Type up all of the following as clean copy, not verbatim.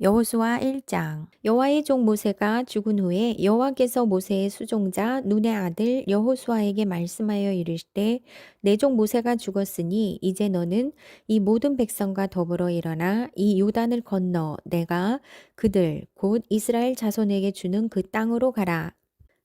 여호수아 1장. 여호와의 종 모세가 죽은 후에 여호와께서 모세의 수종자 눈의 아들 여호수아에게 말씀하여 이르시되 내 종 모세가 죽었으니 이제 너는 이 모든 백성과 더불어 일어나 이 요단을 건너 내가 그들 곧 이스라엘 자손에게 주는 그 땅으로 가라.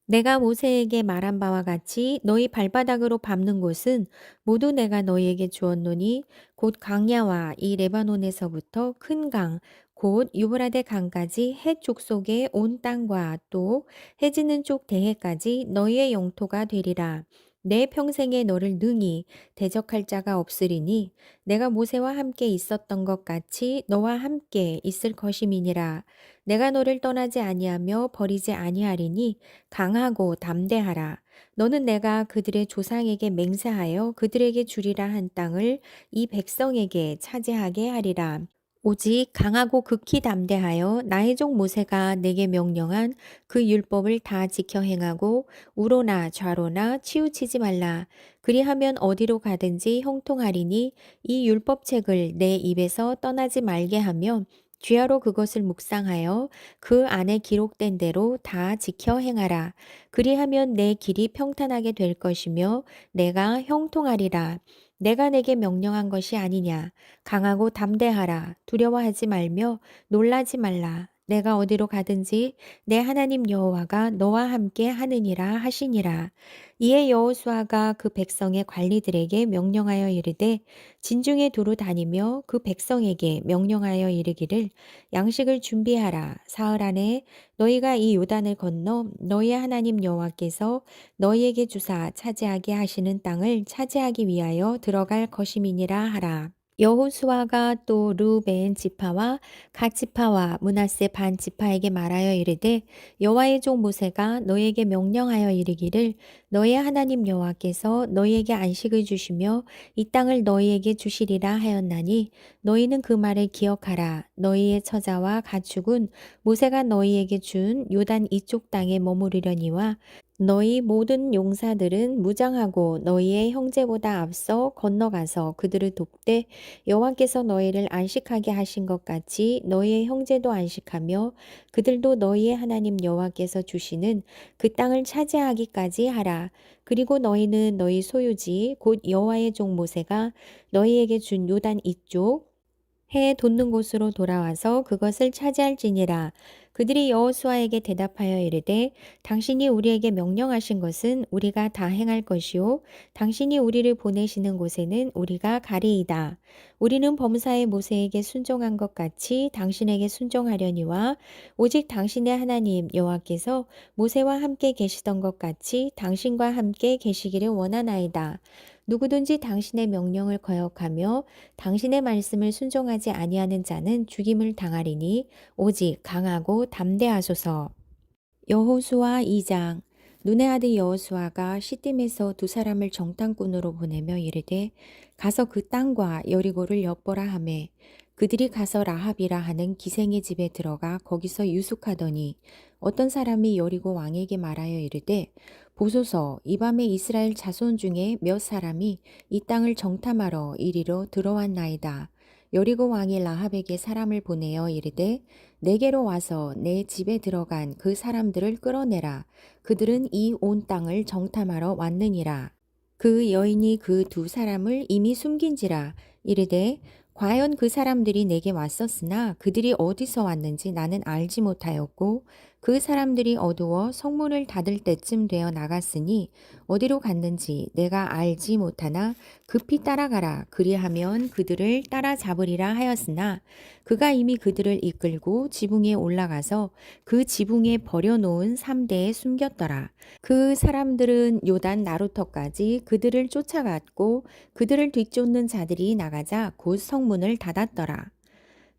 내가 모세에게 말한 바와 같이 너희 발바닥으로 밟는 곳은 모두 내가 너희에게 주었노니 곧 강야와 이 레바논에서부터 큰 강, 곧 유브라데 강까지 해 족속의 온 땅과 또 해지는 쪽 대해까지 너희의 영토가 되리라. 내 평생에 너를 능히 대적할 자가 없으리니 내가 모세와 함께 있었던 것 같이 너와 함께 있을 것임이니라. 내가 너를 떠나지 아니하며 버리지 아니하리니 강하고 담대하라. 너는 내가 그들의 조상에게 맹세하여 그들에게 주리라 한 땅을 이 백성에게 차지하게 하리라. 오직 강하고 극히 담대하여 나의 종 모세가 내게 명령한 그 율법을 다 지켜 행하고 우로나 좌로나 치우치지 말라. 그리하면 어디로 가든지 형통하리니 이 율법책을 내 입에서 떠나지 말게 하며 주야로 그것을 묵상하여 그 안에 기록된 대로 다 지켜 행하라. 그리하면 내 길이 평탄하게 될 것이며 내가 형통하리라. 내가 내게 명령한 것이 아니냐. 강하고 담대하라. 두려워하지 말며 놀라지 말라. 내가 어디로 가든지 내 하나님 여호와가 너와 함께 하느니라 하시니라. 이에 여호수아가 그 백성의 관리들에게 명령하여 이르되 진중에 두루 다니며 그 백성에게 명령하여 이르기를 양식을 준비하라. 사흘 안에 너희가 이 요단을 건너 너희 하나님 여호와께서 너희에게 주사 차지하게 하시는 땅을 차지하기 위하여 들어갈 것임이니라 하라. 여호수아가 또 르우벤 지파와 갓 지파와 므낫세 반 지파에게 말하여 이르되 여호와의 종 모세가 너희에게 명령하여 이르기를 너희 하나님 여호와께서 너희에게 안식을 주시며 이 땅을 너희에게 주시리라 하였나니 너희는 그 말을 기억하라. 너희의 처자와 가축은 모세가 너희에게 준 요단 이쪽 땅에 머무르려니와 너희 모든 용사들은 무장하고 너희의 형제보다 앞서 건너가서 그들을 돕되 여호와께서 너희를 안식하게 하신 것 같이 너희의 형제도 안식하며 그들도 너희의 하나님 여호와께서 주시는 그 땅을 차지하기까지 하라. 그리고 너희는 너희 소유지 곧 여호와의 종 모세가 너희에게 준 요단 이쪽 해 돋는 곳으로 돌아와서 그것을 차지할지니라. 그들이 여호수아에게 대답하여 이르되 당신이 우리에게 명령하신 것은 우리가 다 행할 것이요 당신이 우리를 보내시는 곳에는 우리가 가리이다. 우리는 범사의 모세에게 순종한 것 같이 당신에게 순종하려니와 오직 당신의 하나님 여호와께서 모세와 함께 계시던 것 같이 당신과 함께 계시기를 원하나이다. 누구든지 당신의 명령을 거역하며 당신의 말씀을 순종하지 아니하는 자는 죽임을 당하리니 오직 강하고 담대하소서. 여호수아 2장. 눈의 아들 여호수아가 시딤에서 두 사람을 정탐꾼으로 보내며 이르되 가서 그 땅과 여리고를 엿보라 하매 그들이 가서 라합이라 하는 기생의 집에 들어가 거기서 유숙하더니 어떤 사람이 여리고 왕에게 말하여 이르되 보소서 이 밤에 이스라엘 자손 중에 몇 사람이 이 땅을 정탐하러 이리로 들어왔나이다. 여리고 왕이 라합에게 사람을 보내어 이르되 내게로 와서 내 집에 들어간 그 사람들을 끌어내라. 그들은 이 온 땅을 정탐하러 왔느니라. 그 여인이 그 두 사람을 이미 숨긴지라. 이르되 과연 그 사람들이 내게 왔었으나 그들이 어디서 왔는지 나는 알지 못하였고 그 사람들이 어두워 성문을 닫을 때쯤 되어 나갔으니 어디로 갔는지 내가 알지 못하나 급히 따라가라. 그리하면 그들을 따라잡으리라 하였으나 그가 이미 그들을 이끌고 지붕에 올라가서 그 지붕에 버려놓은 삼대에 숨겼더라. 그 사람들은 요단 나루터까지 그들을 쫓아갔고 그들을 뒤쫓는 자들이 나가자 곧 성문을 닫았더라.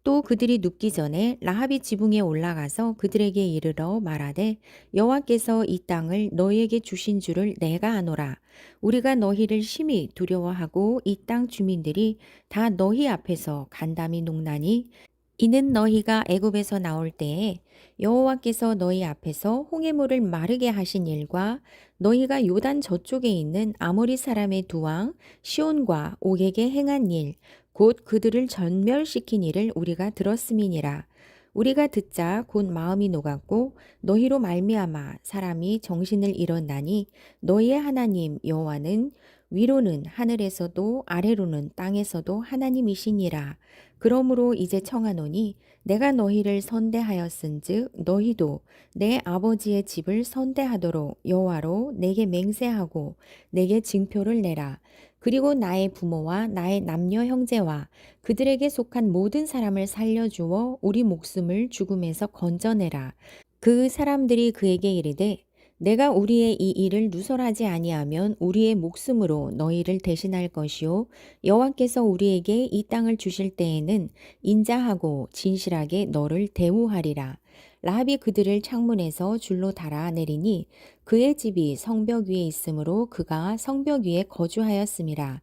또 그들이 눕기 전에 라합이 지붕에 올라가서 그들에게 이르러 말하되 여호와께서 이 땅을 너희에게 주신 줄을 내가 아노라. 우리가 너희를 심히 두려워하고 이 땅 주민들이 다 너희 앞에서 간담이 농나니 이는 너희가 애굽에서 나올 때에 여호와께서 너희 앞에서 홍해물을 마르게 하신 일과 너희가 요단 저쪽에 있는 아모리 사람의 두 왕 시온과 옥에게 행한 일, 곧 그들을 전멸시킨 일을 우리가 들었음이니라. 우리가 듣자 곧 마음이 녹았고 너희로 말미암아 사람이 정신을 잃었나니 너희의 하나님 여호와는 위로는 하늘에서도 아래로는 땅에서도 하나님이시니라. 그러므로 이제 청하노니 내가 너희를 선대하였은즉 너희도 내 아버지의 집을 선대하도록 여호와로 내게 맹세하고 내게 징표를 내라. 그리고 나의 부모와 나의 남녀 형제와 그들에게 속한 모든 사람을 살려주어 우리 목숨을 죽음에서 건져내라. 그 사람들이 그에게 이르되 내가 우리의 이 일을 누설하지 아니하면 우리의 목숨으로 너희를 대신할 것이요 여호와께서 우리에게 이 땅을 주실 때에는 인자하고 진실하게 너를 대우하리라. 라합이 그들을 창문에서 줄로 달아내리니 그의 집이 성벽 위에 있으므로 그가 성벽 위에 거주하였음이라.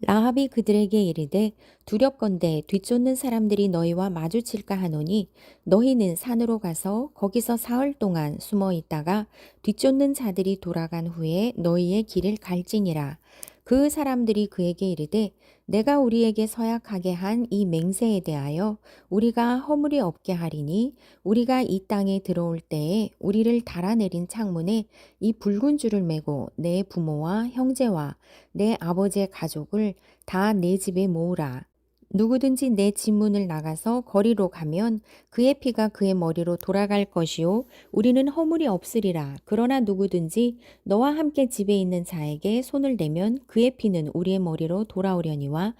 라합이 그들에게 이르되 두렵건대 뒤쫓는 사람들이 너희와 마주칠까 하노니 너희는 산으로 가서 거기서 사흘 동안 숨어 있다가 뒤쫓는 자들이 돌아간 후에 너희의 길을 갈지니라. 그 사람들이 그에게 이르되 내가 우리에게 서약하게 한 이 맹세에 대하여 우리가 허물이 없게 하리니 우리가 이 땅에 들어올 때에 우리를 달아내린 창문에 이 붉은 줄을 매고 내 부모와 형제와 내 아버지의 가족을 다 내 집에 모으라. 누구든지 내 집 문을 나가서 거리로 가면 그의 피가 그의 머리로 돌아갈 것이요 우리는 허물이 없으리라. 그러나 누구든지 너와 함께 집에 있는 자에게 손을 대면 그의 피는 우리의 머리로 돌아오려니와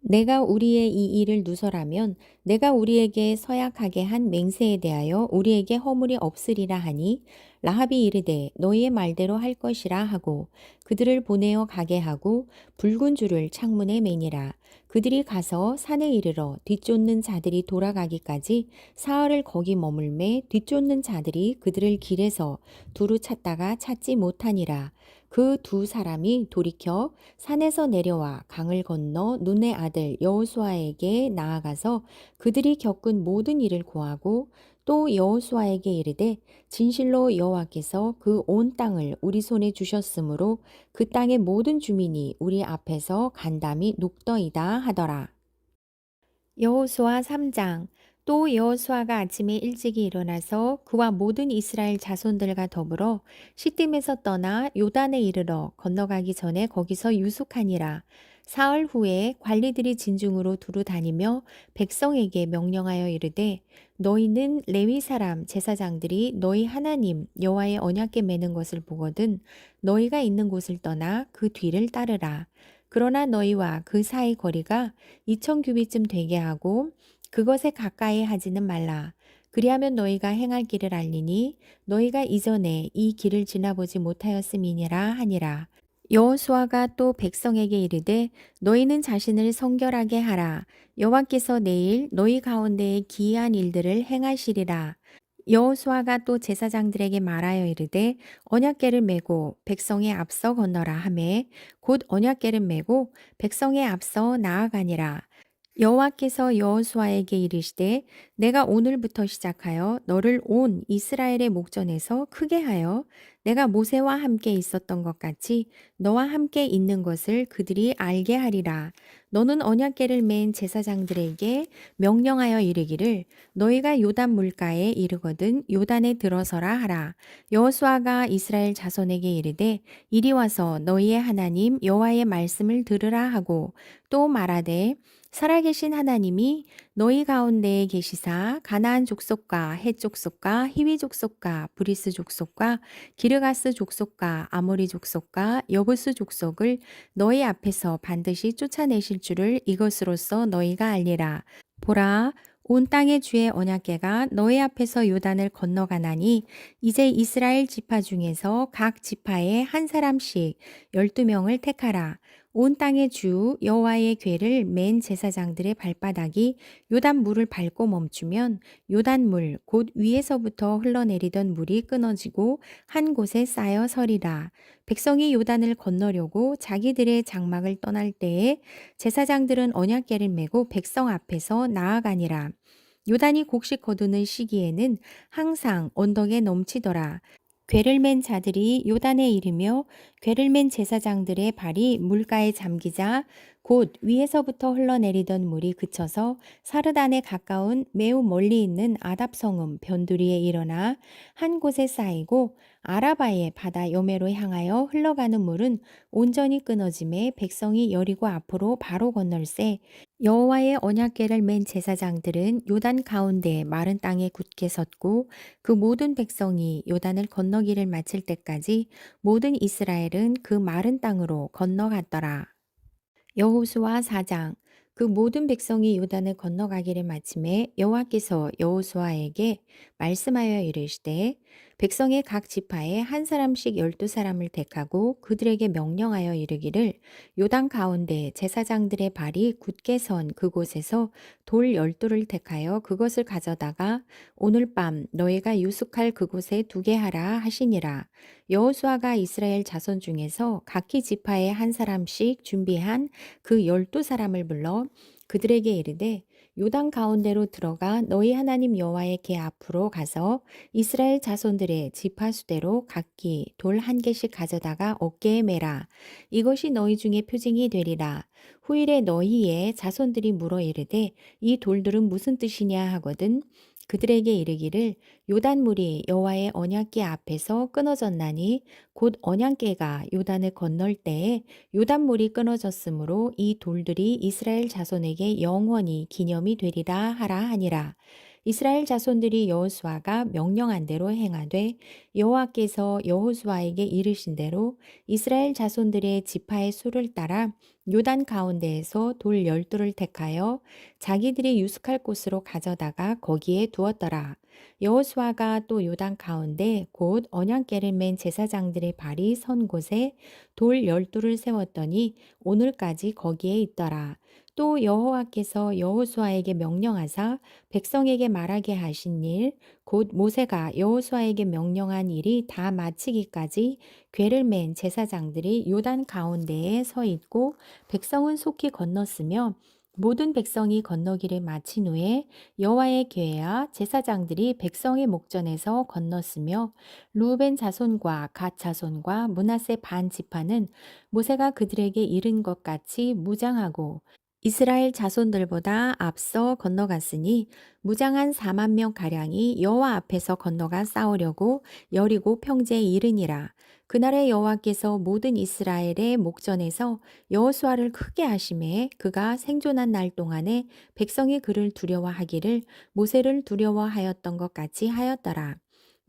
내가 우리의 이 일을 누설하면 내가 우리에게 서약하게 한 맹세에 대하여 우리에게 허물이 없으리라 하니 라합이 이르되 너희의 말대로 할 것이라 하고 그들을 보내어 가게 하고 붉은 줄을 창문에 매니라. 그들이 가서 산에 이르러 뒤쫓는 자들이 돌아가기까지 사흘을 거기 머물매 뒤쫓는 자들이 그들을 길에서 두루 찾다가 찾지 못하니라. 그 두 사람이 돌이켜 산에서 내려와 강을 건너 눈의 아들 여호수아에게 나아가서 그들이 겪은 모든 일을 고하고 또 여호수아에게 이르되 진실로 여호와께서 그 온 땅을 우리 손에 주셨으므로 그 땅의 모든 주민이 우리 앞에서 간담이 녹더이다 하더라. 여호수아 3장. 또 여호수아가 아침에 일찍이 일어나서 그와 모든 이스라엘 자손들과 더불어 시딤에서 떠나 요단에 이르러 건너가기 전에 거기서 유숙하니라. 사흘 후에 관리들이 진중으로 두루 다니며 백성에게 명령하여 이르되 너희는 레위 사람 제사장들이 너희 하나님 여호와의 언약궤 매는 것을 보거든 너희가 있는 곳을 떠나 그 뒤를 따르라. 그러나 너희와 그 사이 거리가 2000규빗쯤 되게 하고 그것에 가까이 하지는 말라. 그리하면 너희가 행할 길을 알리니 너희가 이전에 이 길을 지나보지 못하였음이니라 하니라. 여호수아가 또 백성에게 이르되 너희는 자신을 성결하게 하라. 여호와께서 내일 너희 가운데에 기이한 일들을 행하시리라. 여호수아가 또 제사장들에게 말하여 이르되 언약궤를 메고 백성의 앞서 건너라 하매 곧 언약궤를 메고 백성의 앞서 나아가니라. 여호와께서 여호수아에게 이르시되 내가 오늘부터 시작하여 너를 온 이스라엘의 목전에서 크게 하여 내가 모세와 함께 있었던 것 같이 너와 함께 있는 것을 그들이 알게 하리라. 너는 언약궤를 맨 제사장들에게 명령하여 이르기를 너희가 요단 물가에 이르거든 요단에 들어서라 하라. 여호수아가 이스라엘 자손에게 이르되 이리 와서 너희의 하나님 여호와의 말씀을 들으라 하고 또 말하되 살아계신 하나님이 너희 가운데에 계시사 가나안 족속과 헷 족속과 히위 족속과 브리스 족속과 기르가스 족속과 아모리 족속과 여부스 족속을 너희 앞에서 반드시 쫓아내실 줄을 이것으로써 너희가 알리라. 보라 온 땅의 주의 언약궤가 너희 앞에서 요단을 건너가나니 이제 이스라엘 지파 중에서 각 지파에 한 사람씩 12명을 택하라. 온 땅의 주 여호와의 궤를 맨 제사장들의 발바닥이 요단 물을 밟고 멈추면 요단 물 곧 위에서부터 흘러내리던 물이 끊어지고 한 곳에 쌓여 서리라. 백성이 요단을 건너려고 자기들의 장막을 떠날 때에 제사장들은 언약궤를 메고 백성 앞에서 나아가니라. 요단이 곡식 거두는 시기에는 항상 언덕에 넘치더라. 궤를 맨 자들이 요단에 이르며 궤를 맨 제사장들의 발이 물가에 잠기자 곧 위에서부터 흘러내리던 물이 그쳐서 사르단에 가까운 매우 멀리 있는 아답성읍 변두리에 일어나 한 곳에 쌓이고 아라바의 바다 요매로 향하여 흘러가는 물은 온전히 끊어짐에 백성이 여리고 앞으로 바로 건널세 여호와의 언약궤를 맨 제사장들은 요단 가운데 마른 땅에 굳게 섰고 그 모든 백성이 요단을 건너기를 마칠 때까지 모든 이스라엘은 그 마른 땅으로 건너갔더라. 여호수아 4장 그 모든 백성이 요단을 건너가기를 마침에 여호와께서 여호수아에게 말씀하여 이르시되 백성의 각 지파에 한 사람씩 12사람을 택하고 그들에게 명령하여 이르기를 요단 가운데 제사장들의 발이 굳게 선 그곳에서 돌 12를 택하여 그것을 가져다가 오늘 밤 너희가 유숙할 그곳에 두게 하라 하시니라. 여호수아가 이스라엘 자손 중에서 각기 지파에 한 사람씩 준비한 그 12사람을 불러 그들에게 이르되 요단 가운데로 들어가 너희 하나님 여호와의 궤 앞으로 가서 이스라엘 자손들의 지파 수대로 각기 돌 한 개씩 가져다가 어깨에 매라. 이것이 너희 중에 표징이 되리라. 후일에 너희의 자손들이 물어 이르되 이 돌들은 무슨 뜻이냐 하거든 그들에게 이르기를 요단물이 여호와의 언약궤 앞에서 끊어졌나니 곧 언약궤가 요단을 건널 때에 요단물이 끊어졌으므로 이 돌들이 이스라엘 자손에게 영원히 기념이 되리라 하라 하니라. 이스라엘 자손들이 여호수아가 명령한 대로 행하되 여호와께서 여호수아에게 이르신 대로 이스라엘 자손들의 지파의 수를 따라 요단 가운데에서 돌 12를 택하여 자기들이 유숙할 곳으로 가져다가 거기에 두었더라. 여호수아가 또 요단 가운데 곧 언약궤를 맨 제사장들의 발이 선 곳에 돌 12를 세웠더니 오늘까지 거기에 있더라. 또 여호와께서 여호수아에게 명령하사 백성에게 말하게 하신 일, 곧 모세가 여호수아에게 명령한 일이 다 마치기까지 궤를 맨 제사장들이 요단 가운데에 서 있고 백성은 속히 건넜으며 모든 백성이 건너기를 마친 후에 여호와의 궤와 제사장들이 백성의 목전에서 건넜으며 루벤 자손과 갓 자손과 므낫세 반 지파는 모세가 그들에게 이른 것 같이 무장하고 이스라엘 자손들보다 앞서 건너갔으니 무장한 4만 명 가량이 여호와 앞에서 건너가 싸우려고 여리고 평지에 이르니라. 그날에 여호와께서 모든 이스라엘의 목전에서 여호수아를 크게 하심에 그가 생존한 날 동안에 백성이 그를 두려워하기를 모세를 두려워하였던 것 같이 하였더라.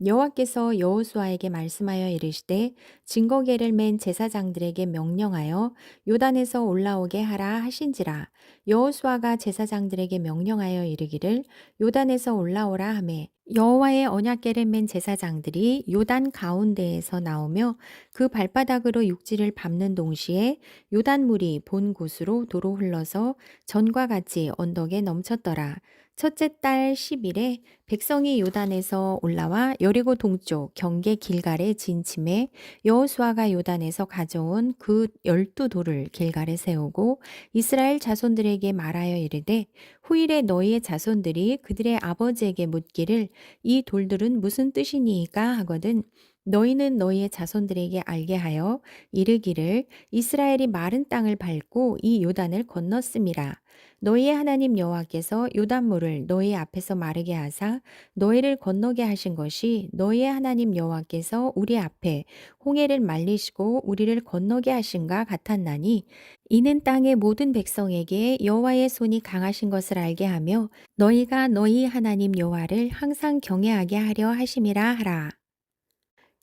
여호와께서 여호수아에게 말씀하여 이르시되 증거궤를 맨 제사장들에게 명령하여 요단에서 올라오게 하라 하신지라. 여호수아가 제사장들에게 명령하여 이르기를 요단에서 올라오라 하매 여호와의 언약궤를 맨 제사장들이 요단 가운데에서 나오며 그 발바닥으로 육지를 밟는 동시에 요단물이 본 곳으로 도로 흘러서 전과 같이 언덕에 넘쳤더라. 첫째 달 10일에 백성이 요단에서 올라와 여리고 동쪽 경계 길갈에 진침해 여호수아가 요단에서 가져온 그 12돌을 길갈에 세우고 이스라엘 자손들에게 말하여 이르되 후일에 너희의 자손들이 그들의 아버지에게 묻기를 이 돌들은 무슨 뜻이니이까 하거든 너희는 너희의 자손들에게 알게 하여 이르기를 이스라엘이 마른 땅을 밟고 이 요단을 건넜음이라. 너희의 하나님 여호와께서 요단물을 너희 앞에서 마르게 하사 너희를 건너게 하신 것이 너희의 하나님 여호와께서 우리 앞에 홍해를 말리시고 우리를 건너게 하신가 같았나니 이는 땅의 모든 백성에게 여호와의 손이 강하신 것을 알게 하며 너희가 너희 하나님 여호와를 항상 경외하게 하려 하심이라 하라.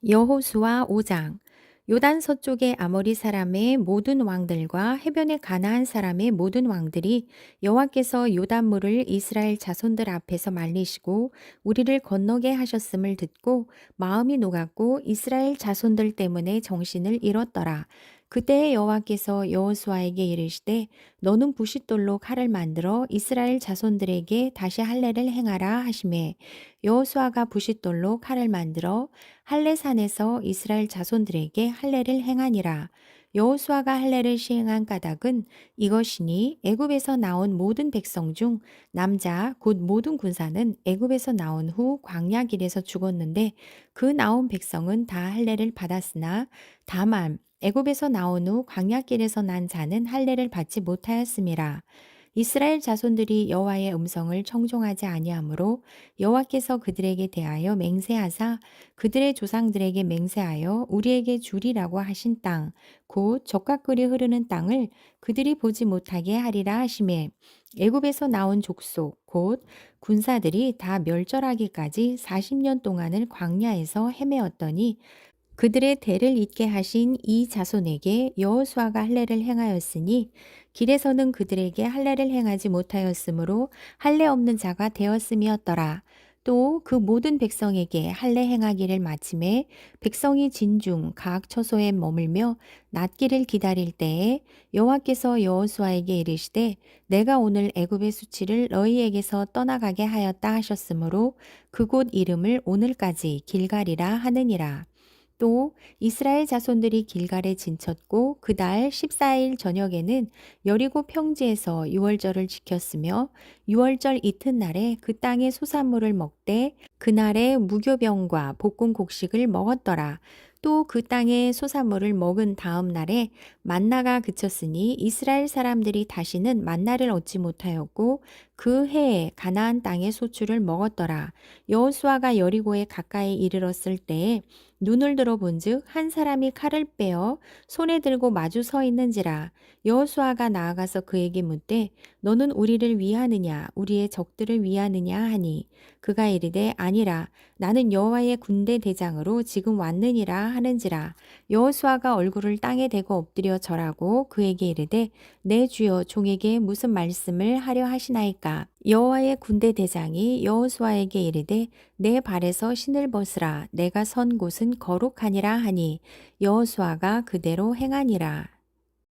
여호수아 5장 요단 서쪽의 아모리 사람의 모든 왕들과 해변의 가나안 사람의 모든 왕들이 여호와께서 요단물을 이스라엘 자손들 앞에서 말리시고 우리를 건너게 하셨음을 듣고 마음이 녹았고 이스라엘 자손들 때문에 정신을 잃었더라. 그때에 여호와께서 여호수아에게 이르시되 너는 부싯돌로 칼을 만들어 이스라엘 자손들에게 다시 할례를 행하라 하시매 여호수아가 부싯돌로 칼을 만들어 할례산에서 이스라엘 자손들에게 할례를 행하니라. 여호수아가 할례를 시행한 까닭은 이것이니 애굽에서 나온 모든 백성 중 남자 곧 모든 군사는 애굽에서 나온 후 광야 길에서 죽었는데 그 나온 백성은 다 할례를 받았으나 다만 애굽에서 나온 후 광야길에서 난 자는 할례를 받지 못하였음이라. 이스라엘 자손들이 여호와의 음성을 청종하지 아니하므로 여호와께서 그들에게 대하여 맹세하사 그들의 조상들에게 맹세하여 우리에게 주리라고 하신 땅, 곧 젖과 꿀이 흐르는 땅을 그들이 보지 못하게 하리라 하시매, 애굽에서 나온 족속 곧 군사들이 다 멸절하기까지 40년 동안을 광야에서 헤매었더니 그들의 대를 잇게 하신 이 자손에게 여호수아가 할례를 행하였으니 길에서는 그들에게 할례를 행하지 못하였으므로 할례 없는 자가 되었음이었더라. 또 그 모든 백성에게 할례 행하기를 마침에 백성이 진중 각 처소에 머물며 낫기를 기다릴 때에 여호와께서 여호수아에게 이르시되 내가 오늘 애굽의 수치를 너희에게서 떠나가게 하였다 하셨으므로 그곳 이름을 오늘까지 길갈이라 하느니라. 또 이스라엘 자손들이 길갈에 진쳤고 그달 14일 저녁에는 여리고 평지에서 유월절을 지켰으며 유월절 이튿날에 그 땅의 소산물을 먹되 그날에 무교병과 볶은 곡식을 먹었더라. 또 그 땅의 소산물을 먹은 다음 날에 만나가 그쳤으니 이스라엘 사람들이 다시는 만나를 얻지 못하였고 그 해에 가나안 땅의 소출을 먹었더라. 여호수아가 여리고에 가까이 이르렀을 때에 눈을 들어 본즉 한 사람이 칼을 빼어 손에 들고 마주 서 있는지라. 여호수아가 나아가서 그에게 묻되 너는 우리를 위하느냐 우리의 적들을 위하느냐 하니 그가 이르되 아니라 나는 여호와의 군대 대장으로 지금 왔느니라 하는지라. 여호수아가 얼굴을 땅에 대고 엎드려 절하고 그에게 이르되 내 주여 종에게 무슨 말씀을 하려 하시나이까. 여호와의 군대 대장이 여호수아에게 이르되 내 발에서 신을 벗으라 내가 선 곳은 거룩하니라 하니 여호수아가 그대로 행하니라.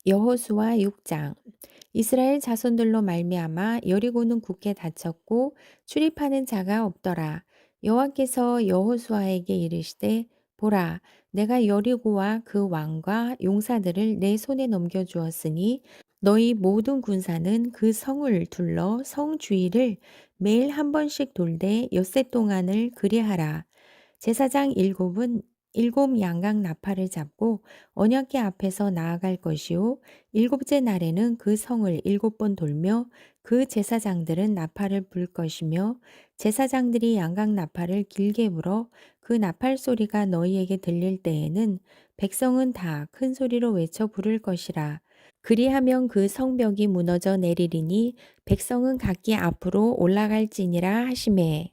여호수아 6장. 이스라엘 자손들로 말미암아 여리고는 굳게 닫혔고 출입하는 자가 없더라. 여호와께서 여호수아에게 이르시되 보라 내가 여리고와 그 왕과 용사들을 내 손에 넘겨 주었으니 너희 모든 군사는 그 성을 둘러 성 주위를 매일 한 번씩 돌되 엿새 동안을 그리하라. 제사장 일곱은 일곱 양각 나팔을 잡고 언약궤 앞에서 나아갈 것이요 일곱째 날에는 그 성을 일곱 번 돌며 그 제사장들은 나팔을 불 것이며 제사장들이 양각 나팔을 길게 불어 그 나팔 소리가 너희에게 들릴 때에는 백성은 다 큰 소리로 외쳐 부를 것이라. 그리하면 그 성벽이 무너져 내리리니 백성은 각기 앞으로 올라갈지니라 하시매.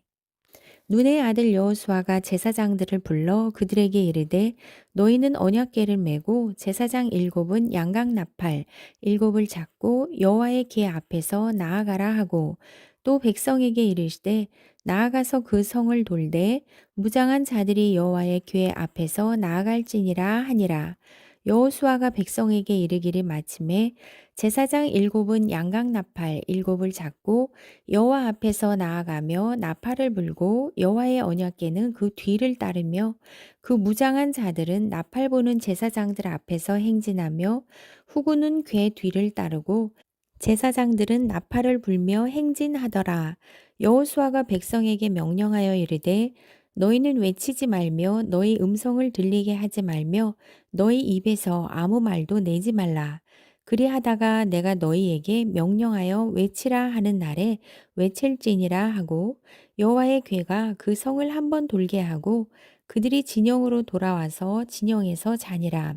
눈의 아들 여호수아가 제사장들을 불러 그들에게 이르되 너희는 언약궤를 메고 제사장 일곱은 양각 나팔 일곱을 잡고 여호와의 궤 앞에서 나아가라 하고 또 백성에게 이르시되 나아가서 그 성을 돌되 무장한 자들이 여호와의 궤 앞에서 나아갈지니라 하니라. 여호수아가 백성에게 이르기를 마침에 제사장 일곱은 양각 나팔 일곱을 잡고 여호와 앞에서 나아가며 나팔을 불고 여호와의 언약궤는 그 뒤를 따르며 그 무장한 자들은 나팔 부는 제사장들 앞에서 행진하며 후군은 궤 뒤를 따르고 제사장들은 나팔을 불며 행진하더라. 여호수아가 백성에게 명령하여 이르되 너희는 외치지 말며 너희 음성을 들리게 하지 말며 너희 입에서 아무 말도 내지 말라. 그리하다가 내가 너희에게 명령하여 외치라 하는 날에 외칠지니라 하고 여호와의 궤가 그 성을 한번 돌게 하고 그들이 진영으로 돌아와서 진영에서 자니라.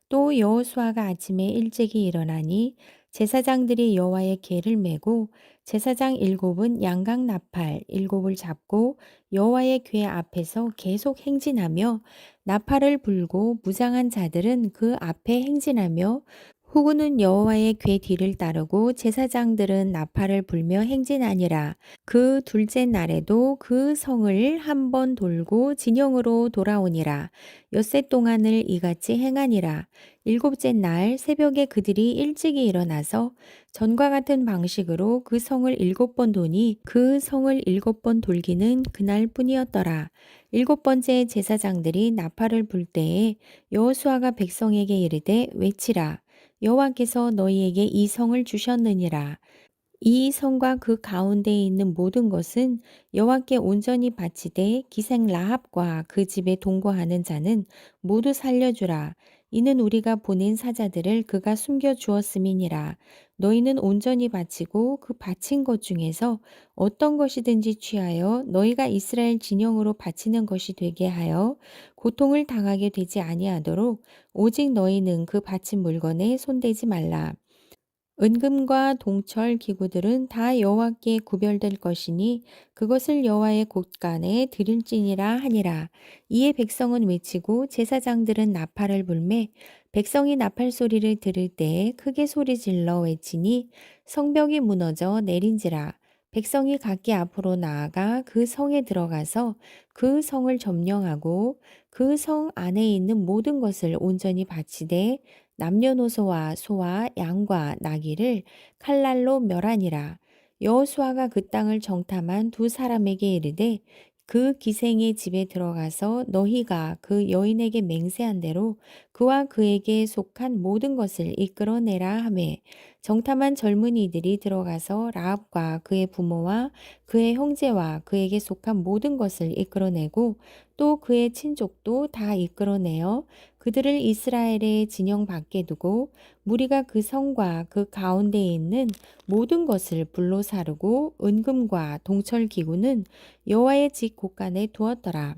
또 여호수아가 아침에 일찍이 일어나니 제사장들이 여호와의 궤를 메고 제사장 일곱은 양각 나팔 일곱을 잡고 여호와의 궤 앞에서 계속 행진하며 나팔을 불고 무장한 자들은 그 앞에 행진하며 후군은 여호와의 궤 뒤를 따르고 제사장들은 나팔을 불며 행진하니라. 그 둘째 날에도 그 성을 한 번 돌고 진영으로 돌아오니라. 엿새 동안을 이같이 행하니라. 일곱째 날 새벽에 그들이 일찍이 일어나서 전과 같은 방식으로 그 성을 일곱 번 도니 그 성을 일곱 번 돌기는 그날 뿐이었더라. 일곱 번째 제사장들이 나팔을 불 때에 여호수아가 백성에게 이르되 외치라. 여호와께서 너희에게 이 성을 주셨느니라. 이 성과 그 가운데에 있는 모든 것은 여호와께 온전히 바치되 기생 라합과 그 집에 동거하는 자는 모두 살려주라. 이는 우리가 보낸 사자들을 그가 숨겨 주었음이니라. 너희는 온전히 바치고 그 바친 것 중에서 어떤 것이든지 취하여 너희가 이스라엘 진영으로 바치는 것이 되게 하여 고통을 당하게 되지 아니하도록 오직 너희는 그 바친 물건에 손대지 말라. 은금과 동철 기구들은 다 여호와께 구별될 것이니 그것을 여호와의 곳간에 드릴지니라 하니라. 이에 백성은 외치고 제사장들은 나팔을 불매 백성이 나팔 소리를 들을 때에 크게 소리질러 외치니 성벽이 무너져 내린지라. 백성이 각기 앞으로 나아가 그 성에 들어가서 그 성을 점령하고 그 성 안에 있는 모든 것을 온전히 바치되 남녀노소와 소와 양과 나귀를 칼날로 멸하니라. 여호수아가 그 땅을 정탐한 두 사람에게 이르되 그 기생의 집에 들어가서 너희가 그 여인에게 맹세한 대로 그와 그에게 속한 모든 것을 이끌어내라 하매 정탐한 젊은이들이 들어가서 라합과 그의 부모와 그의 형제와 그에게 속한 모든 것을 이끌어내고 또 그의 친족도 다 이끌어내어 그들을 이스라엘의 진영 밖에 두고 무리가 그 성과 그 가운데에 있는 모든 것을 불로 사르고 은금과 동철 기구는 여호와의 집 곳간에 두었더라.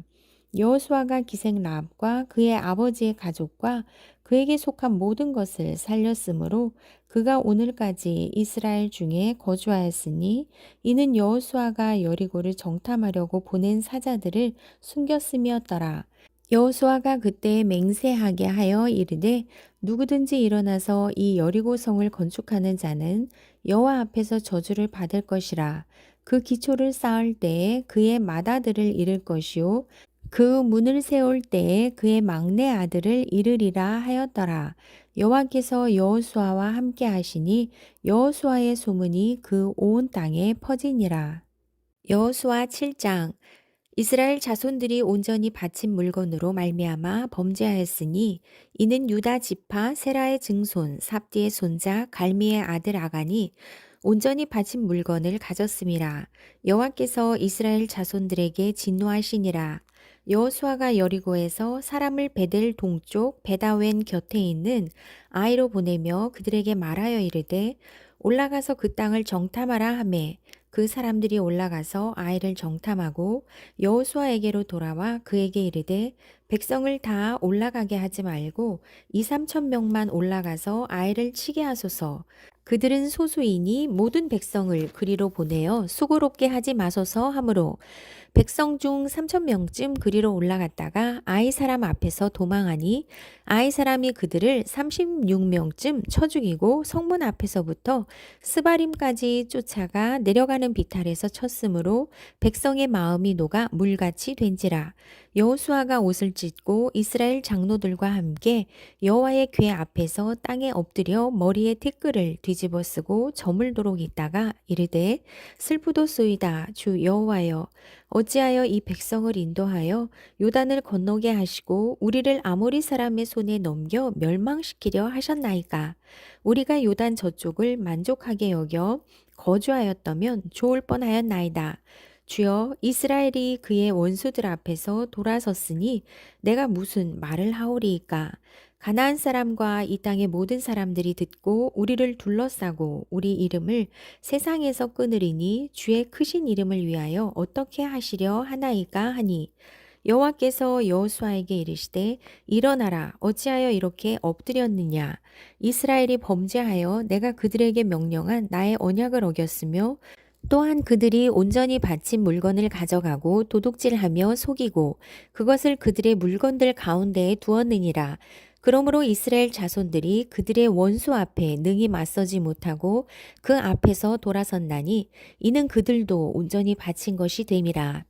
여호수아가 기생 라합과 그의 아버지의 가족과 그에게 속한 모든 것을 살렸으므로 그가 오늘까지 이스라엘 중에 거주하였으니 이는 여호수아가 여리고를 정탐하려고 보낸 사자들을 숨겼음이었더라. 여호수아가 그때 맹세하게 하여 이르되 누구든지 일어나서 이 여리고 성을 건축하는 자는 여호와 앞에서 저주를 받을 것이라. 그 기초를 쌓을 때에 그의 맏아들을 잃을 것이요 그 문을 세울 때에 그의 막내 아들을 잃으리라 하였더라. 여호와께서 여호수아와 함께 하시니 여호수아의 소문이 그 온 땅에 퍼지니라. 여호수아 7장. 이스라엘 자손들이 온전히 바친 물건으로 말미암아 범죄하였으니 이는 유다 지파 세라의 증손 삽디의 손자 갈미의 아들 아간이 온전히 바친 물건을 가졌음이라. 여호와께서 이스라엘 자손들에게 진노하시니라. 여호수아가 여리고에서 사람을 베델 동쪽 베다웬 곁에 있는 아이로 보내며 그들에게 말하여 이르되 올라가서 그 땅을 정탐하라 하매 그 사람들이 올라가서 아이를 정탐하고 여호수아에게로 돌아와 그에게 이르되 백성을 다 올라가게 하지 말고 2, 3천 명만 올라가서 아이를 치게 하소서. 그들은 소수이니 모든 백성을 그리로 보내어 수고롭게 하지 마소서 하므로 백성 중 3천 명쯤 그리로 올라갔다가 아이 사람 앞에서 도망하니 아이 사람이 그들을 36명쯤 쳐 죽이고 성문 앞에서부터 스바림까지 쫓아가 내려가는 비탈에서 쳤으므로 백성의 마음이 녹아 물같이 된지라. 여호수아가 옷을 찢고 이스라엘 장로들과 함께 여호와의 궤 앞에서 땅에 엎드려 머리에 티끌을 뒤집어 쓰고 저물도록 있다가 이르되 슬프도소이다 주 여호와여 어찌하여 이 백성을 인도하여 요단을 건너게 하시고 우리를 아모리 사람의 손에 넘겨 멸망시키려 하셨나이까. 우리가 요단 저쪽을 만족하게 여겨 거주하였다면 좋을 뻔하였나이다. 주여 이스라엘이 그의 원수들 앞에서 돌아섰으니 내가 무슨 말을 하오리이까. 가나안 사람과 이 땅의 모든 사람들이 듣고 우리를 둘러싸고 우리 이름을 세상에서 끊으리니 주의 크신 이름을 위하여 어떻게 하시려 하나이까 하니 여호와께서 여호수아에게 이르시되 일어나라 어찌하여 이렇게 엎드렸느냐 이스라엘이 범죄하여 내가 그들에게 명령한 나의 언약을 어겼으며 또한 그들이 온전히 바친 물건을 가져가고 도둑질하며 속이고 그것을 그들의 물건들 가운데에 두었느니라. 그러므로 이스라엘 자손들이 그들의 원수 앞에 능히 맞서지 못하고 그 앞에서 돌아섰나니 이는 그들도 온전히 바친 것이 됨이라.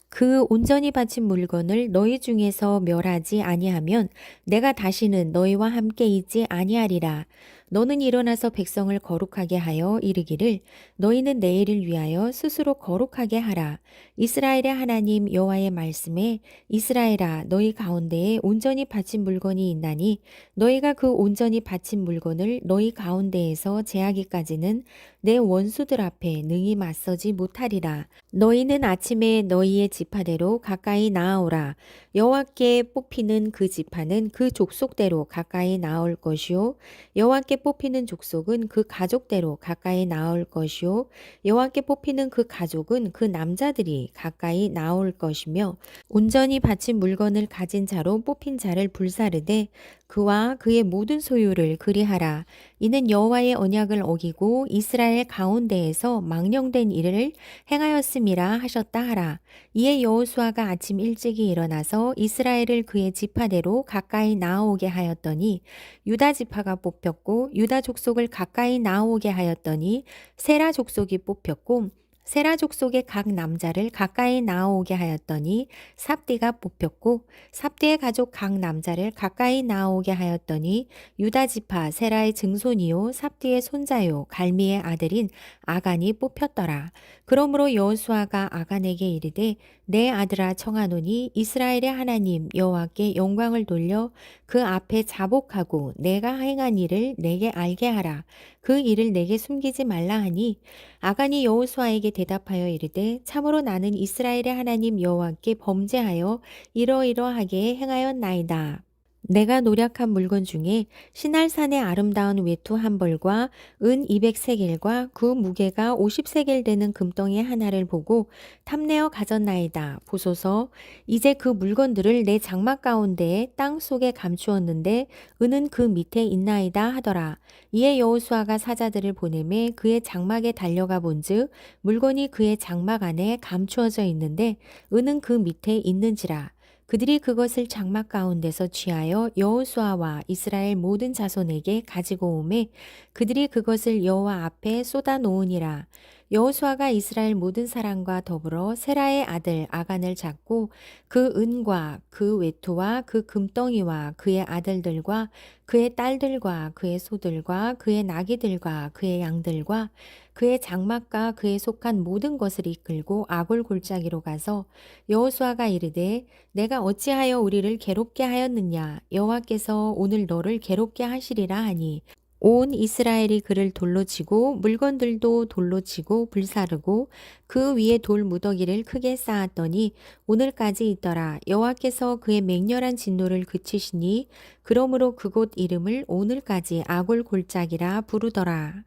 그 온전히 바친 물건을 너희 중에서 멸하지 아니하면 내가 다시는 너희와 함께 있지 아니하리라. 너는 일어나서 백성을 거룩하게 하여 이르기를 너희는 내일을 위하여 스스로 거룩하게 하라. 이스라엘의 하나님 여호와의 말씀에 이스라엘아 너희 가운데에 온전히 바친 물건이 있나니 너희가 그 온전히 바친 물건을 너희 가운데에서 제하기까지는 내 원수들 앞에 능히 맞서지 못하리라. 너희는 아침에 너희의 지파대로 가까이 나아오라. 여호와께 뽑히는 그 지파는 그 족속대로 가까이 나올 것이요 여호와께 뽑히는 족속은 그 가족대로 가까이 나올 것이요 여호와께 뽑히는 그 가족은 그 남자들이 가까이 나올 것이며 온전히 바친 물건을 가진 자로 뽑힌 자를 불사르되 그와 그의 모든 소유를 그리하라. 이는 여호와의 언약을 어기고 이스라엘 가운데에서 망령된 일을 행하였음이라 하셨다 하라. 이에 여호수아가 아침 일찍이 일어나서 이스라엘을 그의 지파대로 가까이 나아오게 하였더니 유다 지파가 뽑혔고 유다 족속을 가까이 나아오게 하였더니 세라 족속이 뽑혔고 세라 족속의 각 남자를 가까이 나아오게 하였더니 삽디가 뽑혔고 삽디의 가족 각 남자를 가까이 나아오게 하였더니 유다 지파 세라의 증손이요 삽디의 손자요 갈미의 아들인 아간이 뽑혔더라. 그러므로 여호수아가 아간에게 이르되 내 아들아 청하노니 이스라엘의 하나님 여호와께 영광을 돌려 그 앞에 자복하고 내가 행한 일을 내게 알게 하라. 그 일을 내게 숨기지 말라 하니 아간이 여호수아에게 대답하여 이르되 참으로 나는 이스라엘의 하나님 여호와께 범죄하여 이러이러하게 행하였나이다. 내가 노력한 물건 중에 시날산의 아름다운 외투 한 벌과 은 200세겔과 그 무게가 50세겔 되는 금덩이 하나를 보고 탐내어 가졌나이다. 보소서 이제 그 물건들을 내 장막 가운데에 땅 속에 감추었는데 은은 그 밑에 있나이다 하더라. 이에 여호수아가 사자들을 보내매 그의 장막에 달려가 본즉 물건이 그의 장막 안에 감추어져 있는데 은은 그 밑에 있는지라. 그들이 그것을 장막 가운데서 취하여 여호수아와 이스라엘 모든 자손에게 가지고 오매 그들이 그것을 여호와 앞에 쏟아 놓으니라. 여호수아가 이스라엘 모든 사람과 더불어 세라의 아들 아간을 잡고 그 은과 그 외투와 그 금덩이와 그의 아들들과 그의 딸들과 그의 소들과 그의 나귀들과 그의 양들과 그의 장막과 그에 속한 모든 것을 이끌고 아골 골짜기로 가서 여호수아가 이르되 내가 어찌하여 우리를 괴롭게 하였느냐 여호와께서 오늘 너를 괴롭게 하시리라 하니 온 이스라엘이 그를 돌로 치고 물건들도 돌로 치고 불사르고 그 위에 돌 무더기를 크게 쌓았더니 오늘까지 있더라. 여호와께서 그의 맹렬한 진노를 그치시니 그러므로 그곳 이름을 오늘까지 아골 골짜기라 부르더라.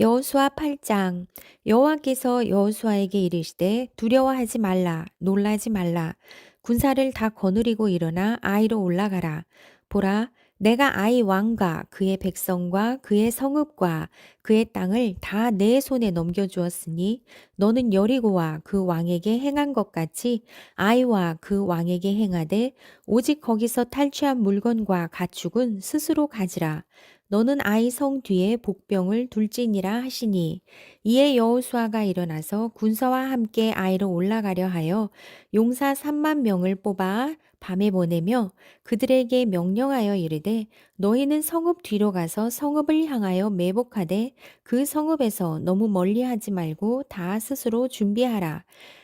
여호수아 8장. 여호와께서 여호수아에게 이르시되 두려워하지 말라 놀라지 말라 군사를 다 거느리고 일어나 아이로 올라가라. 보라 내가 아이 왕과 그의 백성과 그의 성읍과 그의 땅을 다 내 손에 넘겨주었으니 너는 여리고와 그 왕에게 행한 것 같이 아이와 그 왕에게 행하되 오직 거기서 탈취한 물건과 가축은 스스로 가지라. 너는 아이 성 뒤에 복병을 둘지니라 하시니 이에 여호수아가 일어나서 군사와 함께 아이로 올라가려 하여 용사 3만 명을 뽑아 밤에 보내며 그들에게 명령하여 이르되 너희는 성읍 뒤로 가서 성읍을 향하여 매복하되 그 성읍에서 너무 멀리하지 말고 다 스스로 준비하라.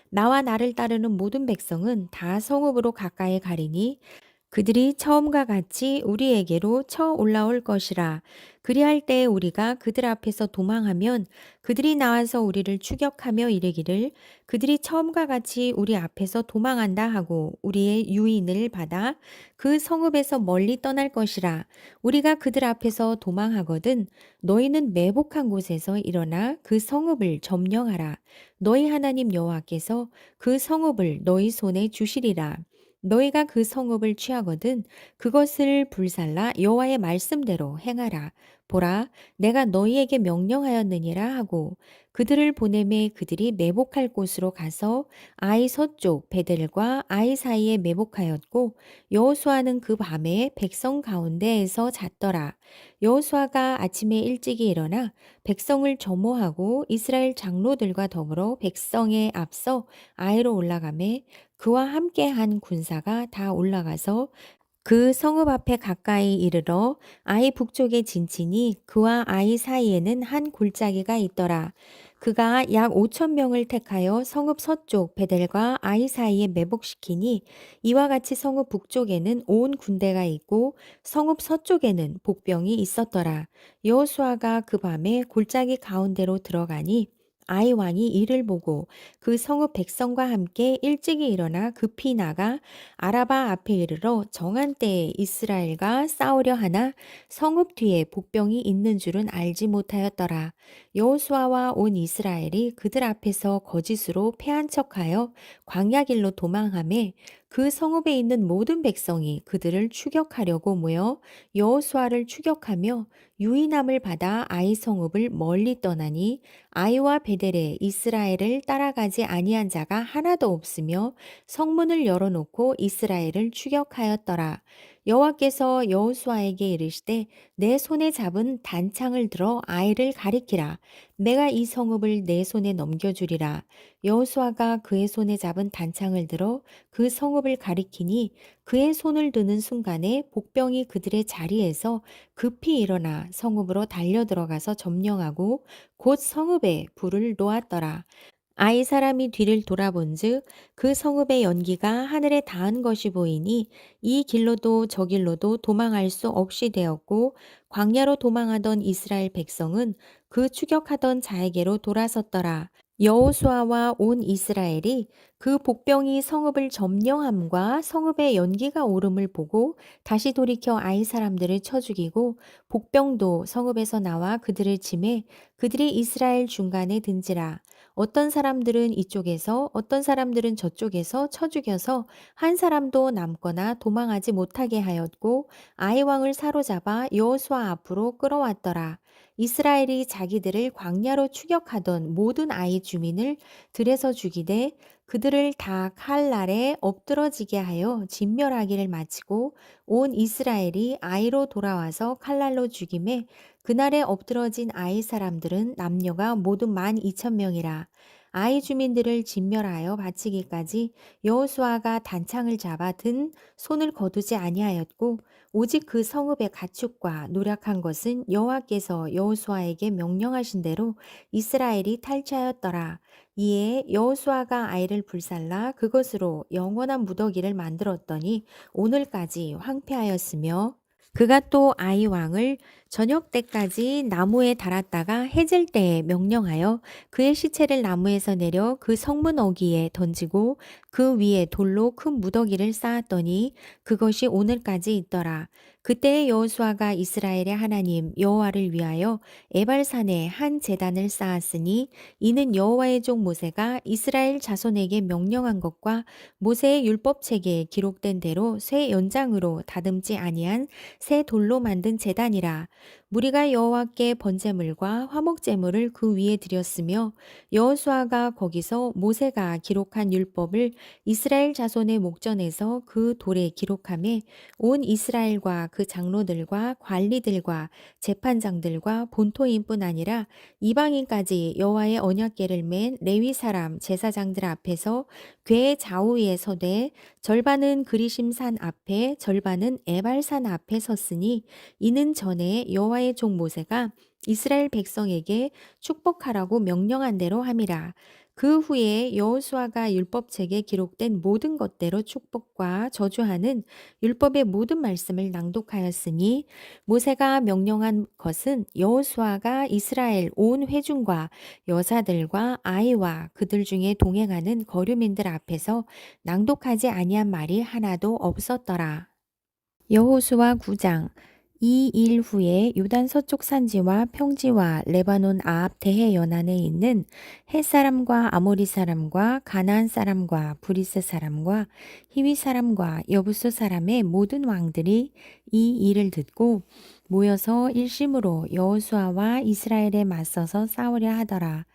나와 나를 따르는 모든 백성은 다 성읍으로 가까이 가리니 그들이 처음과 같이 우리에게로 쳐 올라올 것이라. 그리할 때 우리가 그들 앞에서 도망하면 그들이 나와서 우리를 추격하며 이르기를 그들이 처음과 같이 우리 앞에서 도망한다 하고 우리의 유인을 받아 그 성읍에서 멀리 떠날 것이라. 우리가 그들 앞에서 도망하거든 너희는 매복한 곳에서 일어나 그 성읍을 점령하라. 너희 하나님 여호와께서 그 성읍을 너희 손에 주시리라. 너희가 그 성읍을 취하거든 그것을 불살라 여호와의 말씀대로 행하라. 보라, 내가 너희에게 명령하였느니라 하고 그들을 보내매 그들이 매복할 곳으로 가서 아이 서쪽 베델과 아이 사이에 매복하였고 여호수아는 그 밤에 백성 가운데에서 잤더라. 여호수아가 아침에 일찍이 일어나 백성을 점호하고 이스라엘 장로들과 더불어 백성에 앞서 아이로 올라가매 그와 함께 한 군사가 다 올라가서 그 성읍 앞에 가까이 이르러 아이 북쪽에 진치니 그와 아이 사이에는 한 골짜기가 있더라. 그가 약 5천 명을 택하여 성읍 서쪽 베델과 아이 사이에 매복시키니 이와 같이 성읍 북쪽에는 온 군대가 있고 성읍 서쪽에는 복병이 있었더라. 여호수아가 그 밤에 골짜기 가운데로 들어가니 아이 왕이 이를 보고 그 성읍 백성과 함께 일찍이 일어나 급히 나가 아라바 앞에 이르러 정한 때에 이스라엘과 싸우려 하나 성읍 뒤에 복병이 있는 줄은 알지 못하였더라. 여호수아와 온 이스라엘이 그들 앞에서 거짓으로 패한 척하여 광야길로 도망하매 그 성읍에 있는 모든 백성이 그들을 추격하려고 모여 여호수아를 추격하며 유인함을 받아 아이 성읍을 멀리 떠나니 아이와 베델에 이스라엘을 따라가지 아니한 자가 하나도 없으며 성문을 열어놓고 이스라엘을 추격하였더라. 여호와께서 여호수아에게 이르시되 내 손에 잡은 단창을 들어 아이를 가리키라. 내가 이 성읍을 내 손에 넘겨주리라. 여호수아가 그의 손에 잡은 단창을 들어 그 성읍을 가리키니 그의 손을 드는 순간에 복병이 그들의 자리에서 급히 일어나 성읍으로 달려 들어가서 점령하고 곧 성읍에 불을 놓았더라. 아이 사람이 뒤를 돌아본즉 그 성읍의 연기가 하늘에 닿은 것이 보이니 이 길로도 저 길로도 도망할 수 없이 되었고 광야로 도망하던 이스라엘 백성은 그 추격하던 자에게로 돌아섰더라. 여호수아와 온 이스라엘이 그 복병이 성읍을 점령함과 성읍의 연기가 오름을 보고 다시 돌이켜 아이 사람들을 쳐 죽이고 복병도 성읍에서 나와 그들을 치매 그들이 이스라엘 중간에 든지라. 어떤 사람들은 이쪽에서 어떤 사람들은 저쪽에서 쳐 죽여서 한 사람도 남거나 도망하지 못하게 하였고 아이 왕을 사로잡아 여호수아 앞으로 끌어왔더라. 이스라엘이 자기들을 광야로 추격하던 모든 아이 주민을 들에서 죽이되 그들을 다 칼날에 엎드러지게 하여 진멸하기를 마치고 온 이스라엘이 아이로 돌아와서 칼날로 죽임에 그날에 엎드러진 아이 사람들은 남녀가 모두 12,000명이라. 아이 주민들을 진멸하여 바치기까지 여호수아가 단창을 잡아 든 손을 거두지 아니하였고 오직 그 성읍의 가축과 노력한 것은 여호와께서 여호수아에게 명령하신 대로 이스라엘이 탈취하였더라. 이에 여호수아가 아이를 불살라 그것으로 영원한 무더기를 만들었더니 오늘까지 황폐하였으며 그가 또 아이 왕을 저녁 때까지 나무에 달았다가 해질 때에 명령하여 그의 시체를 나무에서 내려 그 성문 어귀에 던지고 그 위에 돌로 큰 무더기를 쌓았더니 그것이 오늘까지 있더라. 그때 여호수아가 이스라엘의 하나님 여호와를 위하여 에발산에 한 제단을 쌓았으니 이는 여호와의 종 모세가 이스라엘 자손에게 명령한 것과 모세의 율법책에 기록된 대로 쇠 연장으로 다듬지 아니한 새 돌로 만든 제단이라. 무리가 여호와께 번제물과 화목제물을 그 위에 드렸으며 여호수아가 거기서 모세가 기록한 율법을 이스라엘 자손의 목전에서 그 돌에 기록하며 온 이스라엘과 그 장로들과 관리들과 재판장들과 본토인뿐 아니라 이방인까지 여호와의 언약궤를 맨 레위 사람 제사장들 앞에서 궤 좌우에 서되 절반은 그리심 산 앞에 절반은 에발산 앞에 섰으니 이는 전에 여호와의 종 모세가 이스라엘 백성에게 축복하라고 명령한 대로 함이라. 그 후에 여호수아가 율법책에 기록된 모든 것대로 축복과 저주하는 율법의 모든 말씀을 낭독하였으니 모세가 명령한 것은 여호수아가 이스라엘 온 회중과 여자들과 아이와 그들 중에 동행하는 거류민들 앞에서 낭독하지 아니한 말이 하나도 없었더라. 여호수아 9장. 이 일 후에 요단 서쪽 산지와 평지와 레바논 앞 대해 연안에 있는 헷 사람과 아모리 사람과 가나안 사람과 브리스 사람과 히위 사람과 여부스 사람의 모든 왕들이 이 일을 듣고 모여서 일심으로 여호수아와 이스라엘에 맞서서 싸우려 하더라.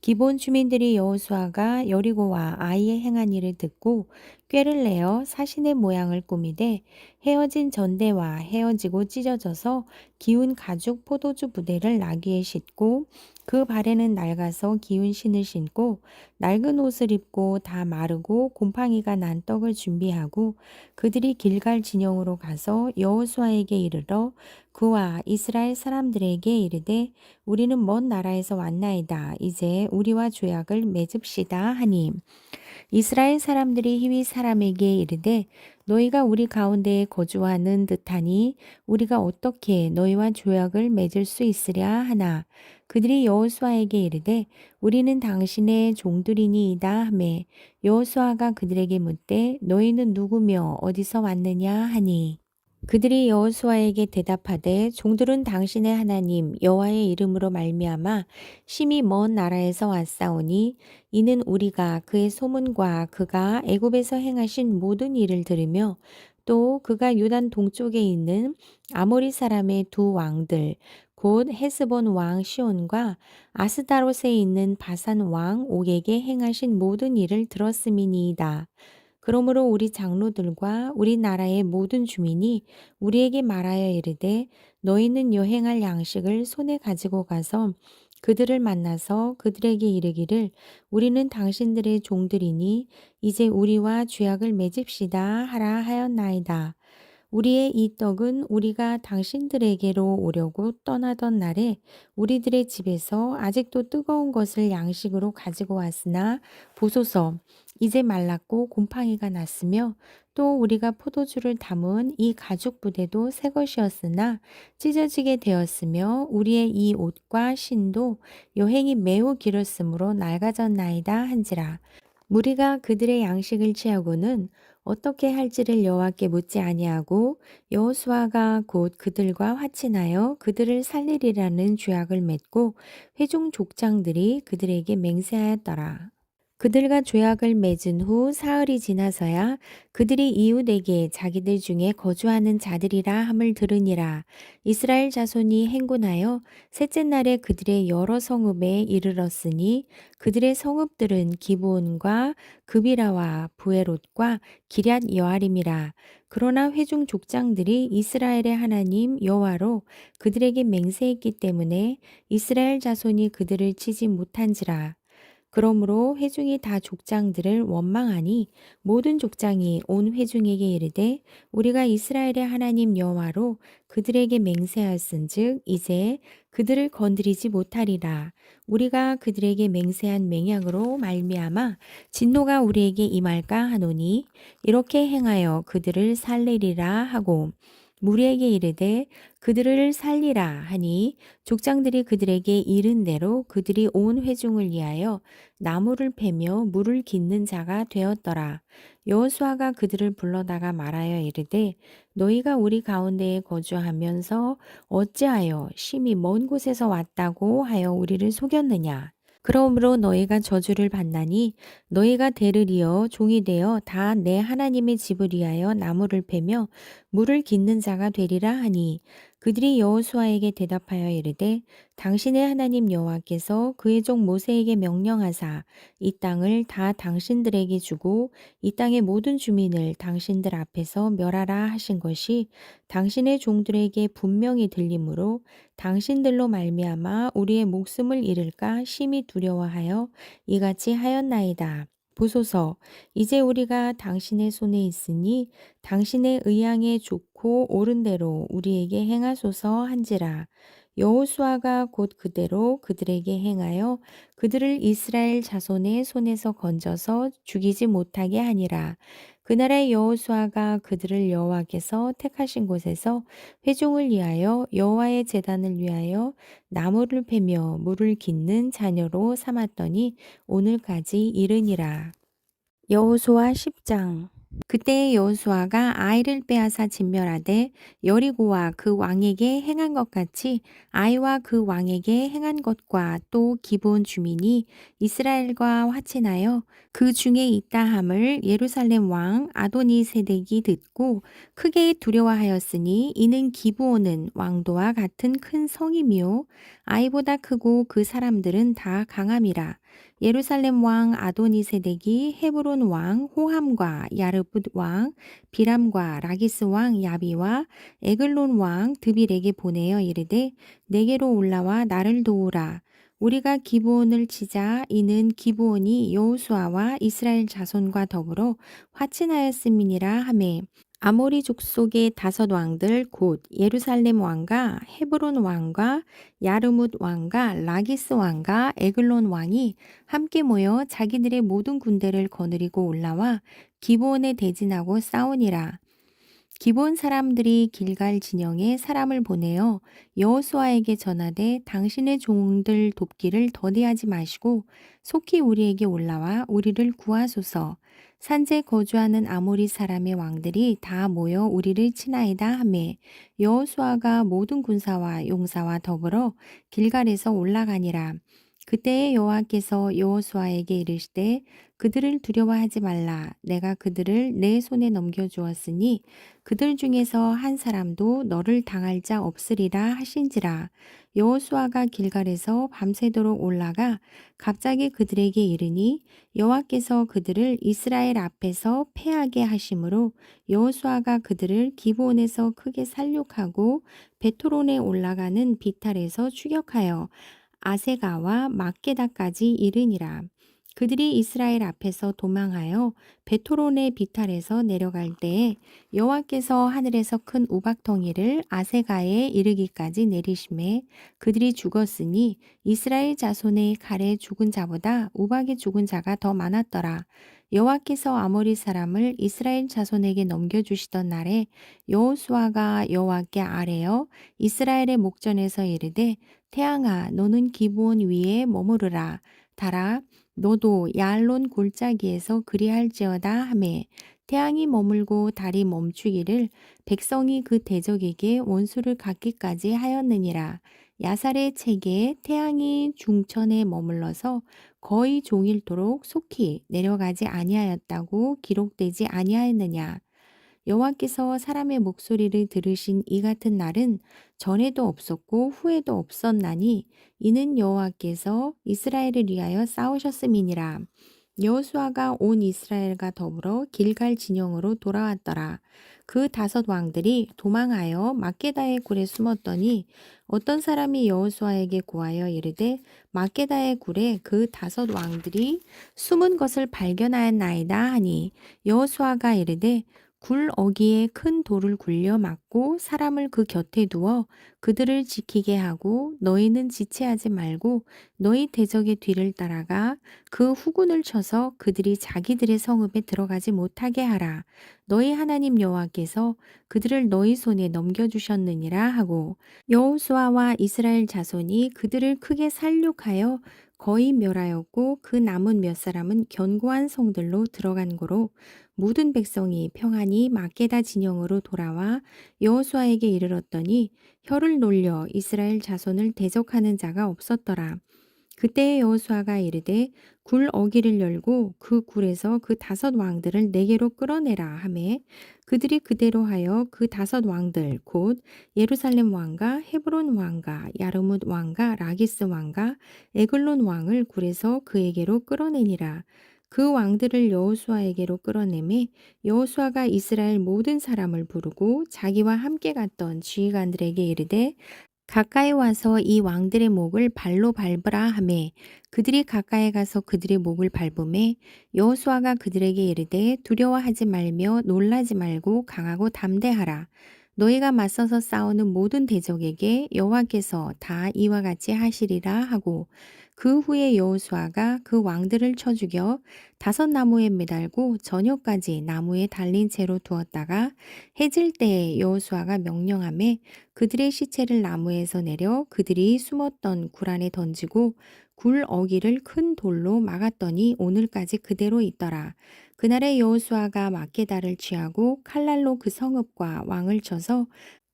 기본 주민들이 여호수아가 여리고와 아이에 행한 일을 듣고 꾀를 내어 사신의 모양을 꾸미되 헤어진 전대와 헤어지고 찢어져서 기운 가죽 포도주 부대를 나귀에 싣고 그 발에는 낡아서 기운 신을 신고 낡은 옷을 입고 다 마르고 곰팡이가 난 떡을 준비하고 그들이 길갈 진영으로 가서 여호수아에게 이르러 그와 이스라엘 사람들에게 이르되 우리는 먼 나라에서 왔나이다. 이제 우리와 조약을 맺읍시다 하니 이스라엘 사람들이 희위 사람에게 이르되 너희가 우리 가운데에 거주하는 듯하니 우리가 어떻게 너희와 조약을 맺을 수 있으랴 하나 그들이 여호수아에게 이르되 우리는 당신의 종들이니이다 하매 여호수아가 그들에게 묻되 너희는 누구며 어디서 왔느냐 하니 그들이 여호수아에게 대답하되 종들은 당신의 하나님 여호와의 이름으로 말미암아 심히 먼 나라에서 왔사오니 이는 우리가 그의 소문과 그가 애굽에서 행하신 모든 일을 들으며 또 그가 요단 동쪽에 있는 아모리 사람의 두 왕들 곧 헤스본 왕 시온과 아스다롯에 있는 바산 왕 옥에게 행하신 모든 일을 들었음이니이다. 그러므로 우리 장로들과 우리 나라의 모든 주민이 우리에게 말하여 이르되 너희는 여행할 양식을 손에 가지고 가서 그들을 만나서 그들에게 이르기를 우리는 당신들의 종들이니 이제 우리와 죄악을 맺읍시다 하라 하였나이다. 우리의 이 떡은 우리가 당신들에게로 오려고 떠나던 날에 우리들의 집에서 아직도 뜨거운 것을 양식으로 가지고 왔으나 보소서 이제 말랐고 곰팡이가 났으며 또 우리가 포도주를 담은 이 가죽 부대도 새 것이었으나 찢어지게 되었으며 우리의 이 옷과 신도 여행이 매우 길었으므로 낡아졌나이다 한지라. 무리가 그들의 양식을 취하고는 어떻게 할지를 여호와께 묻지 아니하고 여호수아가 곧 그들과 화친하여 그들을 살리리라는 죄악을 맺고 회중 족장들이 그들에게 맹세하였더라. 그들과 조약을 맺은 후 사흘이 지나서야 그들이 이웃에게 자기들 중에 거주하는 자들이라 함을 들으니라. 이스라엘 자손이 행군하여 셋째 날에 그들의 여러 성읍에 이르렀으니 그들의 성읍들은 기브온과 그비라와 부에롯과 기럇 여아림이라. 그러나 회중 족장들이 이스라엘의 하나님 여호와로 그들에게 맹세했기 때문에 이스라엘 자손이 그들을 치지 못한지라. 그러므로 회중이 다 족장들을 원망하니 모든 족장이 온 회중에게 이르되 우리가 이스라엘의 하나님 여호와로 그들에게 맹세하였은즉 이제 그들을 건드리지 못하리라. 우리가 그들에게 맹세한 맹약으로 말미암아 진노가 우리에게 임할까 하노니 이렇게 행하여 그들을 살리리라 하고 무리에게 이르되 그들을 살리라 하니 족장들이 그들에게 이른 대로 그들이 온 회중을 위하여 나무를 패며 물을 깃는 자가 되었더라. 여호수아가 그들을 불러다가 말하여 이르되 너희가 우리 가운데에 거주하면서 어찌하여 심히 먼 곳에서 왔다고 하여 우리를 속였느냐. 그러므로 너희가 저주를 받나니 너희가 대를 이어 종이 되어 다 내 하나님의 집을 위하여 나무를 패며 물을 깃는 자가 되리라 하니 그들이 여호수아에게 대답하여 이르되 당신의 하나님 여호와께서 그의 종 모세에게 명령하사 이 땅을 다 당신들에게 주고 이 땅의 모든 주민을 당신들 앞에서 멸하라 하신 것이 당신의 종들에게 분명히 들리므로 당신들로 말미암아 우리의 목숨을 잃을까 심히 두려워하여 이같이 하였나이다. 보소서, 이제 우리가 당신의 손에 있으니 당신의 의향에 좋고 옳은 대로 우리에게 행하소서 한지라. 여호수아가 곧 그대로 그들에게 행하여 그들을 이스라엘 자손의 손에서 건져서 죽이지 못하게 하니라. 그날에 여호수아가 그들을 여호와께서 택하신 곳에서 회중을 위하여 여호와의 제단을 위하여 나무를 패며 물을 깃는 자녀로 삼았더니 오늘까지 이르니라. 여호수아 10장. 그때 여호수아가 아이를 빼앗아 진멸하되 여리고와 그 왕에게 행한 것 같이 아이와 그 왕에게 행한 것과 또 기브온 주민이 이스라엘과 화친하여 그 중에 있다 함을 예루살렘 왕 아도니 세덱이 듣고 크게 두려워하였으니 이는 기브온은 왕도와 같은 큰 성이며 아이보다 크고 그 사람들은 다 강함이라. 예루살렘 왕 아도니세덱이 헤브론 왕 호함과 야르붓 왕 비람과 라기스 왕 야비와 에글론 왕 드빌에게 보내어 이르되 내게로 올라와 나를 도우라. 우리가 기브온을 치자 이는 기브온이 여호수아와 이스라엘 자손과 더불어 화친하였음이니라 하매 아모리 족속의 5 왕들 곧 예루살렘 왕과 헤브론 왕과 야르뭇 왕과 라기스 왕과 에글론 왕이 함께 모여 자기들의 모든 군대를 거느리고 올라와 기브온에 대진하고 싸우니라. 기브온 사람들이 길갈 진영에 사람을 보내어 여호수아에게 전하되 당신의 종들 돕기를 더디하지 마시고 속히 우리에게 올라와 우리를 구하소서. 산지에 거주하는 아모리 사람의 왕들이 다 모여 우리를 치나이다 하매 여호수아가 모든 군사와 용사와 더불어 길갈에서 올라가니라. 그때에 여호와께서 여호수아에게 이르시되 그들을 두려워하지 말라. 내가 그들을 내 손에 넘겨주었으니 그들 중에서 한 사람도 너를 당할 자 없으리라 하신지라. 여호수아가 길갈에서 밤새도록 올라가 갑자기 그들에게 이르니 여호와께서 그들을 이스라엘 앞에서 패하게 하심으로 여호수아가 그들을 기브온에서 크게 살육하고 베토론에 올라가는 비탈에서 추격하여 아세가와 막게다까지 이르니라. 그들이 이스라엘 앞에서 도망하여 베토론의 비탈에서 내려갈 때에 여호와께서 하늘에서 큰 우박덩이를 아세가에 이르기까지 내리심에 그들이 죽었으니 이스라엘 자손의 칼에 죽은 자보다 우박에 죽은 자가 더 많았더라. 여호와께서 아모리 사람을 이스라엘 자손에게 넘겨주시던 날에 여호수아가 여호와께 아뢰어 이스라엘의 목전에서 이르되 태양아 너는 기브온 위에 머무르라. 달아 너도 야알론 골짜기에서 그리할지어다 하매 태양이 머물고 달이 멈추기를 백성이 그 대적에게 원수를 갚기까지 하였느니라. 야살의 책에 태양이 중천에 머물러서 거의 종일토록 속히 내려가지 아니하였다고 기록되지 아니하였느냐. 여호와께서 사람의 목소리를 들으신 이 같은 날은 전에도 없었고 후에도 없었나니 이는 여호와께서 이스라엘을 위하여 싸우셨음이니라. 여호수아가 온 이스라엘과 더불어 길갈 진영으로 돌아왔더라. 그 5 왕들이 도망하여 막게다의 굴에 숨었더니 어떤 사람이 여호수아에게 고하여 이르되 막게다의 굴에 그 5 왕들이 숨은 것을 발견하였나이다 하니 여호수아가 이르되 굴 어귀에 큰 돌을 굴려 막고 사람을 그 곁에 두어 그들을 지키게 하고 너희는 지체하지 말고 너희 대적의 뒤를 따라가 그 후군을 쳐서 그들이 자기들의 성읍에 들어가지 못하게 하라. 너희 하나님 여호와께서 그들을 너희 손에 넘겨주셨느니라 하고 여호수아와 이스라엘 자손이 그들을 크게 살육하여 거의 멸하였고 그 남은 몇 사람은 견고한 성들로 들어간 고로 모든 백성이 평안히 막게다 진영으로 돌아와 여호수아에게 이르렀더니 혀를 놀려 이스라엘 자손을 대적하는 자가 없었더라. 그때에 여호수아가 이르되 굴 어귀를 열고 그 굴에서 그 5 왕들을 내게로 끌어내라 하매 그들이 그대로 하여 그 5 왕들 곧 예루살렘 왕과 헤브론 왕과 야르뭇 왕과 라기스 왕과 에글론 왕을 굴에서 그에게로 끌어내니라. 그 왕들을 여호수아에게로 끌어내매 여호수아가 이스라엘 모든 사람을 부르고 자기와 함께 갔던 지휘관들에게 이르되 가까이 와서 이 왕들의 목을 발로 밟으라 하매 그들이 가까이 가서 그들의 목을 밟음에 여호수아가 그들에게 이르되 두려워하지 말며 놀라지 말고 강하고 담대하라. 너희가 맞서서 싸우는 모든 대적에게 여호와께서 다 이와 같이 하시리라 하고 그 후에 여호수아가 그 왕들을 쳐 죽여 5 나무에 매달고 저녁까지 나무에 달린 채로 두었다가 해질 때에 여호수아가 명령하매 그들의 시체를 나무에서 내려 그들이 숨었던 굴 안에 던지고 굴 어귀를 큰 돌로 막았더니 오늘까지 그대로 있더라. 그날에 여호수아가 막게다를 취하고 칼날로 그 성읍과 왕을 쳐서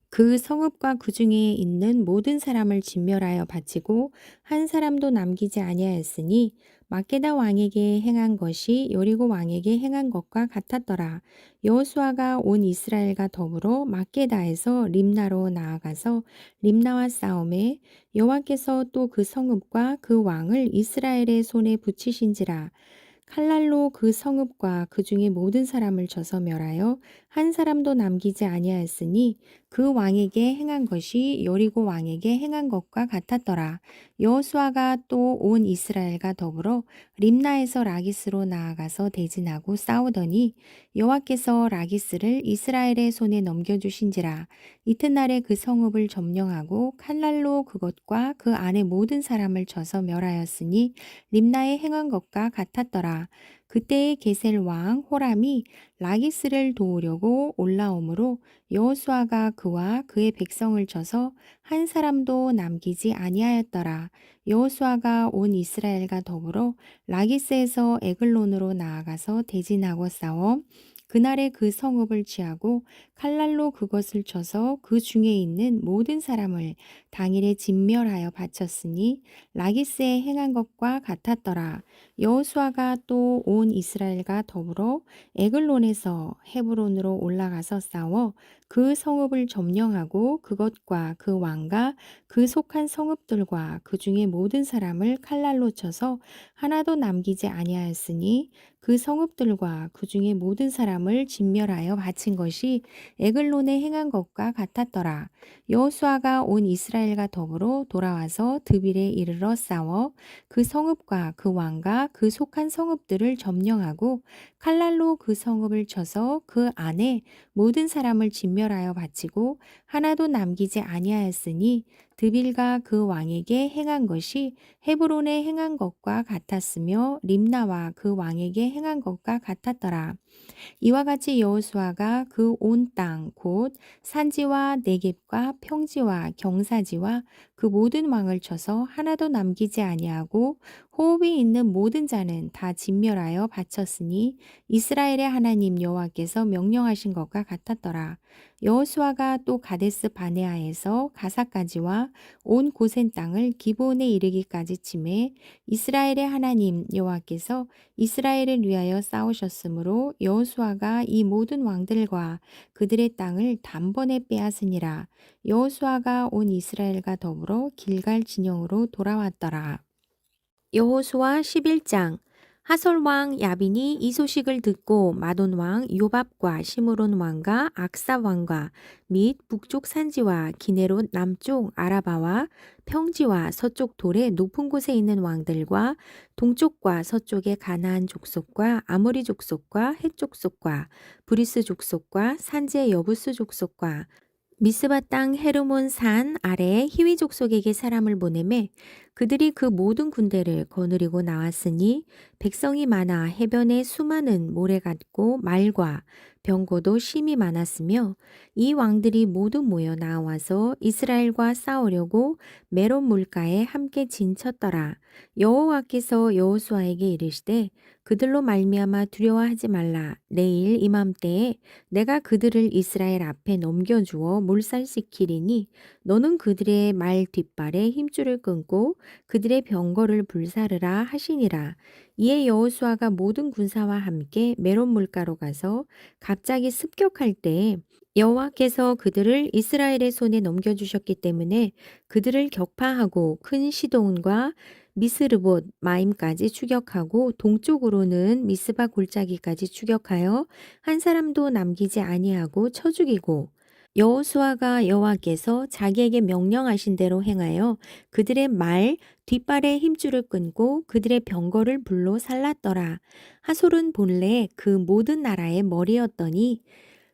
그 성읍과 그 중에 있는 모든 사람을 진멸하여 바치고 한 사람도 남기지 아니하였으니 마케다 왕에게 행한 것이 여리고 왕에게 행한 것과 같았더라. 여호수아가 온 이스라엘과 더불어 마케다에서 림나로 나아가서 림나와 싸움에 여호와께서 또 그 성읍과 그 왕을 이스라엘의 손에 붙이신지라. 칼날로 그 성읍과 그 중에 모든 사람을 쳐서 멸하여 한 사람도 남기지 아니하였으니 그 왕에게 행한 것이 여리고 왕에게 행한 것과 같았더라. 여호수아가 또 온 이스라엘과 더불어 림나에서 라기스로 나아가서 대진하고 싸우더니 여호와께서 라기스를 이스라엘의 손에 넘겨주신지라. 이튿날에 그 성읍을 점령하고 칼날로 그것과 그 안에 모든 사람을 쳐서 멸하였으니 림나에 행한 것과 같았더라. 그때에 게셀 왕 호람이 라기스를 도우려고 올라오므로 여호수아가 그와 그의 백성을 쳐서 한 사람도 남기지 아니하였더라. 여호수아가 온 이스라엘과 더불어 라기스에서 에글론으로 나아가서 대진하고 싸워 그날에 그 성읍을 취하고 칼날로 그것을 쳐서 그 중에 있는 모든 사람을 당일에 진멸하여 바쳤으니 라기스에 행한 것과 같았더라. 여호수아가 또 온 이스라엘과 더불어 에글론에서 헤브론으로 올라가서 싸워 그 성읍을 점령하고 그것과 그 왕과 그 속한 성읍들과 그 중에 모든 사람을 칼날로 쳐서 하나도 남기지 아니하였으니 그 성읍들과 그 중에 모든 사람을 진멸하여 바친 것이 에글론에 행한 것과 같았더라. 여호수아가 온 이스라엘과 더불어 돌아와서 드빌에 이르러 싸워 그 성읍과 그 왕과 그 속한 성읍들을 점령하고 칼날로 그 성읍을 쳐서 그 안에 모든 사람을 진멸하여 바치고 하나도 남기지 아니하였으니 드빌과 그 왕에게 행한 것이 헤브론에 행한 것과 같았으며 림나와 그 왕에게 행한 것과 같았더라. 이와 같이 여호수아가 그 온 땅 곧 산지와 내겝과 평지와 경사지와 그 모든 왕을 쳐서 하나도 남기지 아니하고 호흡이 있는 모든 자는 다 진멸하여 바쳤으니 이스라엘의 하나님 여호와께서 명령하신 것과 같았더라. 여호수아가 또 가데스 바네아에서 가사까지와 온 고센 땅을 기브온에 이르기까지 치매 이스라엘의 하나님 여호와께서 이스라엘을 위하여 싸우셨으므로 여호수아가 이 모든 왕들과 그들의 땅을 단번에 빼앗으니라. 여호수아가 온 이스라엘과 더불어 길갈 진영으로 돌아왔더라. 여호수아 11장. 하솔 왕 야빈이 이 소식을 듣고 마돈 왕 요밥과 시므론 왕과 악사 왕과 및 북쪽 산지와 기네롯 남쪽 아라바와 평지와 서쪽 돌의 높은 곳에 있는 왕들과 동쪽과 서쪽의 가나안 족속과 아모리 족속과 헷 족속과 브리스 족속과 산지의 여부스 족속과 미스바 땅 헤르몬 산 아래의 히위 족속에게 사람을 보내매 그들이 그 모든 군대를 거느리고 나왔으니 백성이 많아 해변에 수많은 모래 같고 말과 병거도 심히 많았으며 이 왕들이 모두 모여 나와서 이스라엘과 싸우려고 메론 물가에 함께 진쳤더라. 여호와께서 여호수아에게 이르시되 그들로 말미암아 두려워하지 말라. 내일 이맘때에 내가 그들을 이스라엘 앞에 넘겨주어 몰살시키리니 너는 그들의 말 뒷발에 힘줄을 끊고 그들의 병거를 불사르라 하시니라. 이에 여호수아가 모든 군사와 함께 메론 물가로 가서 갑자기 습격할 때에 여호와께서 그들을 이스라엘의 손에 넘겨주셨기 때문에 그들을 격파하고 큰 시돈과 미스르봇 마임까지 추격하고 동쪽으로는 미스바 골짜기까지 추격하여 한 사람도 남기지 아니하고 쳐 죽이고 여호수아가 여호와께서 자기에게 명령하신 대로 행하여 그들의 말 뒷발에 힘줄을 끊고 그들의 병거를 불로 살랐더라. 하솔은 본래 그 모든 나라의 머리였더니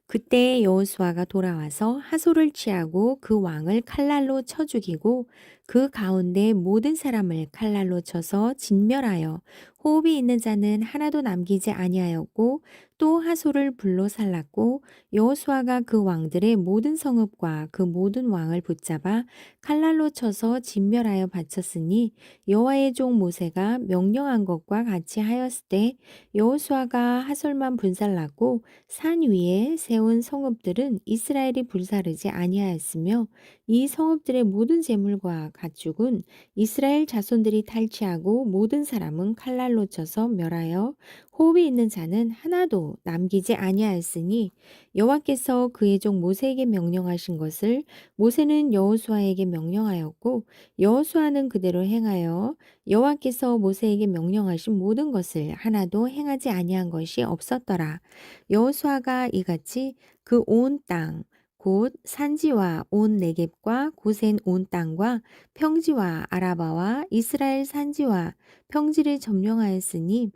그때 여호수아가 돌아와서 하솔을 취하고 그 왕을 칼날로 쳐 죽이고 그 가운데 모든 사람을 칼날로 쳐서 진멸하여 호흡이 있는 자는 하나도 남기지 아니하였고 또 하솔을 불로 살랐고 여호수아가 그 왕들의 모든 성읍과 그 모든 왕을 붙잡아 칼날로 쳐서 진멸하여 바쳤으니 여호와의 종 모세가 명령한 것과 같이 하였을 때 여호수아가 하솔만 분살났고 산 위에 세운 성읍들은 이스라엘이 불사르지 아니하였으며 이 성읍들의 모든 재물과 가축은 이스라엘 자손들이 탈취하고 모든 사람은 칼날로 쳐서 멸하여 호흡이 있는 자는 하나도 남기지 아니하였으니 여호와께서 그의 종 모세에게 명령하신 것을 모세는 여호수아에게 명령하였고 여호수아는 그대로 행하여 여호와께서 모세에게 명령하신 모든 것을 하나도 행하지 아니한 것이 없었더라. 여호수아가 이같이 그 온 땅 곧 산지와 온 네겝과 고센 온 땅과 평지와 아라바와 이스라엘 산지와 평지를 점령하였으니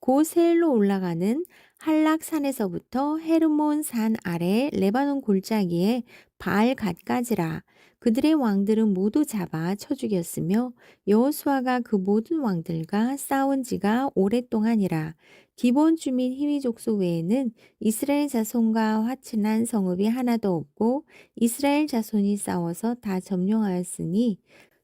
곧 세일로 올라가는 한락산에서부터 헤르몬 산 아래 레바논 골짜기에 바알 갓까지라. 그들의 왕들은 모두 잡아 쳐 죽였으며 여호수아가 그 모든 왕들과 싸운 지가 오랫동안이라. 기본 주민 히위 족속 외에는 이스라엘 자손과 화친한 성읍이 하나도 없고 이스라엘 자손이 싸워서 다 점령하였으니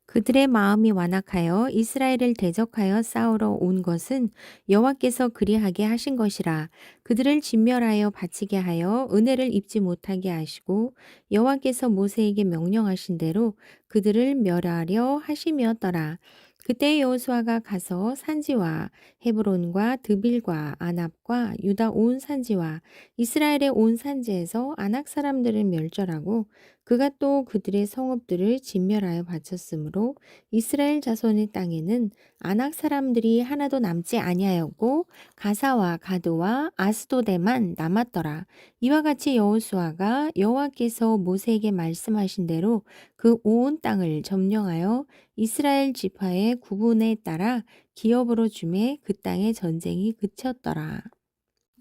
그들의 마음이 완악하여 이스라엘을 대적하여 싸우러 온 것은 여호와께서 그리하게 하신 것이라. 그들을 진멸하여 바치게 하여 은혜를 입지 못하게 하시고 여호와께서 모세에게 명령하신 대로 그들을 멸하려 하심이었더라. 그때 여호수아가 가서 산지와 헤브론과 드빌과 아납과 유다 온 산지와 이스라엘의 온 산지에서 아낙 사람들을 멸절하고 그가 또 그들의 성읍들을 진멸하여 바쳤으므로 이스라엘 자손의 땅에는 아낙 사람들이 하나도 남지 아니하였고 가사와 가드와 아스도데만 남았더라. 이와 같이 여호수아가 여호와께서 모세에게 말씀하신 대로 그 온 땅을 점령하여 이스라엘 지파의 구분에 따라 기업으로 주매 그 땅의 전쟁이 그쳤더라.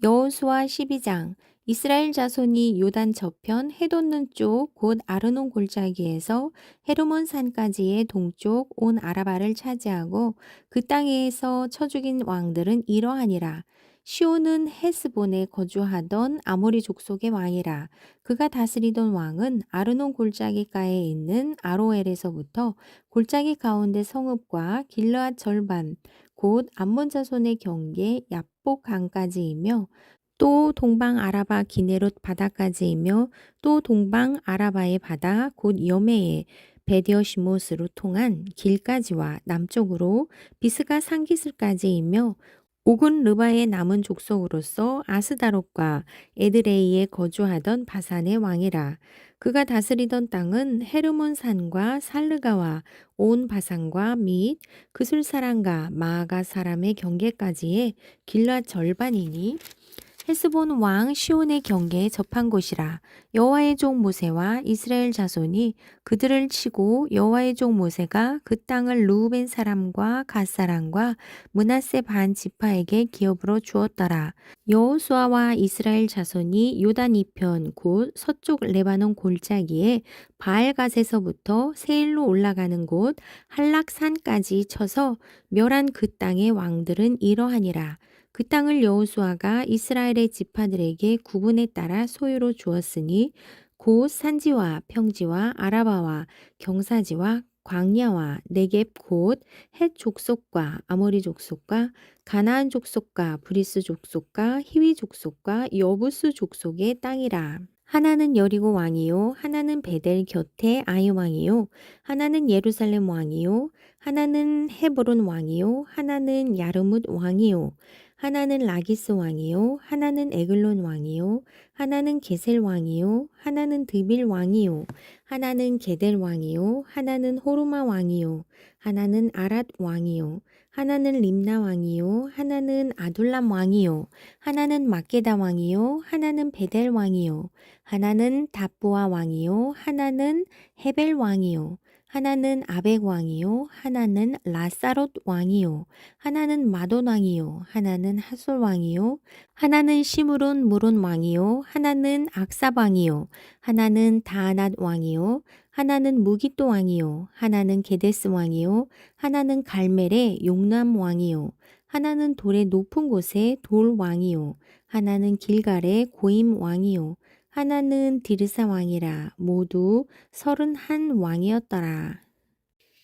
여호수아 12장. 이스라엘 자손이 요단 저편 해돋는 쪽 곧 아르논 골짜기에서 헤르몬 산까지의 동쪽 온 아라바를 차지하고 그 땅에서 쳐 죽인 왕들은 이러하니라. 시온은 헤스본에 거주하던 아모리 족속의 왕이라. 그가 다스리던 왕은 아르논 골짜기가에 있는 아로엘에서부터 골짜기 가운데 성읍과 길르앗 절반 곧 암몬 자손의 경계 얍복 강까지이며 또 동방 아라바 기네롯 바다까지이며 또 동방 아라바의 바다 곧 여메의 베디어시못으로 통한 길까지와 남쪽으로 비스가 산기슭까지이며 옥은 르바의 남은 족속으로서 아스다롯과 에드레이에 거주하던 바산의 왕이라. 그가 다스리던 땅은 헤르몬 산과 살르가와 온 바산과 및 그술사람과 마아가 사람의 경계까지의 길앗 절반이니 헤스본 왕 시온의 경계에 접한 곳이라. 여호와의 종 모세와 이스라엘 자손이 그들을 치고 여호와의 종 모세가 그 땅을 르우벤 사람과 갓 사람과 므낫세 반 지파에게 기업으로 주었더라. 여호수아와 이스라엘 자손이 요단 이편 곧 서쪽 레바논 골짜기에 바알갓에서부터 세일로 올라가는 곳 한락산까지 쳐서 멸한 그 땅의 왕들은 이러하니라. 그 땅을 여호수아가 이스라엘의 지파들에게 구분에 따라 소유로 주었으니 곧 산지와 평지와 아라바와 경사지와 광야와 네겝 곧 헷 족속과 아모리 족속과 가나안 족속과 브리스 족속과 히위 족속과 여부스 족속의 땅이라. 하나는 여리고 왕이요 하나는 베델 곁에 아이 왕이요 하나는 예루살렘 왕이요 하나는 헤브론 왕이요 하나는 야르뭇 왕이요 하나는 라기스 왕이요 하나는 에글론 왕이요 하나는 게셀 왕이요 하나는 드빌 왕이요 하나는 게델 왕이요 하나는 호르마 왕이요 하나는 아랏 왕이요 하나는 림나 왕이요 하나는 아둘람 왕이요 하나는 막게다 왕이요 하나는 베델 왕이요 하나는 답보아 왕이요 하나는 헤벨 왕이요 하나는 아벡 왕이요 하나는 라사롯 왕이요 하나는 마돈 왕이요 하나는 하솔 왕이요 하나는 시므론 무론 왕이요 하나는 악삽 왕이요 하나는 다아낫 왕이요 하나는 무기또 왕이요 하나는 게데스 왕이요 하나는 갈멜의 용남 왕이요 하나는 돌의 높은 곳에 돌 왕이요 하나는 길갈의 고임 왕이요 하나는 디르사 왕이라. 모두 31 왕이었더라.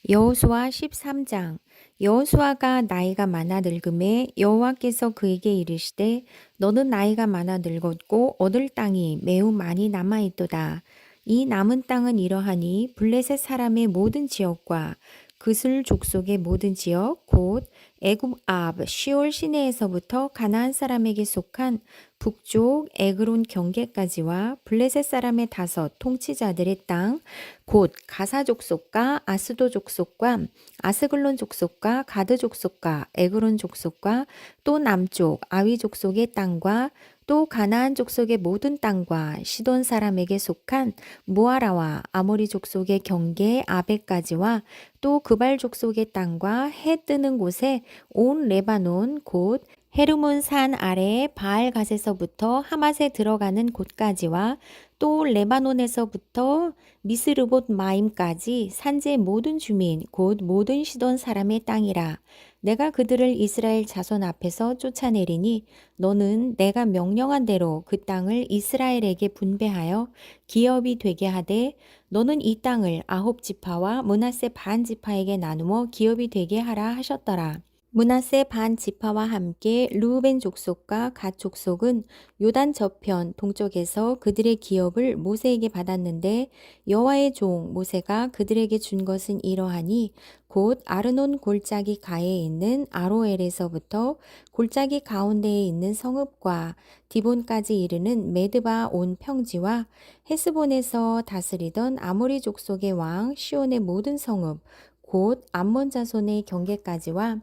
여호수아 13장. 여호수아가 나이가 많아 늙음에 여호와께서 그에게 이르시되 너는 나이가 많아 늙었고 얻을 땅이 매우 많이 남아 있도다. 이 남은 땅은 이러하니 블레셋 사람의 모든 지역과 그술 족속의 모든 지역 곧 애굽 앞 시올 시내에서부터 가나안 사람에게 속한 북쪽 에그론 경계까지와 블레셋 사람의 5 통치자들의 땅 곧 가사 족속과 아스도 족속과 아스글론 족속과 가드 족속과 에그론 족속과 또 남쪽 아위 족속의 땅과 또 가나안 족속의 모든 땅과 시돈 사람에게 속한 무아라와 아모리 족속의 경계 아베까지와 또 그발 족속의 땅과 해 뜨는 곳에 온 레바논 곧 헤르몬 산 아래 바알갓에서부터 하맛에 들어가는 곳까지와 또 레바논에서부터 미스르봇 마임까지 산지의 모든 주민 곧 모든 시돈 사람의 땅이라. 내가 그들을 이스라엘 자손 앞에서 쫓아내리니 너는 내가 명령한 대로 그 땅을 이스라엘에게 분배하여 기업이 되게 하되 너는 이 땅을 9 지파와 므낫세 반 지파에게 나누어 기업이 되게 하라 하셨더라. 므낫세 반 지파와 함께 르우벤 족속과 갓 족속은 요단 저편 동쪽에서 그들의 기업을 모세에게 받았는데 여호와의 종 모세가 그들에게 준 것은 이러하니 곧 아르논 골짜기 가에 있는 아로엘에서부터 골짜기 가운데에 있는 성읍과 디본까지 이르는 메드바 온 평지와 헤스본에서 다스리던 아모리 족속의 왕 시온의 모든 성읍 곧 암몬 자손의 경계까지와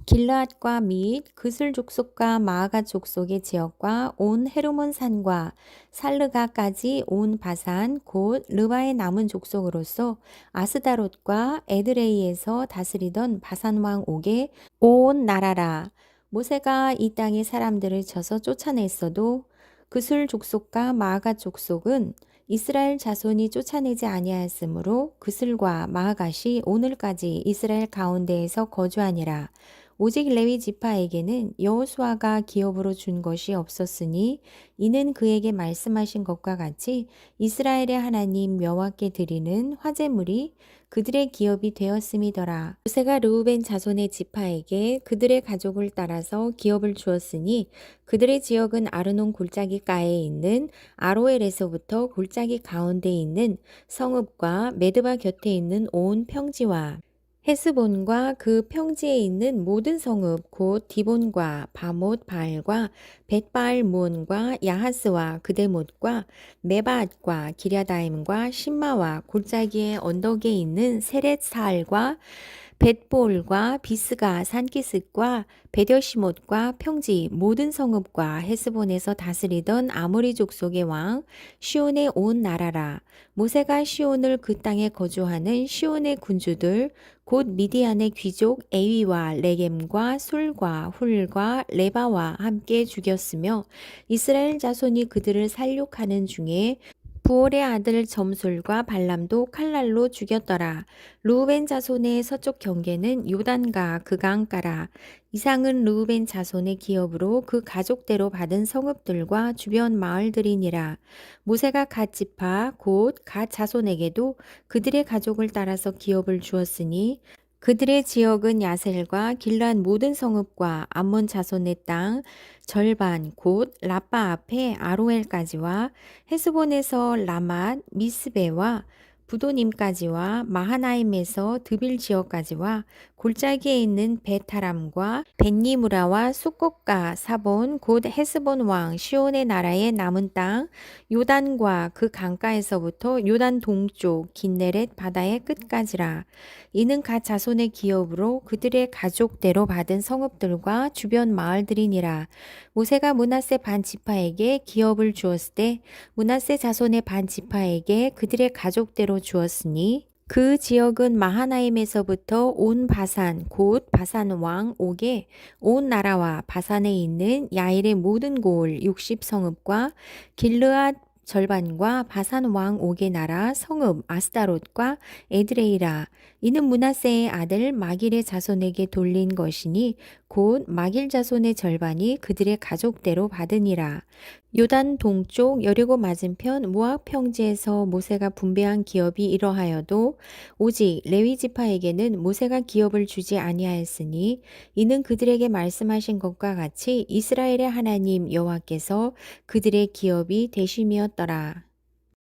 길르앗과 및 그술 족속과 마아가 족속의 지역과 온 헤르몬 산과 살르가까지 온 바산 곧 르바의 남은 족속으로서 아스다롯과 에드레이에서 다스리던 바산 왕 옥의 온 나라라. 모세가 이 땅의 사람들을 쳐서 쫓아냈어도 그술 족속과 마아가 족속은 이스라엘 자손이 쫓아내지 아니하였으므로 그술과 마아갓이 오늘까지 이스라엘 가운데에서 거주하니라. 오직 레위 지파에게는 여호수아가 기업으로 준 것이 없었으니 이는 그에게 말씀하신 것과 같이 이스라엘의 하나님 여호와께 드리는 화제물이 그들의 기업이 되었음이더라. 모세가 르우벤 자손의 지파에게 그들의 가족을 따라서 기업을 주었으니 그들의 지역은 아르논 골짜기가에 있는 아로엘에서부터 골짜기 가운데에 있는 성읍과 메드바 곁에 있는 온 평지와 헤스본과 그 평지에 있는 모든 성읍 곧 디본과 바못 바알과 벳바알 무온과 야하스와 그데못과 메바앗과 기랴다임과 신마와 골짜기의 언덕에 있는 세렛 사알과 벳볼과 비스가 산기슭과 베델시못과 평지 모든 성읍과 헤스본에서 다스리던 아모리 족속의 왕 시온의 온 나라라. 모세가 시온을 그 땅에 거주하는 시온의 군주들 곧 미디안의 귀족 에위와 레겜과 술과 훌과 레바와 함께 죽였으며 이스라엘 자손이 그들을 살육하는 중에 부올의 아들 점술과 발람도 칼날로 죽였더라. 르우벤 자손의 서쪽 경계는 요단과 그 강가라. 이상은 르우벤 자손의 기업으로 그 가족대로 받은 성읍들과 주변 마을들이니라. 모세가 갓 지파 곧 갓 자손에게도 그들의 가족을 따라서 기업을 주었으니 그들의 지역은 야셀과 길르앗 모든 성읍과 암몬 자손의 땅 절반 곧 라빠 앞에 아로엘까지와 헤스본에서 라맛 미스베와 부도님까지와 마하나임에서 드빌 지역까지와 골짜기에 있는 베타람과 벤니무라와 숫꽃과 사본 곧 헤스본 왕 시온의 나라의 남은 땅 요단과 그 강가에서부터 요단 동쪽 긴네렛 바다의 끝까지라. 이는 갓 자손의 기업으로 그들의 가족대로 받은 성읍들과 주변 마을들이니라. 모세가 므낫세 반 지파에게 기업을 주었을 때 므낫세 자손의 반 지파에게 그들의 가족대로 주었으니 그 지역은 마하나임에서부터 온 바산 곧 바산 왕 옥의 온 나라와 바산에 있는 야일의 모든 고을 60 성읍과 길르앗 절반과 바산 왕 옥의 나라 성읍 아스다롯과 에드레이라. 이는 므낫세의 아들 마길의 자손에게 돌린 것이니 곧 마길 자손의 절반이 그들의 가족대로 받으니라. 요단 동쪽 여리고 맞은편 모압 평지에서 모세가 분배한 기업이 이러하여도 오직 레위 지파에게는 모세가 기업을 주지 아니하였으니 이는 그들에게 말씀하신 것과 같이 이스라엘의 하나님 여호와께서 그들의 기업이 되심이었더라.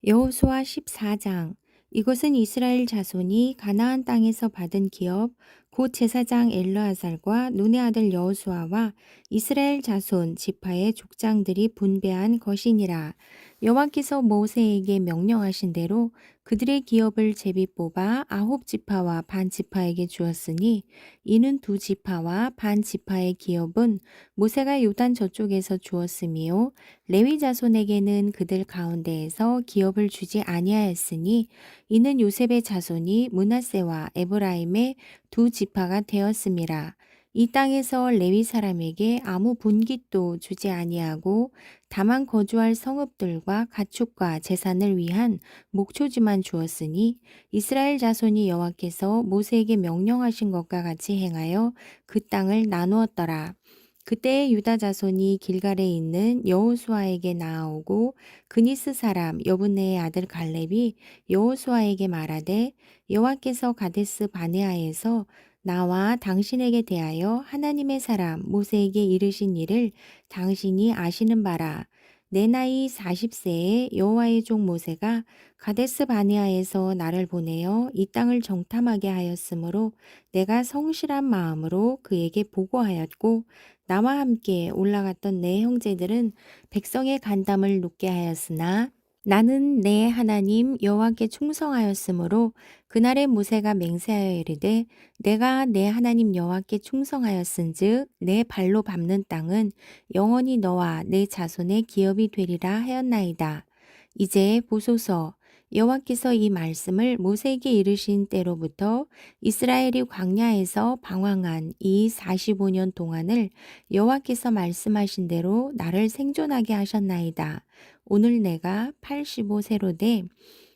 여호수아 14장. 이것은 이스라엘 자손이 가나안 땅에서 받은 기업 곧 제사장 엘르아살과 눈의 아들 여호수아와 이스라엘 자손 지파의 족장들이 분배한 것이니라. 여호와께서 모세에게 명령하신 대로 그들의 기업을 제비 뽑아 9지파와 반 지파에게 주었으니 이는 2지파와 반 지파의 기업은 모세가 요단 저쪽에서 주었으며 레위 자손에게는 그들 가운데에서 기업을 주지 아니하였으니 이는 요셉의 자손이 므낫세와 에브라임의 2지파가 되었음이라. 이 땅에서 레위 사람에게 아무 분깃도 주지 아니하고 다만 거주할 성읍들과 가축과 재산을 위한 목초지만 주었으니 이스라엘 자손이 여호와께서 모세에게 명령하신 것과 같이 행하여 그 땅을 나누었더라. 그때 유다 자손이 길갈에 있는 여호수아에게 나아오고 그니스 사람 여분네의 아들 갈렙이 여호수아에게 말하되 여호와께서 가데스 바네아에서 나와 당신에게 대하여 하나님의 사람 모세에게 이르신 일을 당신이 아시는 바라. 내 나이 40세에 여호와의 종 모세가 가데스 바네아에서 나를 보내어 이 땅을 정탐하게 하였으므로 내가 성실한 마음으로 그에게 보고하였고 나와 함께 올라갔던 내 형제들은 백성의 간담을 높게 하였으나 나는 내 하나님 여호와께 충성하였으므로 그날에 모세가 맹세하여 이르되 내가 내 하나님 여호와께 충성하였은즉 내 발로 밟는 땅은 영원히 너와 내 자손의 기업이 되리라 하였나이다. 이제 보소서 여호와께서 이 말씀을 모세에게 이르신 때로부터 이스라엘이 광야에서 방황한 이 45년 동안을 여호와께서 말씀하신 대로 나를 생존하게 하셨나이다. 오늘 내가 85세로 돼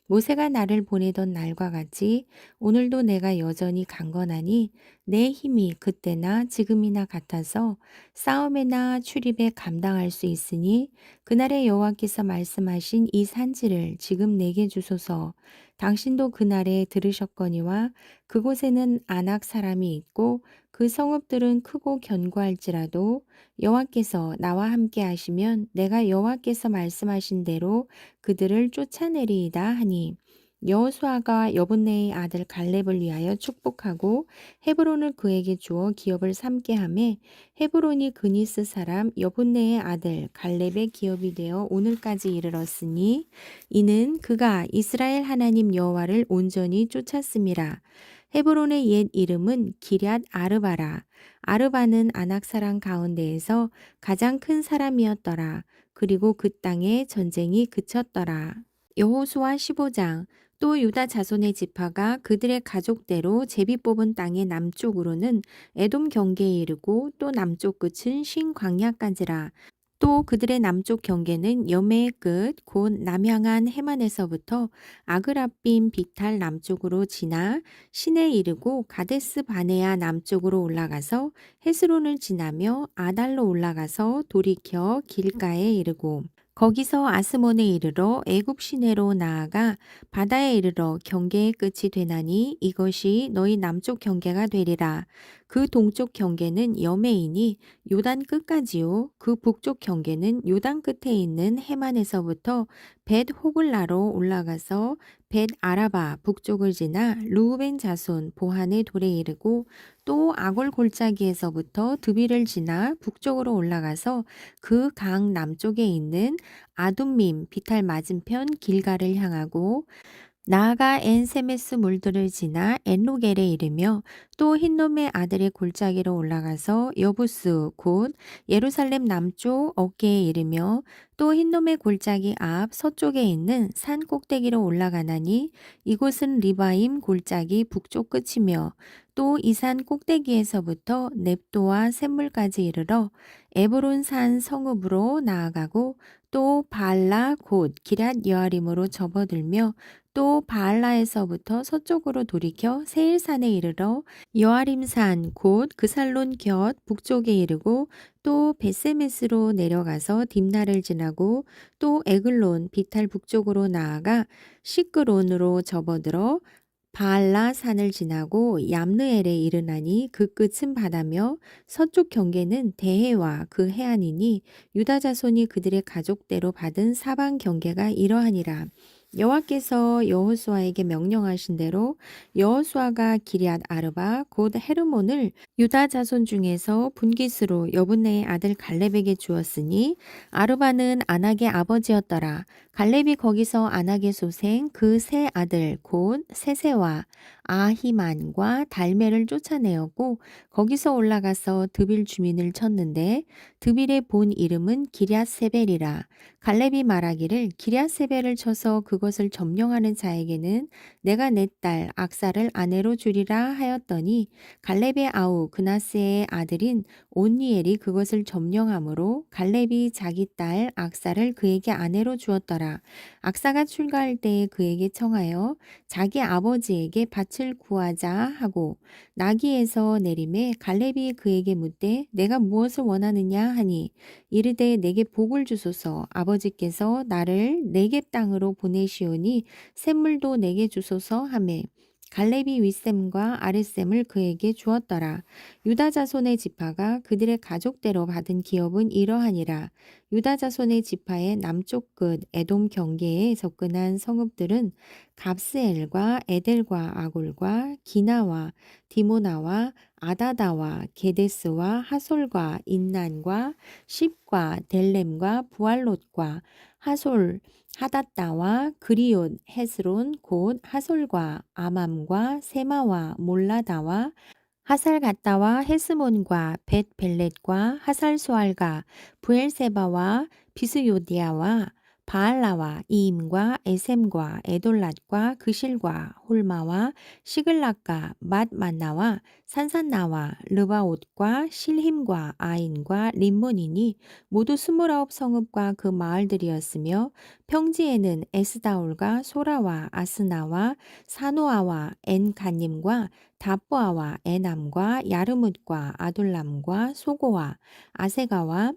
모세가 나를 보내던 날과 같이 오늘도 내가 여전히 강건하니 내 힘이 그때나 지금이나 같아서 싸움에나 출입에 감당할 수 있으니 그날에 여호와께서 말씀하신 이 산지를 지금 내게 주소서. 당신도 그날에 들으셨거니와 그곳에는 아낙 사람이 있고 그 성읍들은 크고 견고할지라도 여호와께서 나와 함께 하시면 내가 여호와께서 말씀하신 대로 그들을 쫓아내리이다 하니 여호수아가 여분네의 아들 갈렙을 위하여 축복하고 헤브론을 그에게 주어 기업을 삼게 하매 헤브론이 그니스 사람 여분네의 아들 갈렙의 기업이 되어 오늘까지 이르렀으니 이는 그가 이스라엘 하나님 여호와를 온전히 쫓았음이라. 헤브론의 옛 이름은 기럇 아르바라. 아르바는 아낙 사람 가운데에서 가장 큰 사람이었더라. 그리고 그 땅에 전쟁이 그쳤더라. 여호수아 15장. 또 유다 자손의 지파가 그들의 가족대로 제비 뽑은 땅의 남쪽으로는 에돔 경계에 이르고 또 남쪽 끝은 신 광야까지라. 또 그들의 남쪽 경계는 여매의 끝 곧 남향한 해만에서부터 아그라빔 비탈 남쪽으로 지나 신에 이르고 가데스 바네아 남쪽으로 올라가서 헤스론을 지나며 아달로 올라가서 돌이켜 길가에 이르고 거기서 아스몬에 이르러 애굽 시내로 나아가 바다에 이르러 경계의 끝이 되나니 이것이 너희 남쪽 경계가 되리라. 그 동쪽 경계는 여매이니 요단 끝까지요. 그 북쪽 경계는 요단 끝에 있는 해만에서부터 벳 호글라로 올라가서 벳 아라바 북쪽을 지나 루우벤 자손 보한의 돌에 이르고 또 아골 골짜기에서부터 드비를 지나 북쪽으로 올라가서 그 강 남쪽에 있는 아둠밈 비탈 맞은편 길가를 향하고 나아가 엔세메스 물들을 지나 엔로겔에 이르며 또 흰놈의 아들의 골짜기로 올라가서 여부스 곧 예루살렘 남쪽 어깨에 이르며 또 흰놈의 골짜기 앞 서쪽에 있는 산 꼭대기로 올라가나니 이곳은 리바임 골짜기 북쪽 끝이며 또 이 산 꼭대기에서부터 넵도와 샘물까지 이르러 에브론 산 성읍으로 나아가고 또 바알라 곧 기럇 여아림으로 접어들며 또 바알라에서부터 서쪽으로 돌이켜 세일산에 이르러 여아림산 곧 그살론 곁 북쪽에 이르고 또 베세메스로 내려가서 딥나를 지나고 또 에글론 비탈 북쪽으로 나아가 시끄론으로 접어들어 바알라 산을 지나고 얌느엘에 이르나니 그 끝은 바다며 서쪽 경계는 대해와 그 해안이니 유다 자손이 그들의 가족대로 받은 사방 경계가 이러하니라. 여호와께서 여호수아에게 명령하신 대로 여호수아가 기럇 아르바 곧 헤르몬을 유다 자손 중에서 분깃으로 여분네의 아들 갈렙에게 주었으니 아르바는 아낙의 아버지였더라. 갈렙이 거기서 아낙의 소생 그 세 아들 곧 세세와 아히만과 달메를 쫓아내었고 거기서 올라가서 드빌 주민을 쳤는데 드빌의 본 이름은 기럇세벨이라. 갈렙이 말하기를 기럇세벨을 쳐서 그것을 점령하는 자에게는 내가 내 딸 악사를 아내로 주리라 하였더니 갈렙의 아우 그나스의 아들인 온니엘이 그것을 점령하므로 갈렙이 자기 딸 악사를 그에게 아내로 주었더라. 악사가 출가할 때에 그에게 청하여 자기 아버지에게 밭을 구하자 하고 나귀에서 내림에 갈렙이 그에게 묻되 내가 무엇을 원하느냐 하니 이르되 내게 복을 주소서 아버지께서 나를 네겝 땅으로 보내시오니 샘물도 내게 주소서 하매 갈렙이 윗샘과 아랫샘을 그에게 주었더라. 유다 자손의 지파가 그들의 가족대로 받은 기업은 이러하니라. 유다 자손의 지파의 남쪽 끝 에돔 경계에 접근한 성읍들은 갑스엘과 에델과 아골과 기나와 디모나와 아다다와 게데스와 하솔과 인난과 십과 델렘과 부알롯과 하솔 하닷다와 그리온 헤스론 곧 하솔과 아맘과 세마와 몰라다와 하살갓다와 헤스몬과 벳벨렛과 하살소알과 부엘세바와 비스요디아와 바알라와 이임과 에셈과 에돌랏과 그실과 홀마와 시글락과 맛만나와 산산나와 르바옷과 실힘과 아인과 림몬이니 모두 29 성읍과 그 마을들이었으며 평지에는 에스다올과 소라와 아스나와 사노아와 엔간님과 다보아와 에남과 야르뭇과 아둘람과 소고와 아세가와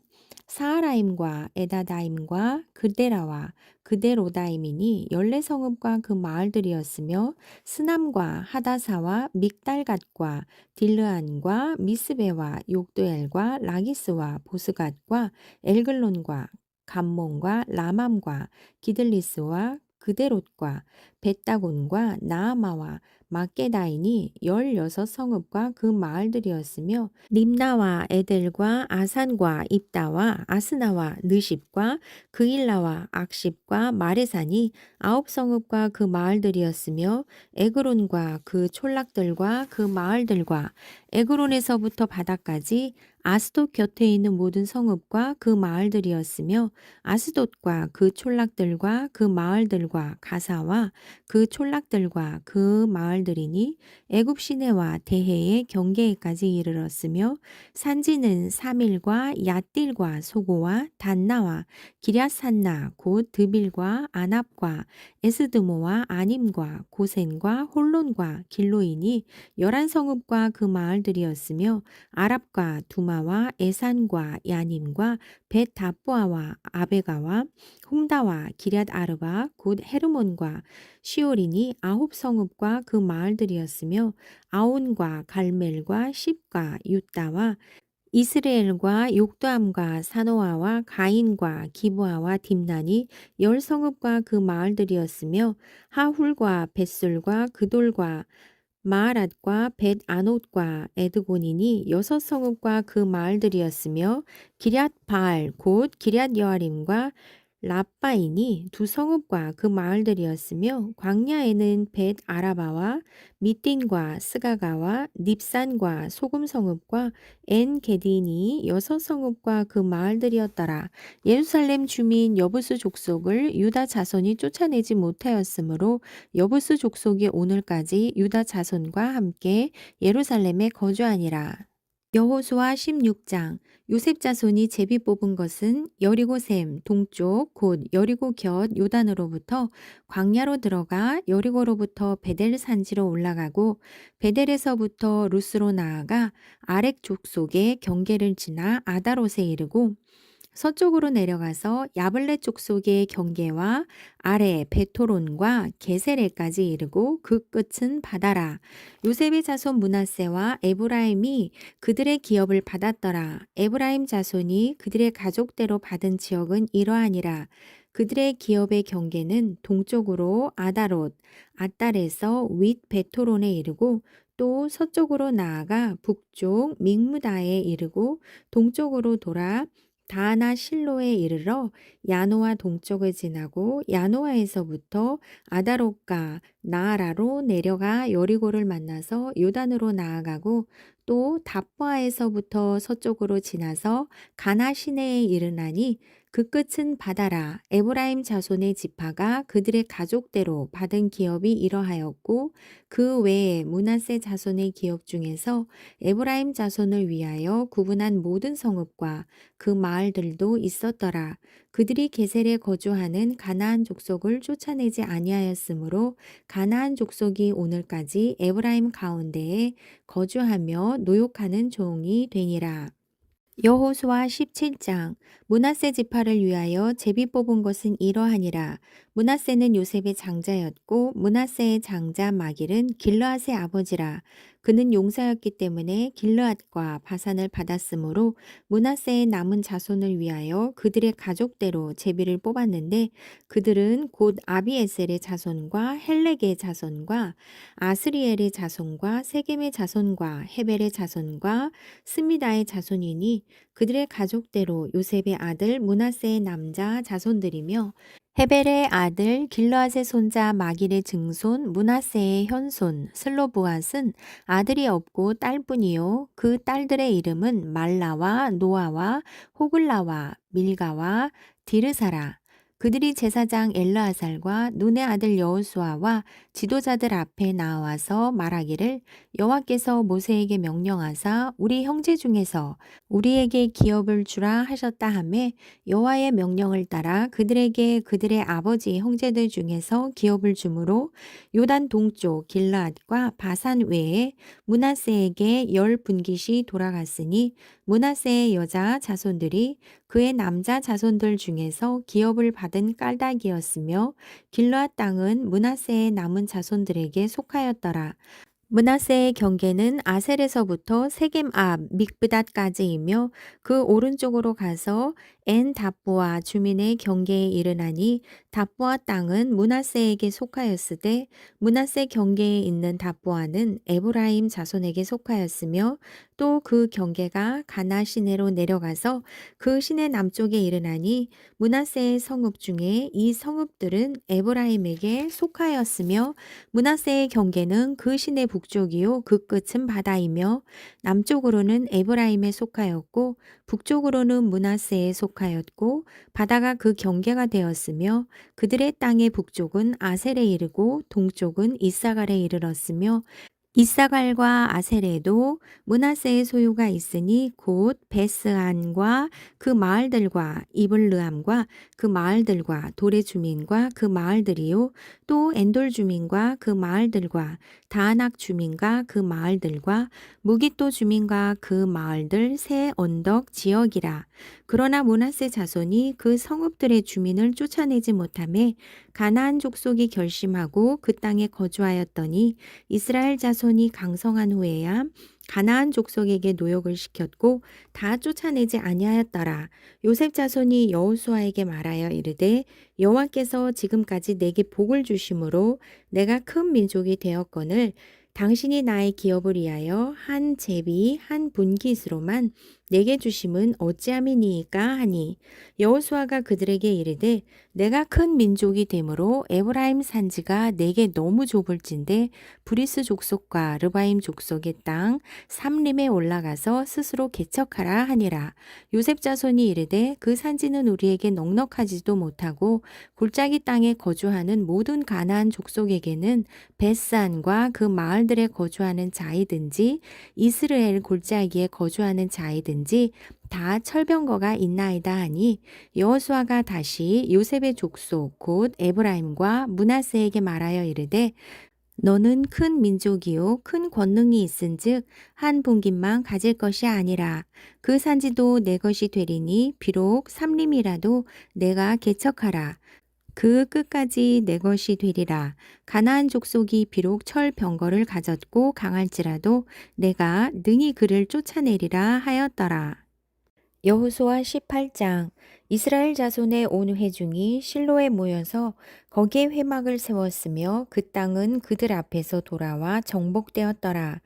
사하라임과 에다다임과 그데라와 그데로다임이니 14성읍과 그 마을들이었으며 스남과 하다사와 믹달갓과 딜르안과 미스베와 욕도엘과 라기스와 보스갓과 엘글론과 감몬과 라맘과 기들리스와 그데롯과 벳다곤과 나아마와 막게다인이 16성읍과 그 마을들이었으며 림나와 에델과 아산과 입다와 아스나와 느십과 그일라와 악십과 마레산이 9성읍과 그 마을들이었으며 에그론과 그 촌락들과 그 마을들과 에그론에서부터 바다까지 아스돗 곁에 있는 모든 성읍과 그 마을들이었으며 아스돗과 그 촌락들과 그 마을들과 가사와 그 촌락들과 그 마을들이니 애굽 시내와 대해의 경계에까지 이르렀으며 산지는 사밀과 얏딜과 소고와 단나와 기럇산나 곧 드빌과 아납과 에스드모와 아님과 고센과 홀론과 길로이니 11성읍과 그 마을들이었으며 아랍과 두마와 에산과 야님과 벳다보아와 아베가와 훔다와 기럇 아르바 곧 헤르몬과 시올이니 9성읍과 그 마을들이었으며 아온과 갈멜과 십과 유다와 이스라엘과 욕도암과 사노아와 가인과 기브아와 딥난이 10성읍과 그 마을들이었으며 하훌과 벳술과 그돌과 마하랏과 벳 아노트과 에드곤이니 6성읍과 그 마을들이었으며 기럇 바알 곧 기럇 여아림과 라빠이니 2성읍과 그 마을들이었으며 광야에는 벳 아라바와 미딘과 스가가와 닙산과 소금성읍과 엔 게딘이 6성읍과 그 마을들이었더라. 예루살렘 주민 여부스 족속을 유다 자손이 쫓아내지 못하였으므로 여부스 족속이 오늘까지 유다 자손과 함께 예루살렘에 거주하니라. 여호수아 16장 요셉 자손이 제비 뽑은 것은 여리고샘 동쪽 곧 여리고 곁 요단으로부터 광야로 들어가 여리고로부터 베델 산지로 올라가고 베델에서부터 루스로 나아가 아렉 족속의 경계를 지나 아다롯에 이르고 서쪽으로 내려가서 야블레 족속의 경계와 아래 베토론과 게세레까지 이르고 그 끝은 바다라. 요셉의 자손 므낫세와 에브라임이 그들의 기업을 받았더라. 에브라임 자손이 그들의 가족대로 받은 지역은 이러하니라. 그들의 기업의 경계는 동쪽으로 아다롯, 아달에서 윗 베토론에 이르고 또 서쪽으로 나아가 북쪽 믹무다에 이르고 동쪽으로 돌아 다하나 실로에 이르러 야노아 동쪽을 지나고 야노아에서부터 아다롯과 나아라로 내려가 여리고를 만나서 요단으로 나아가고 또 답바에서부터 서쪽으로 지나서 가나 시내에 이르나니 그 끝은 바다라. 에브라임 자손의 지파가 그들의 가족대로 받은 기업이 이러하였고 그 외에 므낫세 자손의 기업 중에서 에브라임 자손을 위하여 구분한 모든 성읍과 그 마을들도 있었더라. 그들이 게셀에 거주하는 가나안 족속을 쫓아내지 아니하였으므로 가나안 족속이 오늘까지 에브라임 가운데에 거주하며 노역하는 종이 되니라. 여호수아 17장. 므낫세 지파를 위하여 제비 뽑은 것은 이러하니라. 므낫세는 요셉의 장자였고 므낫세의 장자 마길은 길르앗의 아버지라. 그는 용사였기 때문에 길르앗과 바산을 받았으므로 므낫세의 남은 자손을 위하여 그들의 가족대로 제비를 뽑았는데 그들은 곧 아비에셀의 자손과 헬렉의 자손과 아스리엘의 자손과 세겜의 자손과 헤벨의 자손과 스미다의 자손이니 그들의 가족대로 요셉의 아들 므낫세의 남자 자손들이며 헤벨의 아들 길르앗의 손자 마길의 증손 므낫세의 현손 슬로브앗은 아들이 없고 딸뿐이요 그 딸들의 이름은 말라와 노아와 호글라와 밀가와 디르사라. 그들이 제사장 엘르아살과 눈의 아들 여호수아와 지도자들 앞에 나와서 말하기를 여호와께서 모세에게 명령하사 우리 형제 중에서 우리에게 기업을 주라 하셨다 하매 여호와의 명령을 따라 그들에게 그들의 아버지 형제들 중에서 기업을 주므로 요단 동쪽 길르앗과 바산 외에 므낫세에게 10분깃이 돌아갔으니 므낫세의 여자 자손들이 그의 남자 자손들 중에서 기업을 받은 깔닥이었으며 길르앗 땅은 므낫세의 남은 자손들에게 속하였더라. 므낫세의 경계는 아셀에서부터 세겜 앞 믹브닷까지이며 그 오른쪽으로 가서 엔 답보아 주민의 경계에 이르나니 답보아 땅은 므낫세에게 속하였으되 므낫세 경계에 있는 답보아는 에브라임 자손에게 속하였으며 또 그 경계가 가나 시내로 내려가서 그 시내 남쪽에 이르나니 므낫세의 성읍 중에 이 성읍들은 에브라임에게 속하였으며 므낫세의 경계는 그 시내 북쪽이요 그 끝은 바다이며 남쪽으로는 에브라임에 속하였고 북쪽으로는 므낫세에 속하였고 바다가 그 경계가 되었으며 그들의 땅의 북쪽은 아셀에 이르고 동쪽은 이사갈에 이르렀으며 이사갈과 아셀에도 므낫세의 소유가 있으니 곧 베스안과 그 마을들과 이블르함과 그 마을들과 돌의 주민과 그 마을들이요 또 엔돌 주민과 그 마을들과 다낙 주민과 그 마을들과 무기또 주민과 그 마을들 새 언덕 지역이라. 그러나 므낫세 자손이 그 성읍들의 주민을 쫓아내지 못하매 가나안 족속이 결심하고 그 땅에 거주하였더니 이스라엘 자손이 강성한 후에야 가나안 족속에게 노역을 시켰고 다 쫓아내지 아니하였더라. 요셉 자손이 여호수아에게 말하여 이르되 여호와께서 지금까지 내게 복을 주심으로 내가 큰 민족이 되었거늘 당신이 나의 기업을 위하여 한 제비 한 분깃으로만 내게 주심은 어찌함이니이까 하니 여호수아가 그들에게 이르되 내가 큰 민족이 되므로 에브라임 산지가 내게 너무 좁을진데 브리스 족속과 르바임 족속의 땅 삼림에 올라가서 스스로 개척하라 하니라. 요셉 자손이 이르되 그 산지는 우리에게 넉넉하지도 못하고 골짜기 땅에 거주하는 모든 가나안 족속에게는 베스안과 그 마을들에 거주하는 자이든지 이스라엘 골짜기에 거주하는 자이든지 다 철병거가 있나이다 하니 여호수아가 다시 요셉의 족속 곧 에브라임과 므낫세에게 말하여 이르되 너는 큰 민족이요 큰 권능이 있은즉 한 분깃만 가질 것이 아니라 그 산지도 내 것이 되리니 비록 삼림이라도 내가 개척하라. 그 끝까지 내 것이 되리라. 가나안 족속이 비록 철 병거를 가졌고 강할지라도 내가 능히 그를 쫓아내리라 하였더라. 여호수아 18장. 이스라엘 자손의 온 회중이 실로에 모여서 거기에 회막을 세웠으며 그 땅은 그들 앞에서 돌아와 정복되었더라.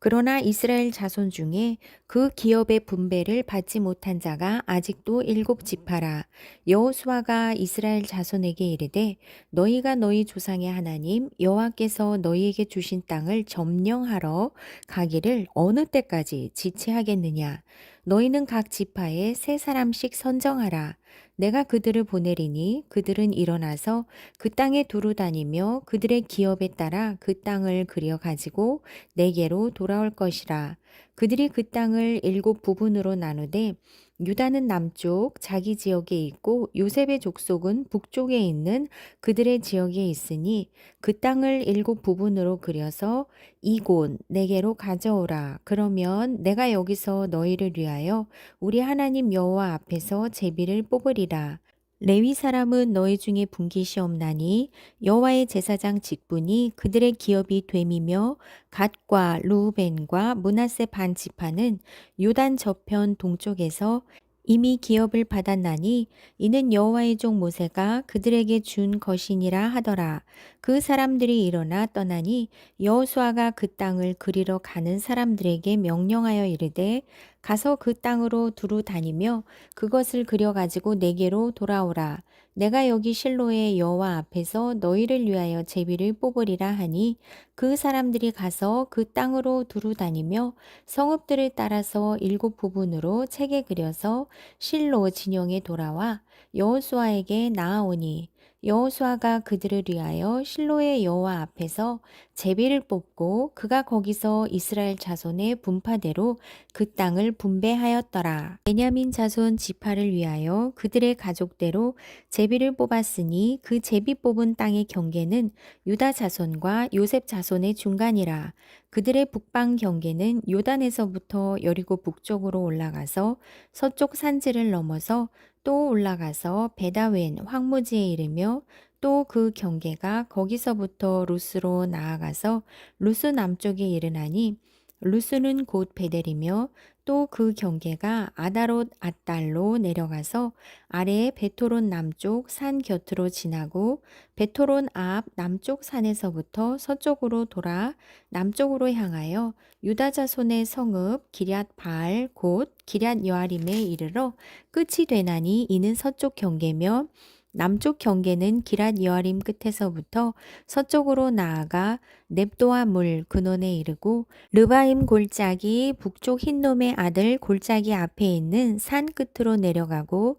그러나 이스라엘 자손 중에 그 기업의 분배를 받지 못한 자가 아직도 7지파라. 여호수아가 이스라엘 자손에게 이르되 너희가 너희 조상의 하나님 여호와께서 너희에게 주신 땅을 점령하러 가기를 어느 때까지 지체하겠느냐. 너희는 각 지파에 세 사람씩 선정하라. 내가 그들을 보내리니 그들은 일어나서 그 땅에 두루 다니며 그들의 기업에 따라 그 땅을 그려 가지고 내게로 돌아올 것이라. 그들이 그 땅을 7부분으로 나누되 유다는 남쪽 자기 지역에 있고 요셉의 족속은 북쪽에 있는 그들의 지역에 있으니 그 땅을 7부분으로 그려서 이곳 내게로 가져오라. 그러면 내가 여기서 너희를 위하여 우리 하나님 여호와 앞에서 제비를 뽑으리라. 레위 사람은 너희 중에 분깃이 없나니 여호와의 제사장 직분이 그들의 기업이 됨이며 갓과 루벤과 므낫세 반 지파는 요단 저편 동쪽에서 이미 기업을 받았나니 이는 여호와의 종 모세가 그들에게 준 것이니라 하더라. 그 사람들이 일어나 떠나니 여호수아가 그 땅을 그리러 가는 사람들에게 명령하여 이르되 가서 그 땅으로 두루 다니며 그것을 그려 가지고 내게로 돌아오라. 내가 여기 실로의 여호와 앞에서 너희를 위하여 제비를 뽑으리라 하니 그 사람들이 가서 그 땅으로 두루 다니며 성읍들을 따라서 7부분으로 책에 그려서 실로 진영에 돌아와 여호수아에게 나아오니 여호수아가 그들을 위하여 실로의 여호와 앞에서 제비를 뽑고 그가 거기서 이스라엘 자손의 분파대로 그 땅을 분배하였더라. 베냐민 자손 지파를 위하여 그들의 가족대로 제비를 뽑았으니 그 제비 뽑은 땅의 경계는 유다 자손과 요셉 자손의 중간이라. 그들의 북방 경계는 요단에서부터 여리고 북쪽으로 올라가서 서쪽 산지를 넘어서 또 올라가서 베다웬 황무지에 이르며 또 그 경계가 거기서부터 루스로 나아가서 루스 남쪽에 이르나니 루스는 곧 베델이며 또 그 경계가 아다롯 앗달로 내려가서 아래에 베토론 남쪽 산 곁으로 지나고 베토론 앞 남쪽 산에서부터 서쪽으로 돌아 남쪽으로 향하여 유다 자손의 성읍 기럇 바알 곧 기럇 여아림에 이르러 끝이 되나니 이는 서쪽 경계며 남쪽 경계는 기럇 여아림 끝에서부터 서쪽으로 나아가 넵도아 물 근원에 이르고 르바임 골짜기 북쪽 흰놈의 아들 골짜기 앞에 있는 산 끝으로 내려가고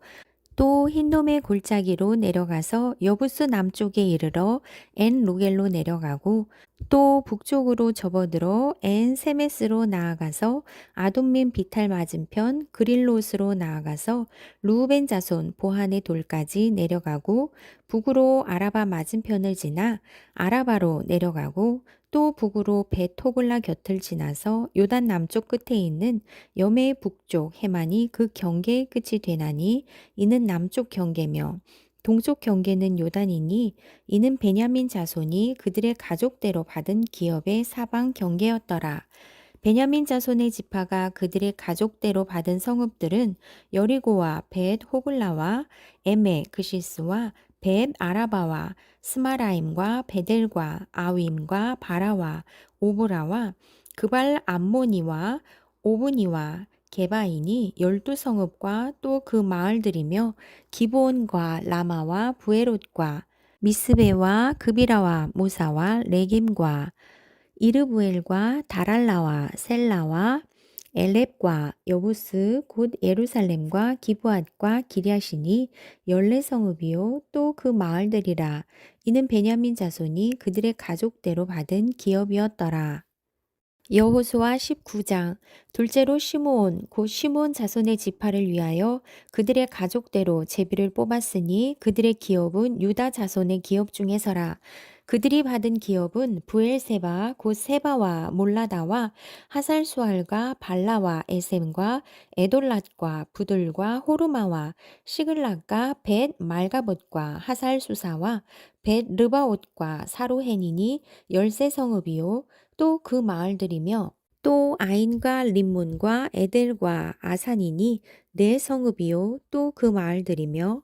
또 흰돔의 골짜기로 내려가서 여부스 남쪽에 이르러 엔 로겔로 내려가고 또 북쪽으로 접어들어 엔 세메스로 나아가서 아돔민 비탈 맞은편 그릴롯으로 나아가서 루벤 자손 보한의 돌까지 내려가고 북으로 아라바 맞은편을 지나 아라바로 내려가고 또 북으로 베토글라 곁을 지나서 요단 남쪽 끝에 있는 여메 북쪽 해만이 그 경계의 끝이 되나니 이는 남쪽 경계며 동쪽 경계는 요단이니 이는 베냐민 자손이 그들의 가족대로 받은 기업의 사방 경계였더라. 베냐민 자손의 지파가 그들의 가족대로 받은 성읍들은 여리고와 벳 호글라와 에메 그시스와 벳 아라바와 스마라임과 베델과 아윈과 바라와 오브라와 그발 암모니와 오브니와 게바인이 12성읍과 또 그 마을들이며 기브온과 라마와 부에롯과 미스베와 그비라와 모사와 레김과 이르부엘과 다랄라와 셀라와 엘렙과 여부스 곧 예루살렘과 기브앗과 기랴시니 14성읍이요 또 그 마을들이라. 이는 베냐민 자손이 그들의 가족대로 받은 기업이었더라. 여호수아 19장. 둘째로 시므온 곧 시므온 자손의 지파를 위하여 그들의 가족대로 제비를 뽑았으니 그들의 기업은 유다 자손의 기업 중에서라. 그들이 받은 기업은 부엘세바 곧 세바와 몰라다와 하살수알과 발라와 에셈과 에돌랏과 부들과 호르마와 시글락과 벳 말가봇과 하살수사와 벳 르바옷과 사로헨이니 13성읍이요 또 그 마을들이며 또 아인과 림몬과 에델과 아산이니 네 성읍이요 또 그 마을들이며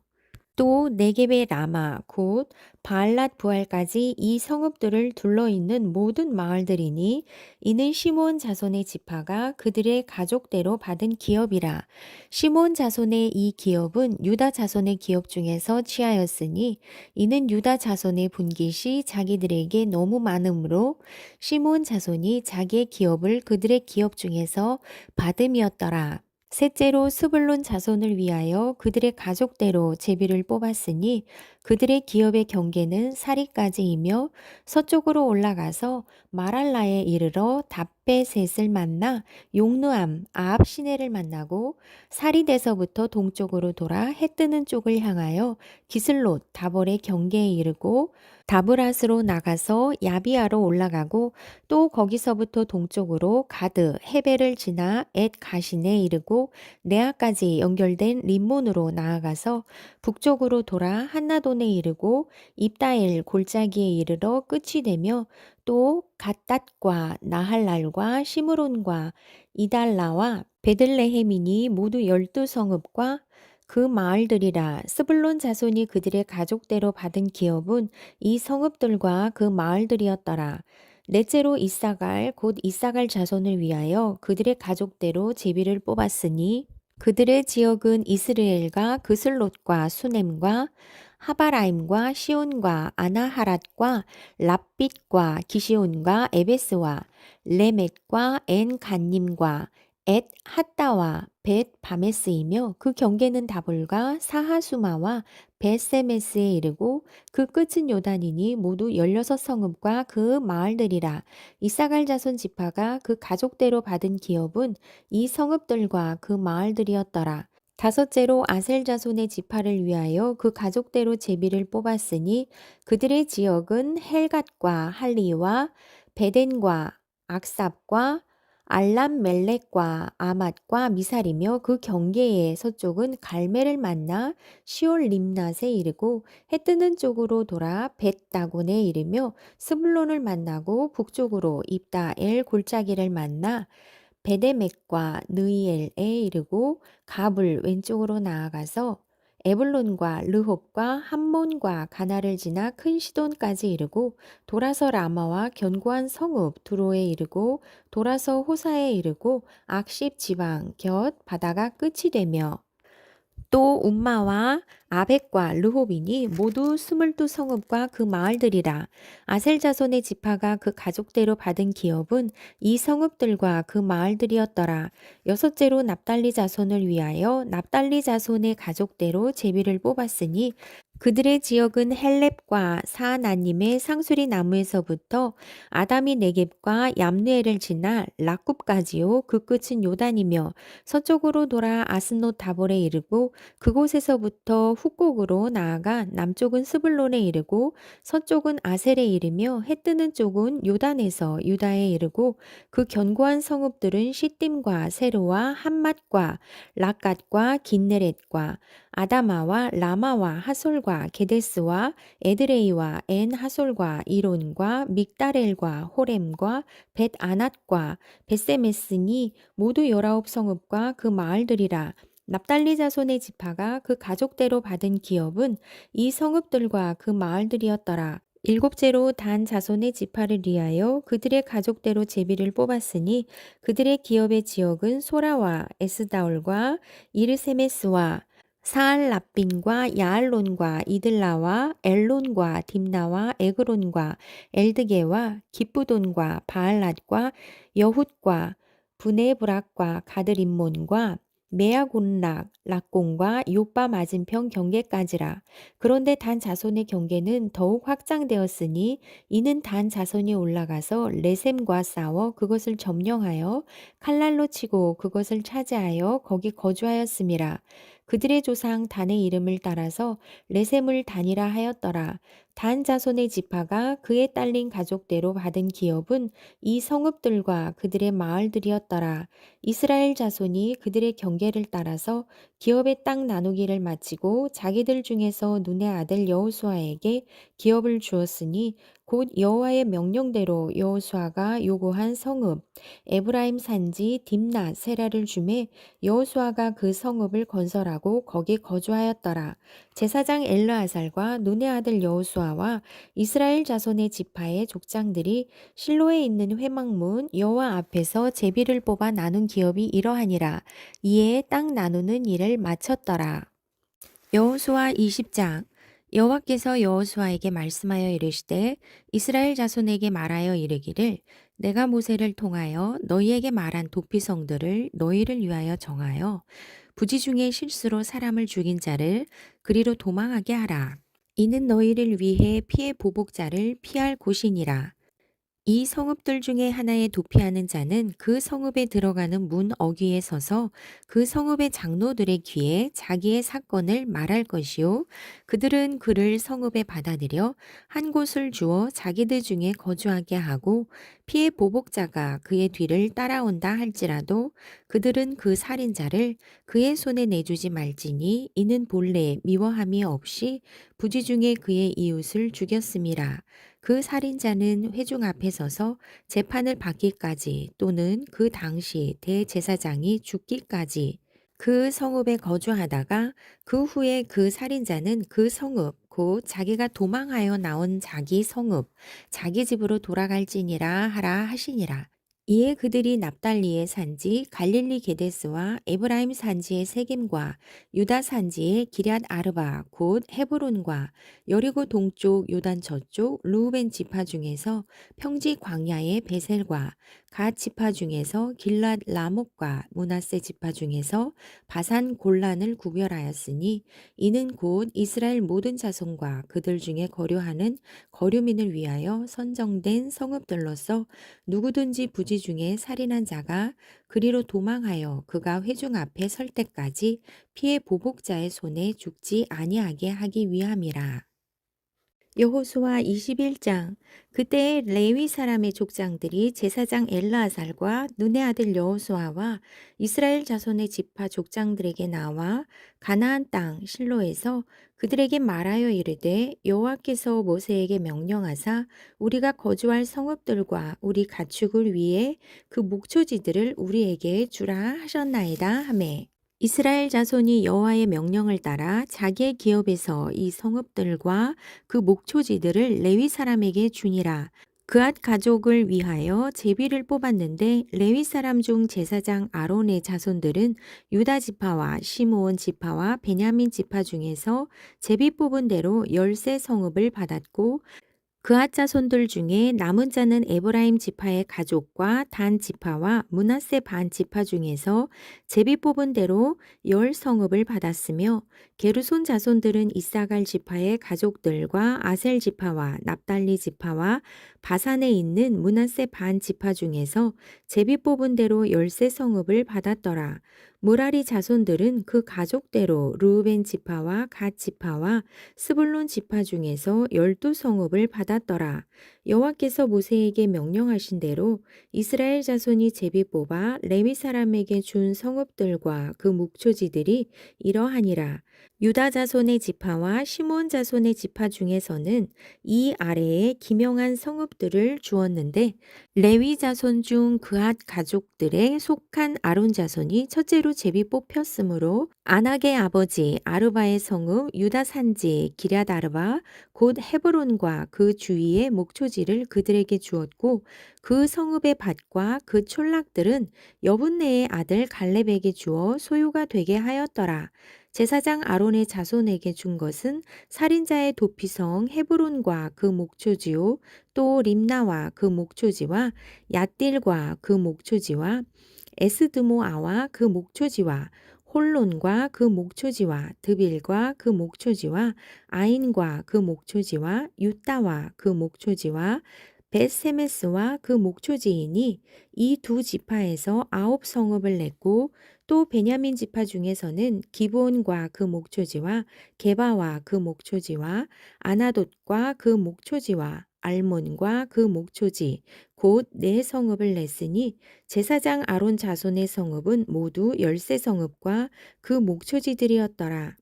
또 네겝의 라마 곧 바알랏 부알까지 이 성읍들을 둘러있는 모든 마을들이니 이는 시므온 자손의 지파가 그들의 가족대로 받은 기업이라. 시므온 자손의 이 기업은 유다 자손의 기업 중에서 취하였으니 이는 유다 자손의 분깃이 자기들에게 너무 많으므로 시므온 자손이 자기의 기업을 그들의 기업 중에서 받음이었더라. 셋째로 스불론 자손을 위하여 그들의 가족대로 제비를 뽑았으니 그들의 기업의 경계는 사리까지이며 서쪽으로 올라가서 마랄라에 이르러 답베셋을 만나 용르암 아합 시내를 만나고 사리대서부터 동쪽으로 돌아 해 뜨는 쪽을 향하여 기슬롯 다볼의 경계에 이르고 다브랏으로 나가서 야비아로 올라가고 또 거기서부터 동쪽으로 가드 헤벨을 지나 엣 가신에 이르고 네아까지 연결된 림몬으로 나아가서 북쪽으로 돌아 한나돈에 이르고 입다엘 골짜기에 이르러 끝이 되며 또 갓닷과 나할랄과 시므론과 이달라와 베들레헴이니 모두 12성읍과 그 마을들이라. 스불론 자손이 그들의 가족대로 받은 기업은 이 성읍들과 그 마을들이었더라. 넷째로 이사갈 곧 이사갈 자손을 위하여 그들의 가족대로 제비를 뽑았으니 그들의 지역은 이스르엘과 그슬롯과 수넴과 하바라임과 시온과 아나하랏과 랍빛과 기시온과 에베스와 레멧과 엔 간님과 엣 핫다와 벳 바메스이며 그 경계는 다볼과 사하수마와 벳세메스에 이르고 그 끝은 요단이니 모두 16성읍과 그 마을들이라. 이사갈 자손 지파가 그 가족대로 받은 기업은 이 성읍들과 그 마을들이었더라. 다섯째로 아셀 자손의 지파를 위하여 그 가족대로 제비를 뽑았으니 그들의 지역은 헬갓과 할리와 베덴과 악삽과 알람멜렉과 아맛과 미살이며 그 경계의 서쪽은 갈멜을 만나 시올 림낫에 이르고 해 뜨는 쪽으로 돌아 벳다곤에 이르며 스불론을 만나고 북쪽으로 입다엘 골짜기를 만나 베데맥과 느이엘에 이르고 갑을 왼쪽으로 나아가서 에블론과 르홉과 함몬과 가나를 지나 큰 시돈까지 이르고 돌아서 라마와 견고한 성읍 두로에 이르고 돌아서 호사에 이르고 악십 지방 곁 바다가 끝이 되며 또 움마와 아벡과 르홉이니 모두 22성읍과 그 마을들이라. 아셀 자손의 지파가 그 가족대로 받은 기업은 이 성읍들과 그 마을들이었더라. 여섯째로 납달리 자손을 위하여 납달리 자손의 가족대로 제비를 뽑았으니 그들의 지역은 헬렙과 사나님의 상수리 나무에서부터 아담이 네겝과 얌느엘을 지나 락굽까지요. 그 끝은 요단이며 서쪽으로 돌아 아스노 다볼에 이르고 그곳에서부터 훅곡으로 나아가 남쪽은 스불론에 이르고 서쪽은 아셀에 이르며 해 뜨는 쪽은 요단에서 유다에 이르고 그 견고한 성읍들은 시딤과 세로와 함맛과 락갓과 긴네렛과 아다마와 라마와 하솔과 게데스와 에드레이와 엔 하솔과 이론과 믹다렐과 호렘과 벳 아낫과 벳세메스니 모두 19성읍과 그 마을들이라. 납달리 자손의 지파가 그 가족대로 받은 기업은 이 성읍들과 그 마을들이었더라. 일곱째로 단 자손의 지파를 위하여 그들의 가족대로 제비를 뽑았으니 그들의 기업의 지역은 소라와 에스다올과 이르세메스와 사알랍빈과 야알론과 이들라와 엘론과 딥나와 에그론과 엘드게와 기쁘돈과 바알랏과 여훗과 브네브락과 가드림몬과 메아곤락, 락공과 요빠 맞은편 경계까지라. 그런데 단 자손의 경계는 더욱 확장되었으니 이는 단 자손이 올라가서 레셈과 싸워 그것을 점령하여 칼날로 치고 그것을 차지하여 거기 거주하였음이라. 그들의 조상 단의 이름을 따라서 레셈을 단이라 하였더라. 단 자손의 지파가 그에 딸린 가족대로 받은 기업은 이 성읍들과 그들의 마을들이었더라. 이스라엘 자손이 그들의 경계를 따라서 기업의 땅 나누기를 마치고 자기들 중에서 눈의 아들 여호수아에게 기업을 주었으니 곧 여호와의 명령대로 여호수아가 요구한 성읍 에브라임 산지 딥나 세라를 주매 여호수아가 그 성읍을 건설하고 거기 거주하였더라. 제사장 엘르아살과 눈의 아들 여호수아와 이스라엘 자손의 지파의 족장들이 실로에 있는 회막문 여호와 앞에서 제비를 뽑아 나눈 기업이 이러하니라. 이에 땅 나누는 일을 마쳤더라. 여호수아 20장. 여호와께서 여호수아에게 말씀하여 이르시되 이스라엘 자손에게 말하여 이르기를 내가 모세를 통하여 너희에게 말한 도피성들을 너희를 위하여 정하여 부지 중에 실수로 사람을 죽인 자를 그리로 도망하게 하라. 이는 너희를 위해 피해 보복자를 피할 곳이니라. 이 성읍들 중에 하나에 도피하는 자는 그 성읍에 들어가는 문 어귀에 서서 그 성읍의 장로들의 귀에 자기의 사건을 말할 것이요. 그들은 그를 성읍에 받아들여 한 곳을 주어 자기들 중에 거주하게 하고 피해 보복자가 그의 뒤를 따라온다 할지라도 그들은 그 살인자를 그의 손에 내주지 말지니 이는 본래 미워함이 없이 부지 중에 그의 이웃을 죽였음이라. 그 살인자는 회중 앞에 서서 재판을 받기까지 또는 그 당시 대제사장이 죽기까지 그 성읍에 거주하다가 그 후에 그 살인자는 그 성읍 곧 자기가 도망하여 나온 자기 성읍 자기 집으로 돌아갈지니라 하라 하시니라. 이에 그들이 납달리의 산지 갈릴리 게데스와 에브라임 산지의 세겜과 유다 산지의 기럇 아르바 곧 헤브론과 여리고 동쪽 요단 저쪽 르우벤 지파 중에서 평지 광야의 베셀과 갓 지파 중에서 길랏 라목과 므낫세 지파 중에서 바산 골란을 구별하였으니 이는 곧 이스라엘 모든 자손과 그들 중에 거류하는 거류민을 위하여 선정된 성읍들로서 누구든지 부지 중에 살인한 자가 그리로 도망하여 그가 회중 앞에 설 때까지 피해 보복자의 손에 죽지 아니하게 하기 위함이라. 여호수아 21장. 그때 레위 사람의 족장들이 제사장 엘르아살과 눈의 아들 여호수아와 이스라엘 자손의 지파 족장들에게 나와 가나안 땅 실로에서 그들에게 말하여 이르되 여호와께서 모세에게 명령하사 우리가 거주할 성읍들과 우리 가축을 위해 그 목초지들을 우리에게 주라 하셨나이다 하매 이스라엘 자손이 여호와의 명령을 따라 자기의 기업에서 이 성읍들과 그 목초지들을 레위 사람에게 주니라. 그앗 가족을 위하여 제비를 뽑았는데 레위 사람 중 제사장 아론의 자손들은 유다 지파와 시므온 지파와 베냐민 지파 중에서 제비 뽑은 대로 10세 성읍을 받았고 그앗 자손들 중에 남은 자는 에브라임 지파의 가족과 단 지파와 므낫세 반 지파 중에서 제비 뽑은 대로 10성읍을 받았으며 게르손 자손들은 이사갈 지파의 가족들과 아셀 지파와 납달리 지파와 바산에 있는 므낫세 반 지파 중에서 제비 뽑은 대로 10세 성읍을 받았더라. 무라리 자손들은 그 가족대로 르우벤 지파와 갓 지파와 스불론 지파 중에서 12성읍을 받았더라. 여호와께서 모세에게 명령하신 대로 이스라엘 자손이 제비 뽑아 레위 사람에게 준 성읍들과 그 묵초지들이 이러하니라. 유다 자손의 지파와 시몬 자손의 지파 중에서는 이 아래에 기명한 성읍들을 주었는데 레위 자손 중 그앗 가족들에 속한 아론 자손이 첫째로 제비 뽑혔으므로 아낙의 아버지 아르바의 성읍 유다 산지 기럇 아르바 곧 헤브론과 그 주위의 목초지를 그들에게 주었고 그 성읍의 밭과 그 촌락들은 여분네의 아들 갈렙에게 주어 소유가 되게 하였더라. 제사장 아론의 자손에게 준 것은 살인자의 도피성 헤브론과 그 목초지요 또 림나와 그 목초지와 얏딜과 그 목초지와 에스드모아와 그 목초지와 홀론과 그 목초지와 드빌과 그 목초지와 아인과 그 목초지와 유따와 그 목초지와 벳세메스와 그 목초지이니 이 두 지파에서 9성읍을 냈고 또 베냐민 지파 중에서는 기브온과 그 목초지와 게바와 그 목초지와 아나돗과 그 목초지와 알몬과 그 목초지 곧 네 성읍을 냈으니 제사장 아론 자손의 성읍은 모두 13 성읍과 그 목초지들이었더라.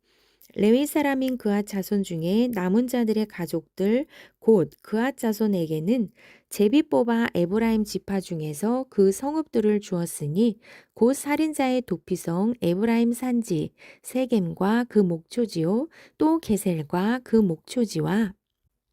레위 사람인 그앗 자손 중에 남은 자들의 가족들 곧 그앗 자손에게는 제비 뽑아 에브라임 지파 중에서 그 성읍들을 주었으니 곧 살인자의 도피성 에브라임 산지 세겜과 그 목초지요 또 게셀과 그 목초지와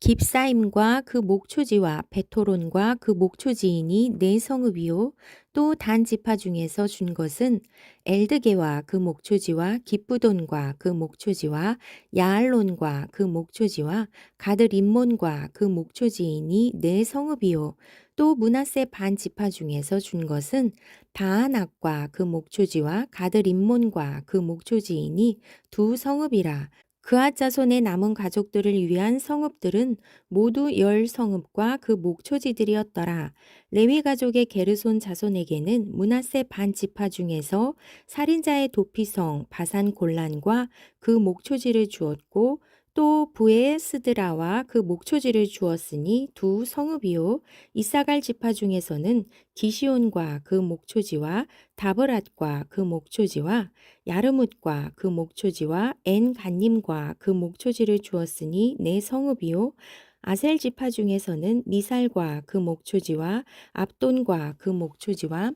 깁사임과 그 목초지와 베토론과 그 목초지이니 네 성읍이요 또 단 지파 중에서 준 것은 엘드게와 그 목초지와 기쁘돈과 그 목초지와 야알론과 그 목초지와 가드림몬과 그 목초지이니 네 성읍이요 또 므낫세 반 지파 중에서 준 것은 다아낙과 그 목초지와 가드림몬과 그 목초지이니 두 성읍이라. 그앗 자손의 남은 가족들을 위한 성읍들은 모두 10성읍과 그 목초지들이었더라. 레위 가족의 게르손 자손에게는 므낫세 반 지파 중에서 살인자의 도피성 바산 골란과 그 목초지를 주었고 또 부에 스드라와 그 목초지를 주었으니 두 성읍이요. 이사갈 지파 중에서는 기시온과 그 목초지와 다브랏과 그 목초지와 야르뭇과 그 목초지와 엔간님과 그 목초지를 주었으니 네 성읍이요. 아셀 지파 중에서는 미살과 그 목초지와 압돈과 그 목초지와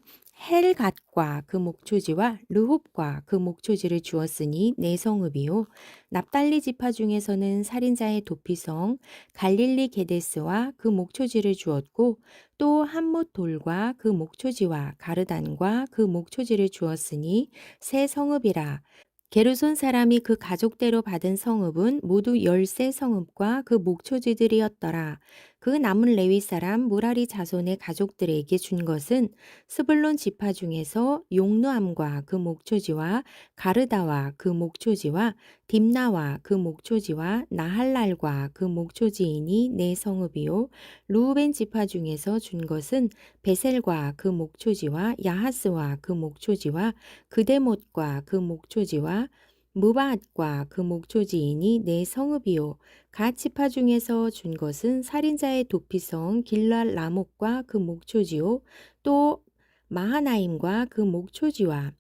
헬갓과 그 목초지와 르홉과 그 목초지를 주었으니 네 성읍이요. 납달리 지파 중에서는 살인자의 도피성 갈릴리 게데스와 그 목초지를 주었고 또 한못 돌과 그 목초지와 가르단과 그 목초지를 주었으니 세 성읍이라. 게르손 사람이 그 가족대로 받은 성읍은 모두 13 성읍과 그 목초지들이었더라. 그 남은 레위 사람 무라리 자손의 가족들에게 준 것은 스불론 지파 중에서 용누암과 그 목초지와 가르다와 그 목초지와 딥나와 그 목초지와 나할랄과 그 목초지이니 네 성읍이요. 루우벤 지파 중에서 준 것은 베셀과 그 목초지와 야하스와 그 목초지와 그데못과 그 목초지와 무바앗과 그 목초지이니 네 성읍이요. 갓 지파 중에서 준 것은 살인자의 도피성 길랄 라목과 그 목초지요. 또 마하나임과 그 목초지와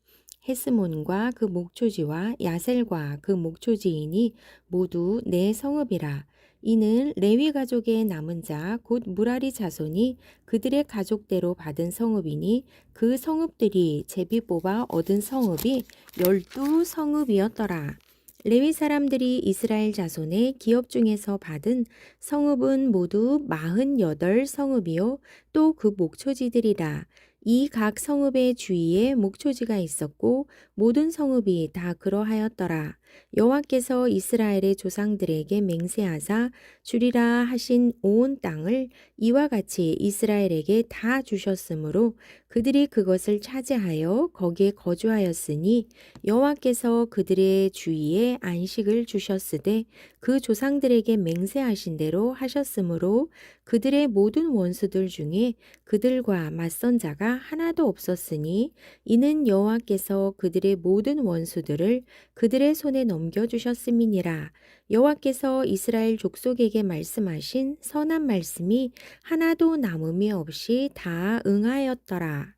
헤스몬과 그 목초지와 야셀과 그 목초지이니 모두 네 성읍이라. 이는 레위 가족의 남은 자 곧 무라리 자손이 그들의 가족대로 받은 성읍이니 그 성읍들이 제비 뽑아 얻은 성읍이 12 성읍이었더라. 레위 사람들이 이스라엘 자손의 기업 중에서 받은 성읍은 모두 48 성읍이요 또 그 목초지들이라. 이 각 성읍의 주위에 목초지가 있었고 모든 성읍이 다 그러하였더라. 여호와께서 이스라엘의 조상들에게 맹세하사 주리라 하신 온 땅을 이와 같이 이스라엘에게 다 주셨으므로 그들이 그것을 차지하여 거기에 거주하였으니 여호와께서 그들의 주위에 안식을 주셨으되 그 조상들에게 맹세하신 대로 하셨으므로 그들의 모든 원수들 중에 그들과 맞선 자가 하나도 없었으니 이는 여호와께서 그들의 모든 원수들을 그들의 손에 넘겨주셨음이니라. 여호와께서 이스라엘 족속에게 말씀하신 선한 말씀이 하나도 남음이 없이 다 응하였더라.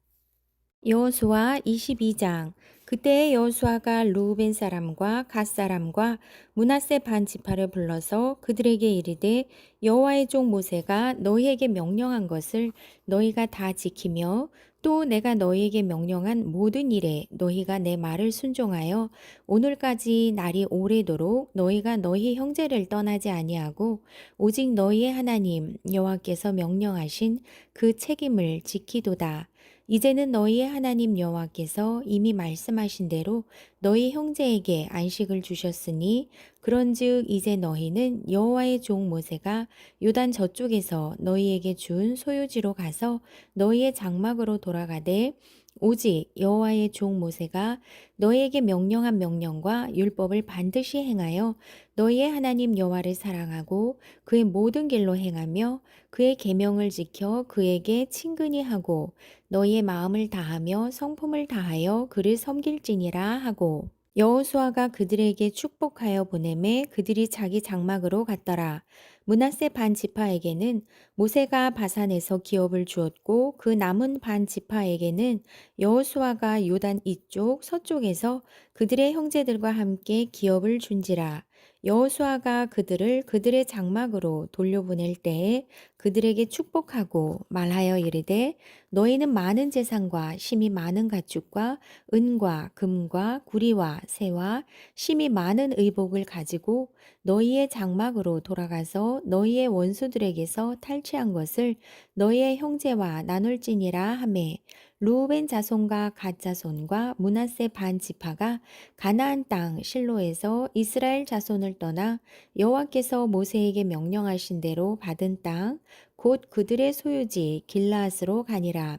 여호수아 22장. 그때 여호수아가 루우벤 사람과 갓 사람과 므낫세 반 지파를 불러서 그들에게 이르되 여호와의 종 모세가 너희에게 명령한 것을 너희가 다 지키며 또 내가 너희에게 명령한 모든 일에 너희가 내 말을 순종하여 오늘까지 날이 오래도록 너희가 너희 형제를 떠나지 아니하고 오직 너희의 하나님 여호와께서 명령하신 그 책임을 지키도다. 이제는 너희의 하나님 여호와께서 이미 말씀하신 대로 너희 형제에게 안식을 주셨으니 그런즉 이제 너희는 여호와의 종 모세가 요단 저쪽에서 너희에게 준 소유지로 가서 너희의 장막으로 돌아가되 오직 여호와의 종 모세가 너희에게 명령한 명령과 율법을 반드시 행하여 너희의 하나님 여호와를 사랑하고 그의 모든 길로 행하며 그의 계명을 지켜 그에게 친근히 하고 너희의 마음을 다하며 성품을 다하여 그를 섬길지니라 하고 여호수아가 그들에게 축복하여 보내매 그들이 자기 장막으로 갔더라. 므낫세 반 지파에게는 모세가 바산에서 기업을 주었고 그 남은 반 지파에게는 여호수아가 요단 이쪽 서쪽에서 그들의 형제들과 함께 기업을 준지라. 여호수아가 그들을 그들의 장막으로 돌려보낼 때에 그들에게 축복하고 말하여 이르되 너희는 많은 재산과 심이 많은 가축과 은과 금과 구리와 새와 심이 많은 의복을 가지고 너희의 장막으로 돌아가서 너희의 원수들에게서 탈취한 것을 너희의 형제와 나눌지니라 하매 루벤 자손과 갓 자손과 므낫세 반 지파가 가나안 땅 실로에서 이스라엘 자손을 떠나 여호와께서 모세에게 명령하신 대로 받은 땅 곧 그들의 소유지 길라앗으로 가니라.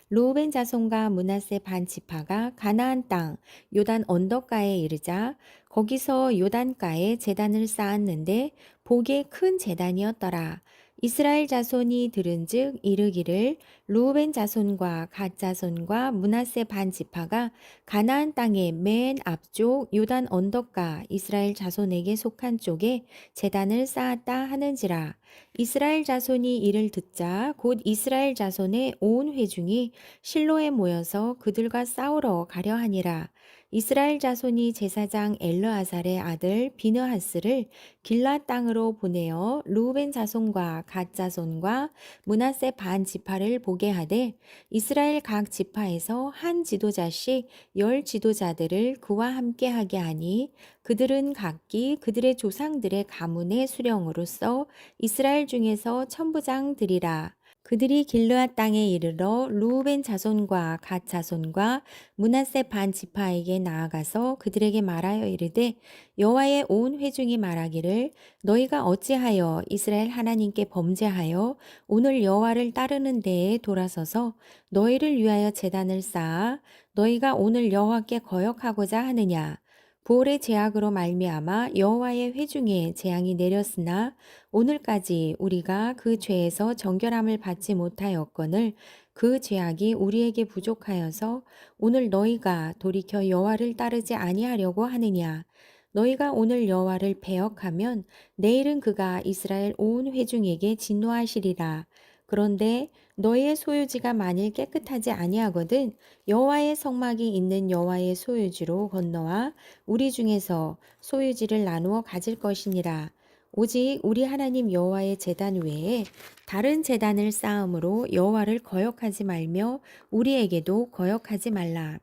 루벤 자손과 므낫세 반 지파가 가나안 땅 요단 언덕가에 이르자 거기서 요단가에 제단을 쌓았는데 보기에 큰 제단이었더라. 이스라엘 자손이 들은즉 이르기를 루벤 자손과 갓 자손과 므낫세 반 지파가 가나안 땅의 맨 앞쪽 요단 언덕가 이스라엘 자손에게 속한 쪽에 제단을 쌓았다 하는지라. 이스라엘 자손이 이를 듣자 곧 이스라엘 자손의 온 회중이 실로에 모여서 그들과 싸우러 가려 하니라. 이스라엘 자손이 제사장 엘르아살의 아들 비느하스를 길라 땅으로 보내어 루벤 자손과 갓 자손과 므낫세 반 지파를 보게 하되 이스라엘 각 지파에서 한 지도자씩 10 지도자들을 그와 함께 하게 하니 그들은 각기 그들의 조상들의 가문의 수령으로서 이스라엘 중에서 천부장들이라. 그들이 길르앗 땅에 이르러 루벤 자손과 갓 자손과 므낫세 반 지파에게 나아가서 그들에게 말하여 이르되 여호와의 온 회중이 말하기를 너희가 어찌하여 이스라엘 하나님께 범죄하여 오늘 여호와를 따르는 데에 돌아서서 너희를 위하여 제단을 쌓아 너희가 오늘 여호와께 거역하고자 하느냐. 부올의 제약으로 말미암아 여호와의 회중에 재앙이 내렸으나 오늘까지 우리가 그 죄에서 정결함을 받지 못하였거늘 그 죄악이 우리에게 부족하여서 오늘 너희가 돌이켜 여호와를 따르지 아니하려고 하느냐. 너희가 오늘 여호와를 배역하면 내일은 그가 이스라엘 온 회중에게 진노하시리라. 그런데 너희의 소유지가 만일 깨끗하지 아니하거든 여호와의 성막이 있는 여호와의 소유지로 건너와 우리 중에서 소유지를 나누어 가질 것이니라. 오직 우리 하나님 여호와의 제단 외에 다른 제단을 쌓음으로 여호와를 거역하지 말며 우리에게도 거역하지 말라.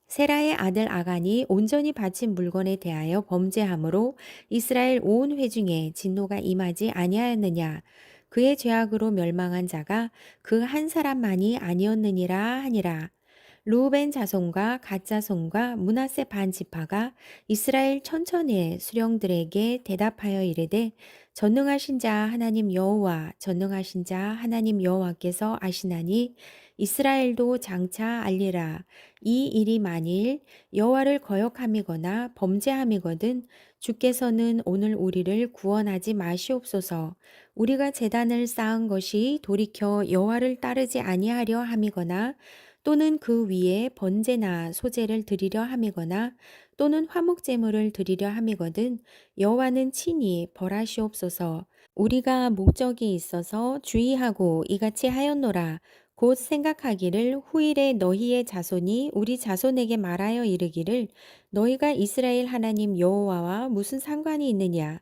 세라의 아들 아간이 온전히 바친 물건에 대하여 범죄함으로 이스라엘 온 회중에 진노가 임하지 아니하였느냐. 그의 죄악으로 멸망한 자가 그 한 사람만이 아니었느니라 하니라. 루벤 자손과 갓 자손과 므낫세 반 지파가 이스라엘 천천의 수령들에게 대답하여 이르되 전능하신 자 하나님 여호와 전능하신 자 하나님 여호와께서 아시나니 이스라엘도 장차 알리라. 이 일이 만일 여호와를 거역함이거나 범죄함이거든 주께서는 오늘 우리를 구원하지 마시옵소서. 우리가 제단을 쌓은 것이 돌이켜 여호와를 따르지 아니하려 함이거나 또는 그 위에 번제나 소제를 드리려 함이거나 또는 화목 제물을 드리려 함이거든 여호와는 친히 벌하시옵소서. 우리가 목적이 있어서 주의하고 이같이 하였노라. 곧 생각하기를 후일에 너희의 자손이 우리 자손에게 말하여 이르기를 너희가 이스라엘 하나님 여호와와 무슨 상관이 있느냐.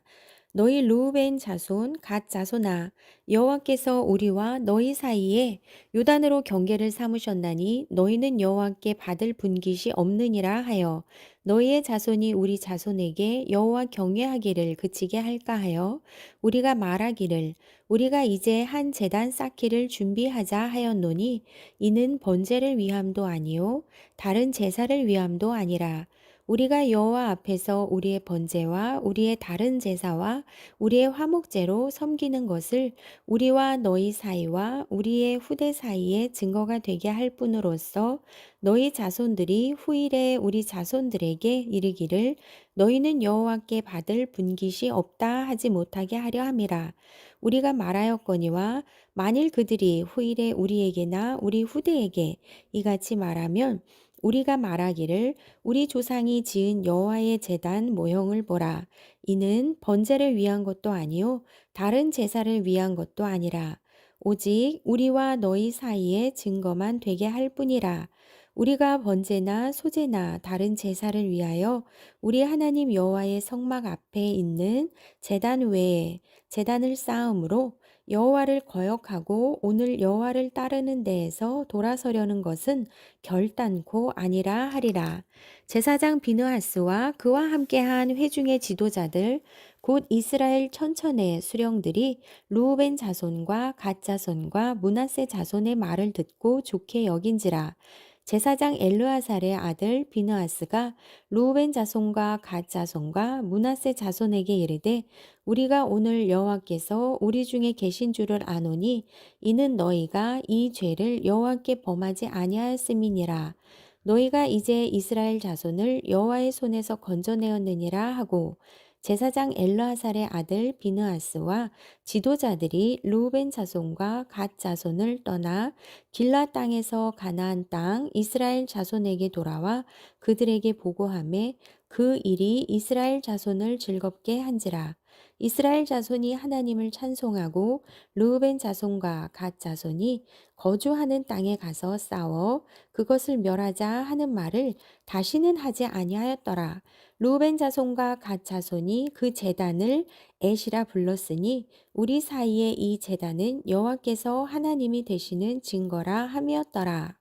너희 루벤 자손 갓 자손아 여호와께서 우리와 너희 사이에 요단으로 경계를 삼으셨나니 너희는 여호와께 받을 분깃이 없느니라 하여 너희의 자손이 우리 자손에게 여호와 경외하기를 그치게 할까 하여 우리가 말하기를 우리가 이제 한 제단 쌓기를 준비하자 하였노니 이는 번제를 위함도 아니요 다른 제사를 위함도 아니라 우리가 여호와 앞에서 우리의 번제와 우리의 다른 제사와 우리의 화목제로 섬기는 것을 우리와 너희 사이와 우리의 후대 사이에 증거가 되게 할 뿐으로써 너희 자손들이 후일에 우리 자손들에게 이르기를 너희는 여호와께 받을 분깃이 없다 하지 못하게 하려 함이라. 우리가 말하였거니와 만일 그들이 후일에 우리에게나 우리 후대에게 이같이 말하면 우리가 말하기를 우리 조상이 지은 여호와의 제단 모형을 보라. 이는 번제를 위한 것도 아니요 다른 제사를 위한 것도 아니라 오직 우리와 너희 사이에 증거만 되게 할 뿐이라. 우리가 번제나 소제나 다른 제사를 위하여 우리 하나님 여호와의 성막 앞에 있는 제단 외에 제단을 쌓음으로 여호와를 거역하고 오늘 여호와를 따르는 데에서 돌아서려는 것은 결단코 아니라 하리라. 제사장 비느하스와 그와 함께한 회중의 지도자들 곧 이스라엘 천천의 수령들이 루벤 자손과 갓 자손과 므낫세 자손의 말을 듣고 좋게 여긴지라. 제사장 엘르아살의 아들 비느하스가 루벤 자손과 갓 자손과 므낫세 자손에게 이르되 우리가 오늘 여호와께서 우리 중에 계신 줄을 아노니 이는 너희가 이 죄를 여호와께 범하지 아니하였음이니라. 너희가 이제 이스라엘 자손을 여호와의 손에서 건져내었느니라 하고 제사장 엘르아살의 아들 비느하스와 지도자들이 루벤 자손과 갓 자손을 떠나 길라 땅에서 가나안 땅 이스라엘 자손에게 돌아와 그들에게 보고하매 그 일이 이스라엘 자손을 즐겁게 한지라. 이스라엘 자손이 하나님을 찬송하고 르우벤 자손과 갓 자손이 거주하는 땅에 가서 싸워 그것을 멸하자 하는 말을 다시는 하지 아니하였더라. 르우벤 자손과 갓 자손이 그 제단을 에시라 불렀으니 우리 사이에 이 제단은 여호와께서 하나님이 되시는 증거라 함이었더라.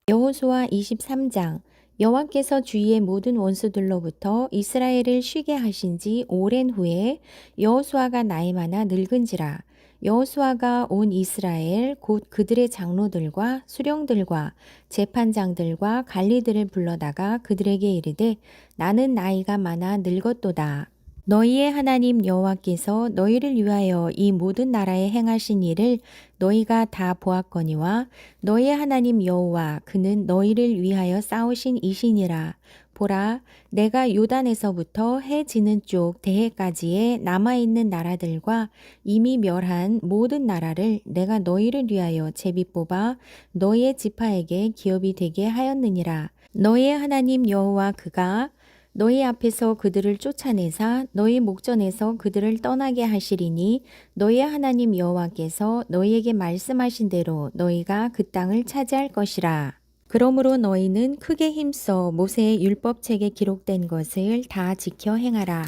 여호수아 23장. 여호와께서 주위의 모든 원수들로부터 이스라엘을 쉬게 하신 지 오랜 후에 여호수아가 나이 많아 늙은지라. 여호수아가 온 이스라엘 곧 그들의 장로들과 수령들과 재판장들과 관리들을 불러다가 그들에게 이르되 나는 나이가 많아 늙었도다. 너희의 하나님 여호와께서 너희를 위하여 이 모든 나라에 행하신 일을 너희가 다 보았거니와 너희의 하나님 여호와 그는 너희를 위하여 싸우신 이시니라. 보라, 내가 요단에서부터 해 지는 쪽 대해까지의 남아있는 나라들과 이미 멸한 모든 나라를 내가 너희를 위하여 제비 뽑아 너희의 지파에게 기업이 되게 하였느니라. 너희의 하나님 여호와 그가 너희 앞에서 그들을 쫓아내사 너희 목전에서 그들을 떠나게 하시리니 너희의 하나님 여호와께서 너희에게 말씀하신 대로 너희가 그 땅을 차지할 것이라. 그러므로 너희는 크게 힘써 모세의 율법책에 기록된 것을 다 지켜 행하라.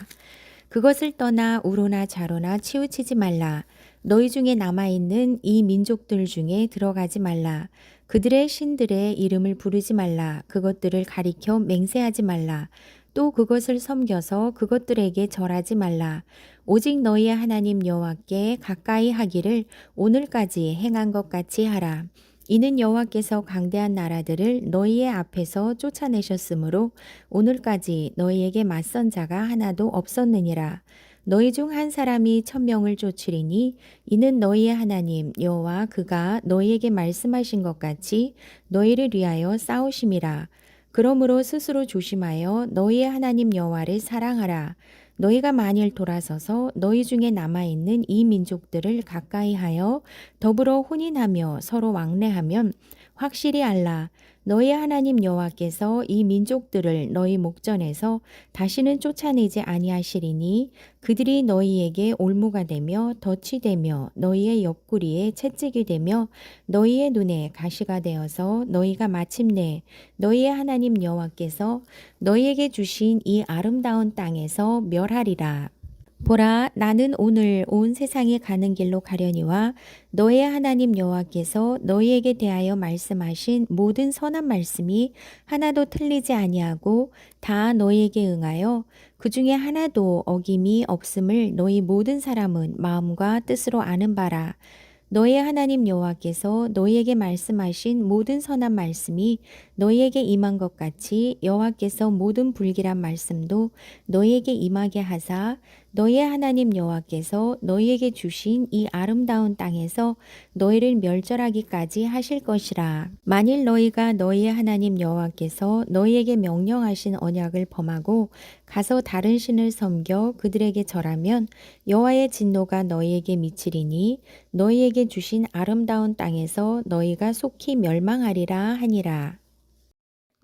그것을 떠나 우로나 좌로나 치우치지 말라. 너희 중에 남아있는 이 민족들 중에 들어가지 말라. 그들의 신들의 이름을 부르지 말라. 그것들을 가리켜 맹세하지 말라. 또 그것을 섬겨서 그것들에게 절하지 말라. 오직 너희의 하나님 여호와께 가까이 하기를 오늘까지 행한 것 같이 하라. 이는 여호와께서 강대한 나라들을 너희의 앞에서 쫓아내셨으므로 오늘까지 너희에게 맞선 자가 하나도 없었느니라. 너희 중 한 사람이 1000명을 쫓으리니 이는 너희의 하나님 여호와 그가 너희에게 말씀하신 것 같이 너희를 위하여 싸우심이라. 그러므로 스스로 조심하여 너희의 하나님 여호와를 사랑하라. 너희가 만일 돌아서서 너희 중에 남아있는 이 민족들을 가까이 하여 더불어 혼인하며 서로 왕래하면 확실히 알라. 너희 하나님 여호와께서 이 민족들을 너희 목전에서 다시는 쫓아내지 아니하시리니 그들이 너희에게 올무가 되며 덫이 되며 너희의 옆구리에 채찍이 되며 너희의 눈에 가시가 되어서 너희가 마침내 너희의 하나님 여호와께서 너희에게 주신 이 아름다운 땅에서 멸하리라. 보라, 나는 오늘 온 세상에 가는 길로 가려니와 너의 하나님 여호와께서 너희에게 대하여 말씀하신 모든 선한 말씀이 하나도 틀리지 아니하고 다 너희에게 응하여 그 중에 하나도 어김이 없음을 너희 모든 사람은 마음과 뜻으로 아는 바라. 너희의 하나님 여호와께서 너희에게 말씀하신 모든 선한 말씀이 너희에게 임한 것 같이 여호와께서 모든 불길한 말씀도 너희에게 임하게 하사 너희의 하나님 여호와께서 너희에게 주신 이 아름다운 땅에서 너희를 멸절하기까지 하실 것이라. 만일 너희가 너희의 하나님 여호와께서 너희에게 명령하신 언약을 범하고 가서 다른 신을 섬겨 그들에게 절하면 여호와의 진노가 너희에게 미치리니 너희에게 주신 아름다운 땅에서 너희가 속히 멸망하리라 하니라.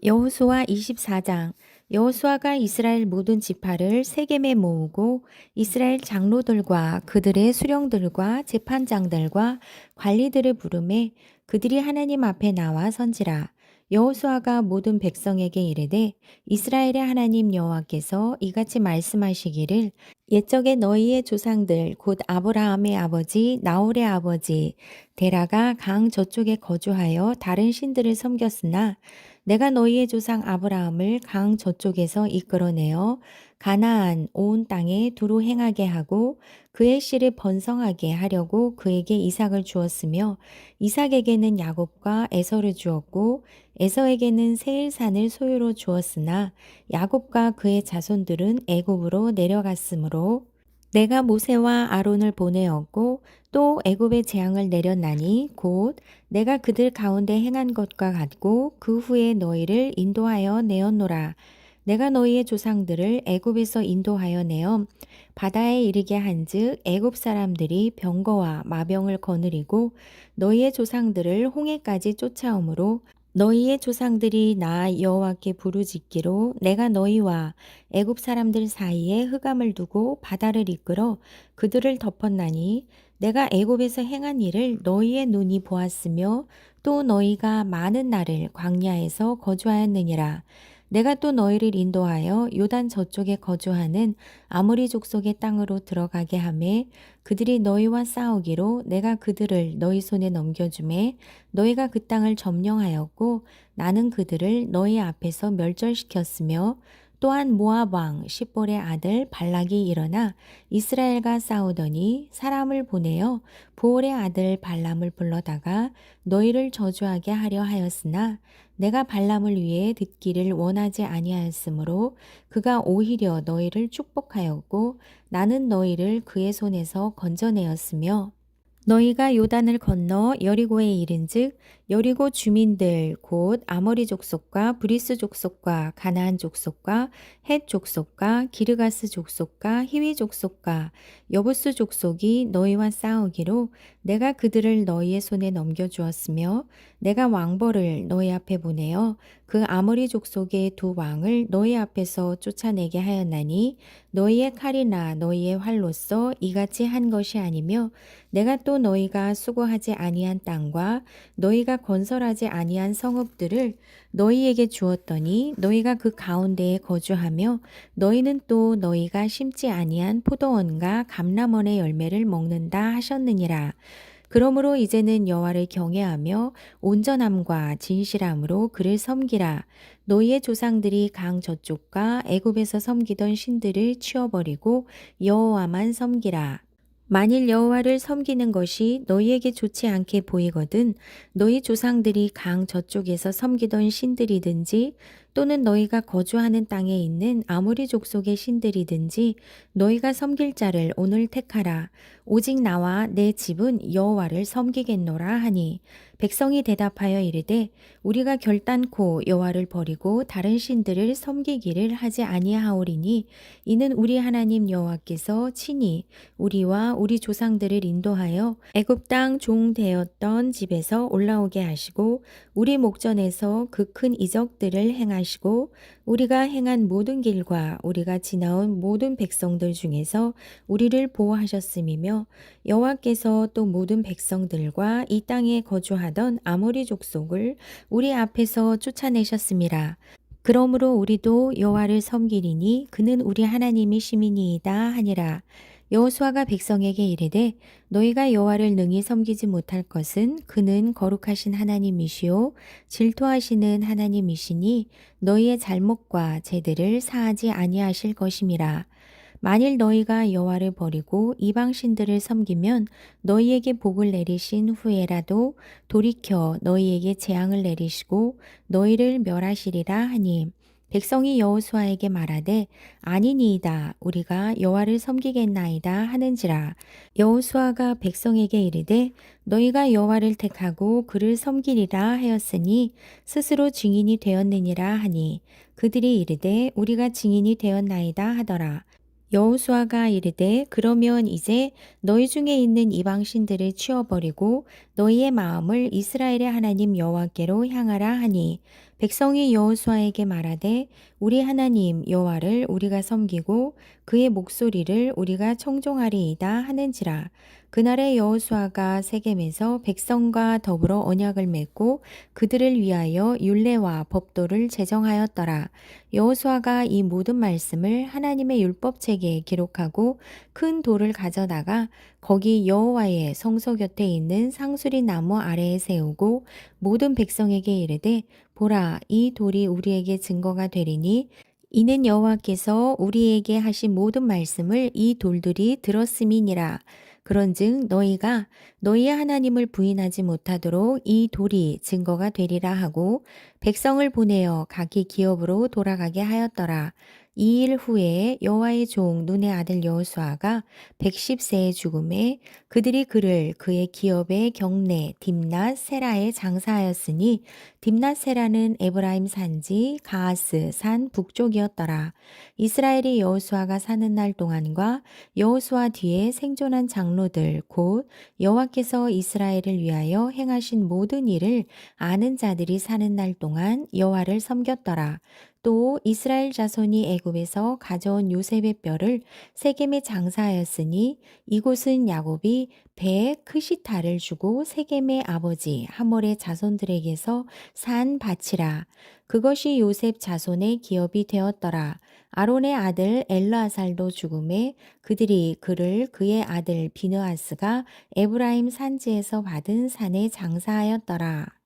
여호수아 24장. 여호수아가 이스라엘 모든 지파를 세겜에 모으고 이스라엘 장로들과 그들의 수령들과 재판장들과 관리들을 부르매 그들이 하나님 앞에 나와 선지라. 여호수아가 모든 백성에게 이르되 이스라엘의 하나님 여호와께서 이같이 말씀하시기를 옛적에 너희의 조상들 곧 아브라함의 아버지 나홀의 아버지 데라가 강 저쪽에 거주하여 다른 신들을 섬겼으나 내가 너희의 조상 아브라함을 강 저쪽에서 이끌어내어 가나안 온 땅에 두루 행하게 하고 그의 씨를 번성하게 하려고 그에게 이삭을 주었으며 이삭에게는 야곱과 에서를 주었고 에서에게는 세일산을 소유로 주었으나 야곱과 그의 자손들은 애굽으로 내려갔으므로 내가 모세와 아론을 보내었고 또 애굽의 재앙을 내렸나니 곧 내가 그들 가운데 행한 것과 같고 그 후에 너희를 인도하여 내었노라. 내가 너희의 조상들을 애굽에서 인도하여 내어 바다에 이르게 한즉 애굽 사람들이 병거와 마병을 거느리고 너희의 조상들을 홍해까지 쫓아오므로 너희의 조상들이 나 여호와께 부르짖기로 내가 너희와 애굽 사람들 사이에 흑암을 두고 바다를 이끌어 그들을 덮었나니 내가 애굽에서 행한 일을 너희의 눈이 보았으며 또 너희가 많은 날을 광야에서 거주하였느니라. 내가 또 너희를 인도하여 요단 저쪽에 거주하는 아모리 족속의 땅으로 들어가게 하매 그들이 너희와 싸우기로 내가 그들을 너희 손에 넘겨주매 너희가 그 땅을 점령하였고 나는 그들을 너희 앞에서 멸절시켰으며 또한 모압 왕 십볼의 아들 발락이 일어나 이스라엘과 싸우더니 사람을 보내어 보올의 아들 발람을 불러다가 너희를 저주하게 하려 하였으나 내가 발람을 위해 듣기를 원하지 아니하였으므로 그가 오히려 너희를 축복하였고 나는 너희를 그의 손에서 건져내었으며 너희가 요단을 건너 여리고에 이른즉 여리고 주민들 곧 아모리 족속과 브리스 족속과 가나안 족속과 헷 족속과 기르가스 족속과 히위 족속과 여부스 족속이 너희와 싸우기로 내가 그들을 너희의 손에 넘겨주었으며 내가 왕벌을 너희 앞에 보내어 그 아모리 족속의 두 왕을 너희 앞에서 쫓아내게 하였나니 너희의 칼이나 너희의 활로써 이같이 한 것이 아니며 내가 또 너희가 수고하지 아니한 땅과 너희가 건설하지 아니한 성읍들을 너희에게 주었더니 너희가 그 가운데에 거주하며 너희는 또 너희가 심지 아니한 포도원과 감람원의 열매를 먹는다 하셨느니라. 그러므로 이제는 여호와를 경외하며 온전함과 진실함으로 그를 섬기라. 너희의 조상들이 강 저쪽과 애굽에서 섬기던 신들을 치워버리고 여호와만 섬기라. 만일 여호와를 섬기는 것이 너희에게 좋지 않게 보이거든 너희 조상들이 강 저쪽에서 섬기던 신들이든지 또는 너희가 거주하는 땅에 있는 아모리 족속의 신들이든지 너희가 섬길 자를 오늘 택하라. 오직 나와 내 집은 여호와를 섬기겠노라 하니 백성이 대답하여 이르되 우리가 결단코 여호와를 버리고 다른 신들을 섬기기를 하지 아니하오리니 이는 우리 하나님 여호와께서 친히 우리와 우리 조상들을 인도하여 애굽 땅 종 되었던 집에서 올라오게 하시고 우리 목전에서 그 큰 이적들을 행하시고 우리가 행한 모든 길과 우리가 지나온 모든 백성들 중에서 우리를 보호하셨음이며 여호와께서 또 모든 백성들과 이 땅에 거주하던 아모리 족속을 우리 앞에서 쫓아내셨음이라. 그러므로 우리도 여호와를 섬기리니 그는 우리 하나님이 시민이이다 하니라. 여호수아가 백성에게 이르되 너희가 여호와를 능히 섬기지 못할 것은 그는 거룩하신 하나님이시요 질투하시는 하나님이시니 너희의 잘못과 죄들을 사하지 아니하실 것임이라. 만일 너희가 여호와를 버리고 이방 신들을 섬기면 너희에게 복을 내리신 후에라도 돌이켜 너희에게 재앙을 내리시고 너희를 멸하시리라 하니 백성이 여호수아에게 말하되 아니니이다 우리가 여호와를 섬기겠나이다 하는지라. 여호수아가 백성에게 이르되 너희가 여호와를 택하고 그를 섬기리라 하였으니 스스로 증인이 되었느니라 하니 그들이 이르되 우리가 증인이 되었나이다 하더라. 여호수아가 이르되 그러면 이제 너희 중에 있는 이방 신들을 치워버리고 너희의 마음을 이스라엘의 하나님 여호와께로 향하라 하니 백성이 여호수아에게 말하되 우리 하나님 여호와를 우리가 섬기고 그의 목소리를 우리가 청종하리이다 하는지라. 그날에 여호수아가 세겜에서 백성과 더불어 언약을 맺고 그들을 위하여 율례와 법도를 제정하였더라. 여호수아가 이 모든 말씀을 하나님의 율법책에 기록하고 큰 돌을 가져다가 거기 여호와의 성소 곁에 있는 상수리 나무 아래에 세우고 모든 백성에게 이르되 보라 이 돌이 우리에게 증거가 되리니 이는 여호와께서 우리에게 하신 모든 말씀을 이 돌들이 들었음이니라. 그런즉 너희가 너희 하나님을 부인하지 못하도록 이 돌이 증거가 되리라 하고 백성을 보내어 각기 기업으로 돌아가게 하였더라. 이 일 후에 여호와의 종 눈의 아들 여호수아가 110세에 죽음에 그들이 그를 그의 기업의 경내 딥낫 세라에 장사하였으니 딥낫 세라는 에브라임 산지 가하스 산 북쪽이었더라. 이스라엘이 여호수아가 사는 날 동안과 여호수아 뒤에 생존한 장로들 곧 여호와께서 이스라엘을 위하여 행하신 모든 일을 아는 자들이 사는 날 동안 여호와를 섬겼더라. 또 이스라엘 자손이 애굽에서 가져온 요셉의 뼈를 세겜에 장사하였으니 이곳은 야곱이 배에 크시타를 주고 세겜의 아버지 하몰의 자손들에게서 산 밭이라. 그것이 요셉 자손의 기업이 되었더라. 아론의 아들 엘르아살도 죽음에 그들이 그를 그의 아들 비느하스가 에브라임 산지에서 받은 산에 장사하였더라.